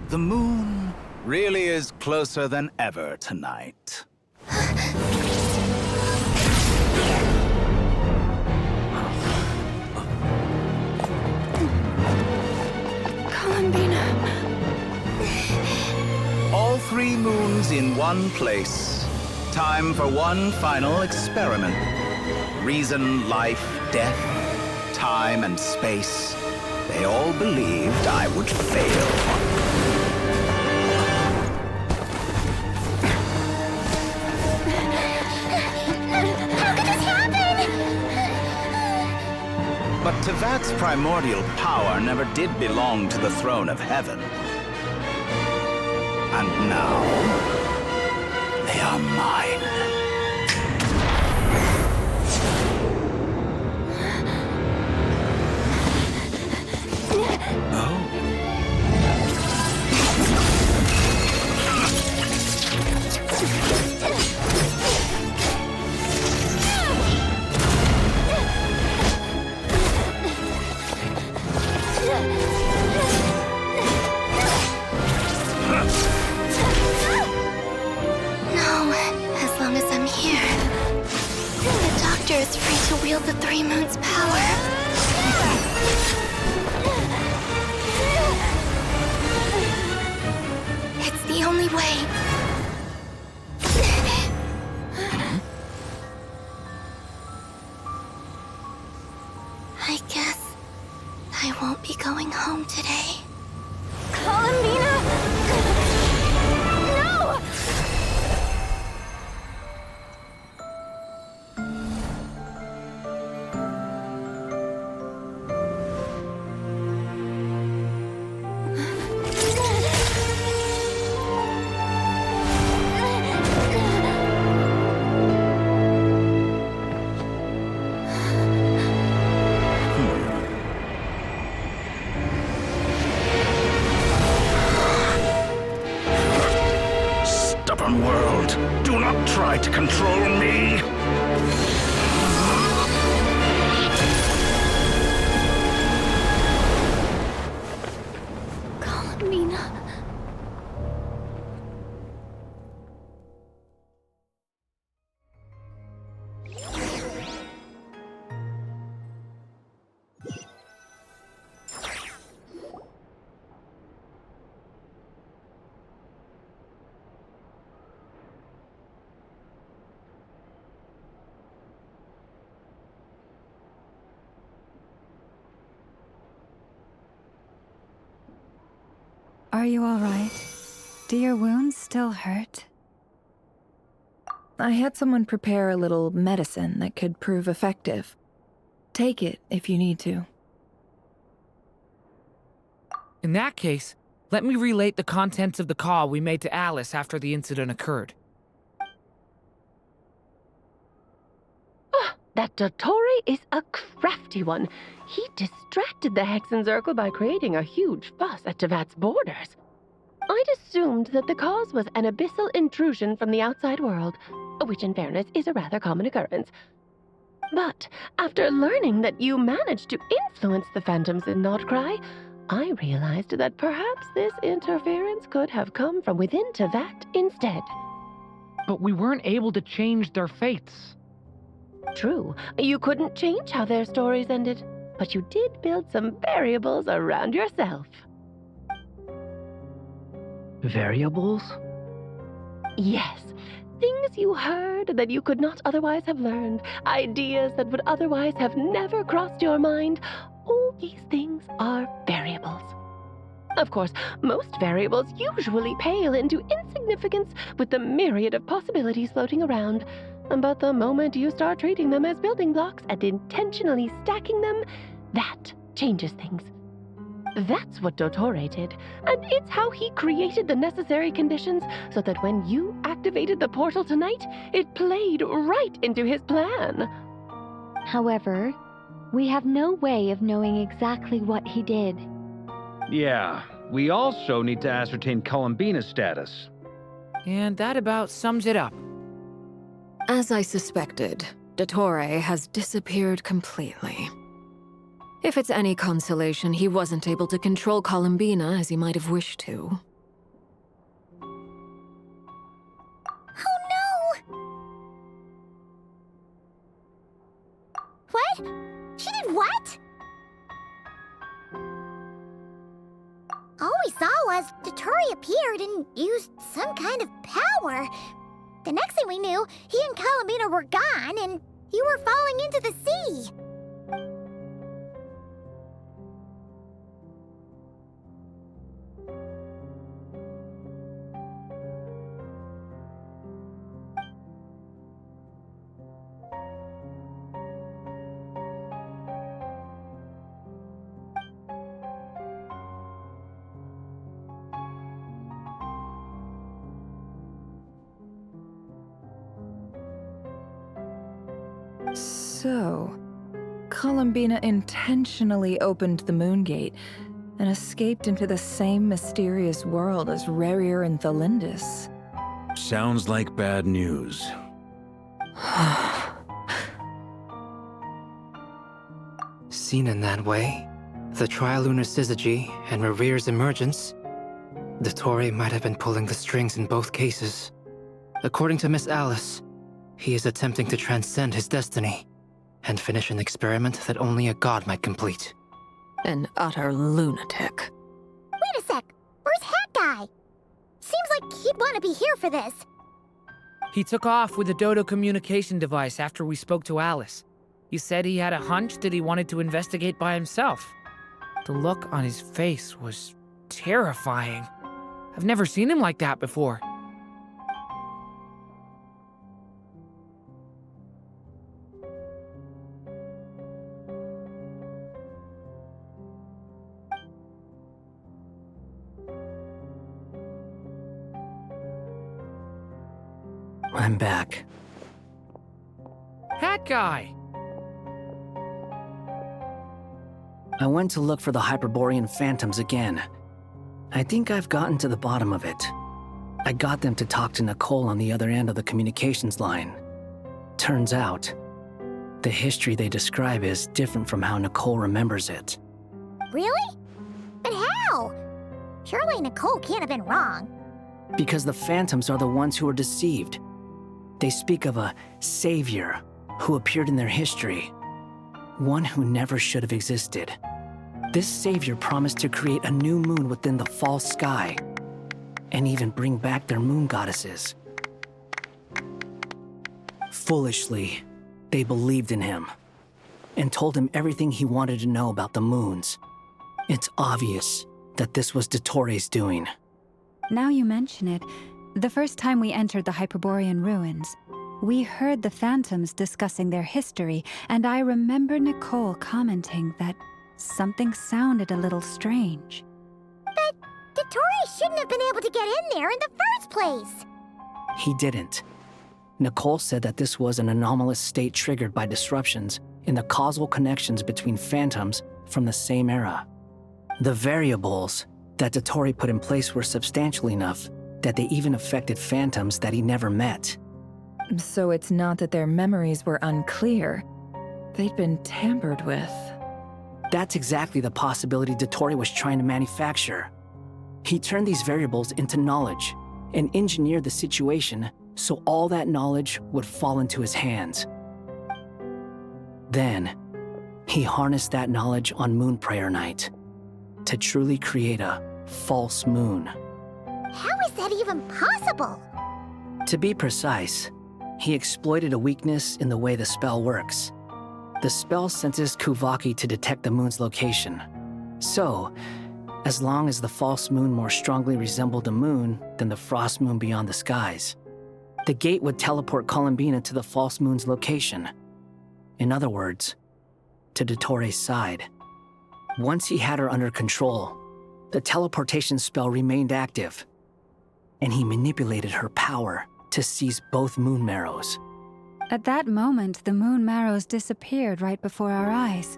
The moon really is closer than ever tonight. Columbina. All 3 moons in one place. Time for one final experiment. Reason, life, death, time, and space. They all believed I would fail. But Teyvat's primordial power never did belong to the throne of heaven. And now, they are mine. No, as long as I'm here. The Doctor is free to wield the 3 moons' power. It's the only way. I guess I won't be going home today. Columbina! No! Stubborn world, do not try to control me! Columbina. Are you all right? Do your wounds still hurt? I had someone prepare a little medicine that could prove effective. Take it if you need to. In that case, let me relate the contents of the call we made to Alice after the incident occurred. That Dottore is a crafty one. He distracted the Hexenzirkel by creating a huge fuss at Tevat's borders. I'd assumed that the cause was an abyssal intrusion from the outside world, which in fairness is a rather common occurrence. But after learning that you managed to influence the phantoms in Notcry, I realized that perhaps this interference could have come from within Tevat instead. But we weren't able to change their fates. True, you couldn't change how their stories ended, but you did build some variables around yourself. Variables? Yes, things you heard that you could not otherwise have learned, ideas that would otherwise have never crossed your mind. All these things are variables. Of course, most variables usually pale into insignificance with the myriad of possibilities floating around. But the moment you start treating them as building blocks and intentionally stacking them, that changes things. That's what Dottore did, and it's how he created the necessary conditions so that when you activated the portal tonight, it played right into his plan. However, we have no way of knowing exactly what he did. Yeah, we also need to ascertain Columbina's status. And that about sums it up. As I suspected, Dottore has disappeared completely. If it's any consolation, he wasn't able to control Columbina as he might have wished to. Oh no! What? She did what? All we saw was Dottore appeared and used some kind of power. The next thing we knew, he and Columbina were gone and you were falling into the sea. So, Columbina intentionally opened the Moon Gate and escaped into the same mysterious world as Rerir and Thalindis. Sounds like bad news. Seen in that way, the Trilunar Syzygy and Rerir's emergence, Dottore might have been pulling the strings in both cases. According to Miss Alice, he is attempting to transcend his destiny and finish an experiment that only a god might complete. An utter lunatic. Wait a sec, where's Hat Guy? Seems like he'd want to be here for this. He took off with the Dodo communication device after we spoke to Alice. He said he had a hunch that he wanted to investigate by himself. The look on his face was terrifying. I've never seen him like that before. I'm back. Hat Guy! I went to look for the Hyperborean phantoms again. I think I've gotten to the bottom of it. I got them to talk to Nicole on the other end of the communications line. Turns out, the history they describe is different from how Nicole remembers it. Really? But how? Surely Nicole can't have been wrong. Because the phantoms are the ones who are deceived. They speak of a savior who appeared in their history. One who never should have existed. This savior promised to create a new moon within the false sky, and even bring back their moon goddesses. Foolishly, they believed in him, and told him everything he wanted to know about the moons. It's obvious that this was Dottoro's doing. Now you mention it, the first time we entered the Hyperborean ruins, we heard the phantoms discussing their history, and I remember Nicole commenting that something sounded a little strange. But Dottore shouldn't have been able to get in there in the first place. He didn't. Nicole said that this was an anomalous state triggered by disruptions in the causal connections between phantoms from the same era. The variables that Dottore put in place were substantial enough that they even affected phantoms that he never met. So it's not that their memories were unclear. They'd been tampered with. That's exactly the possibility Dottore was trying to manufacture. He turned these variables into knowledge and engineered the situation so all that knowledge would fall into his hands. Then, he harnessed that knowledge on Moon Prayer Night to truly create a false moon. How is that even possible? To be precise, he exploited a weakness in the way the spell works. The spell senses Kuvaki to detect the moon's location. So, as long as the false moon more strongly resembled a moon than the frost moon beyond the skies, the gate would teleport Columbina to the false moon's location. In other words, to Dottore's side. Once he had her under control, the teleportation spell remained active, and he manipulated her power to seize both moon marrows. At that moment, the moon marrows disappeared right before our eyes.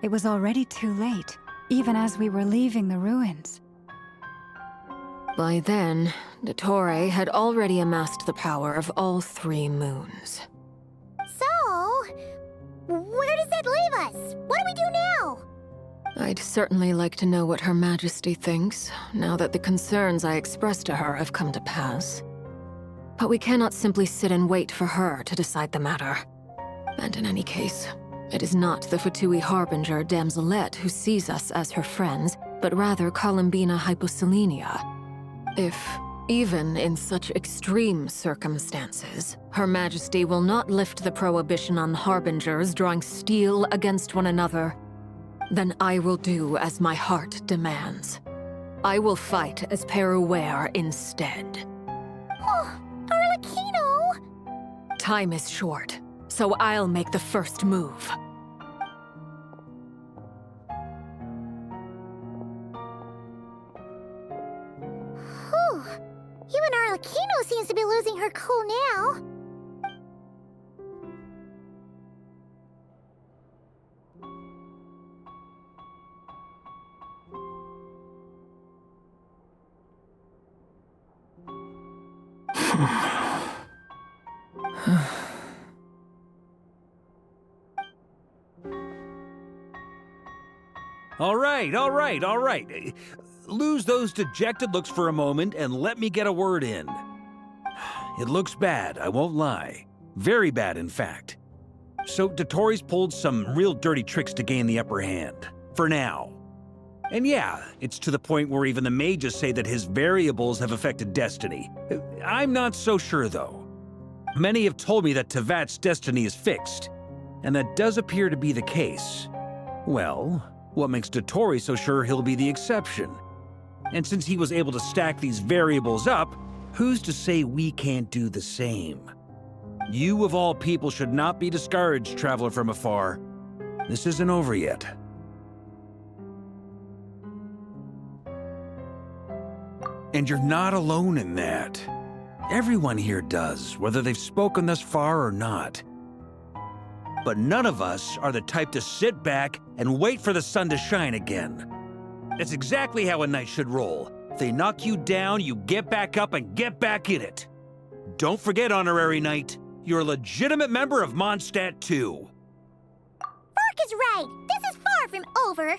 It was already too late, even as we were leaving the ruins. By then, Dottore had already amassed the power of all 3 moons. So, where does that leave us? What do we do now? I'd certainly like to know what Her Majesty thinks, now that the concerns I expressed to her have come to pass. But we cannot simply sit and wait for her to decide the matter. And in any case, it is not the Fatui Harbinger Damselette who sees us as her friends, but rather Columbina Hyposelenia. If, even in such extreme circumstances, Her Majesty will not lift the prohibition on Harbingers drawing steel against one another, then I will do as my heart demands. I will fight as Peruware instead. Oh, Arlecchino! Time is short, so I'll make the first move. Whew. Even Arlecchino seems to be losing her cool now. All right. Lose those dejected looks for a moment and let me get a word in. It looks bad, I won't lie. Very bad, in fact. So Dottore's pulled some real dirty tricks to gain the upper hand. For now. And yeah, it's to the point where even the mages say that his variables have affected destiny. I'm not so sure, though. Many have told me that Tevat's destiny is fixed, and that does appear to be the case. Well, what makes Dottore so sure he'll be the exception? And since he was able to stack these variables up, who's to say we can't do the same? You of all people should not be discouraged, traveler from afar. This isn't over yet. And you're not alone in that. Everyone here does, whether they've spoken thus far or not. But none of us are the type to sit back and wait for the sun to shine again. That's exactly how a knight should roll. If they knock you down, you get back up and get back in it. Don't forget, Honorary Knight, you're a legitimate member of Mondstadt too. Fark is right. This is far from over.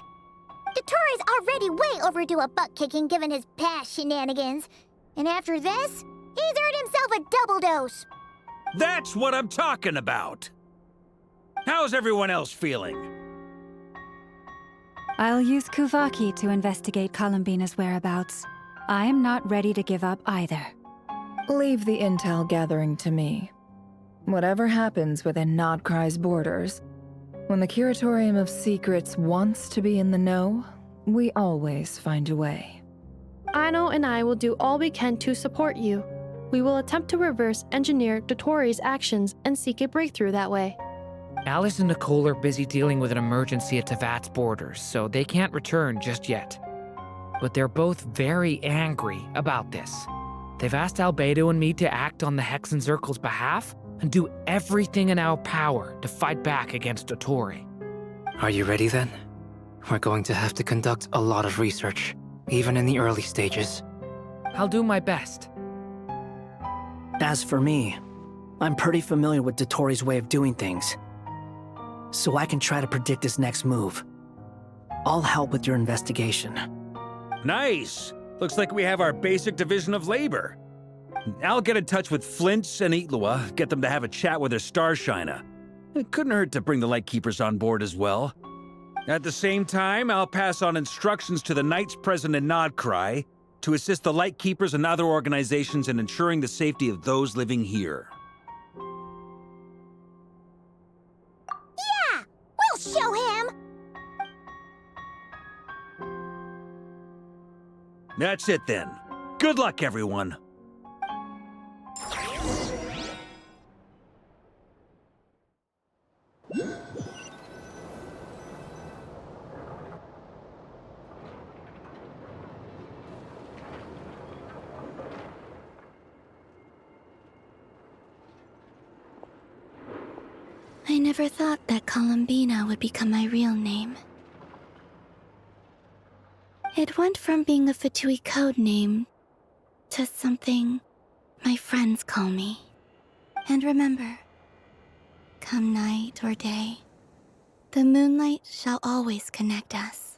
Dottore's already way overdue a butt-kicking given his past shenanigans. And after this, he's earned himself a double dose. That's what I'm talking about. How's everyone else feeling? I'll use Kuvaki to investigate Columbina's whereabouts. I am not ready to give up either. Leave the intel gathering to me. Whatever happens within Nodcry's borders, when the Curatorium of Secrets wants to be in the know, We always find a way. Aino and I will do all we can to support you. We will attempt to reverse engineer Dotori's actions and seek a breakthrough that way. Alice and Nicole are busy dealing with an emergency at Tevat's borders, so they can't return just yet. But they're both very angry about this. They've asked Albedo and me to act on the Hexen Circle's behalf and do everything in our power to fight back against Dotori. Are you ready then? We're going to have to conduct a lot of research, even in the early stages. I'll do my best. As for me, I'm pretty familiar with Dotori's way of doing things, so I can try to predict his next move. I'll help with your investigation. Nice! Looks like we have our basic division of labor. I'll get in touch with Flints and Itlua, get them to have a chat with their Starshiner. It couldn't hurt to bring the Lightkeepers on board as well. At the same time, I'll pass on instructions to the Knights present in Nodcry to assist the Lightkeepers and other organizations in ensuring the safety of those living here. Yeah! We'll show him! That's it then. Good luck, everyone. I never thought that Columbina would become my real name. It went from being a Fatui code name to something my friends call me. And remember, come night or day, the moonlight shall always connect us.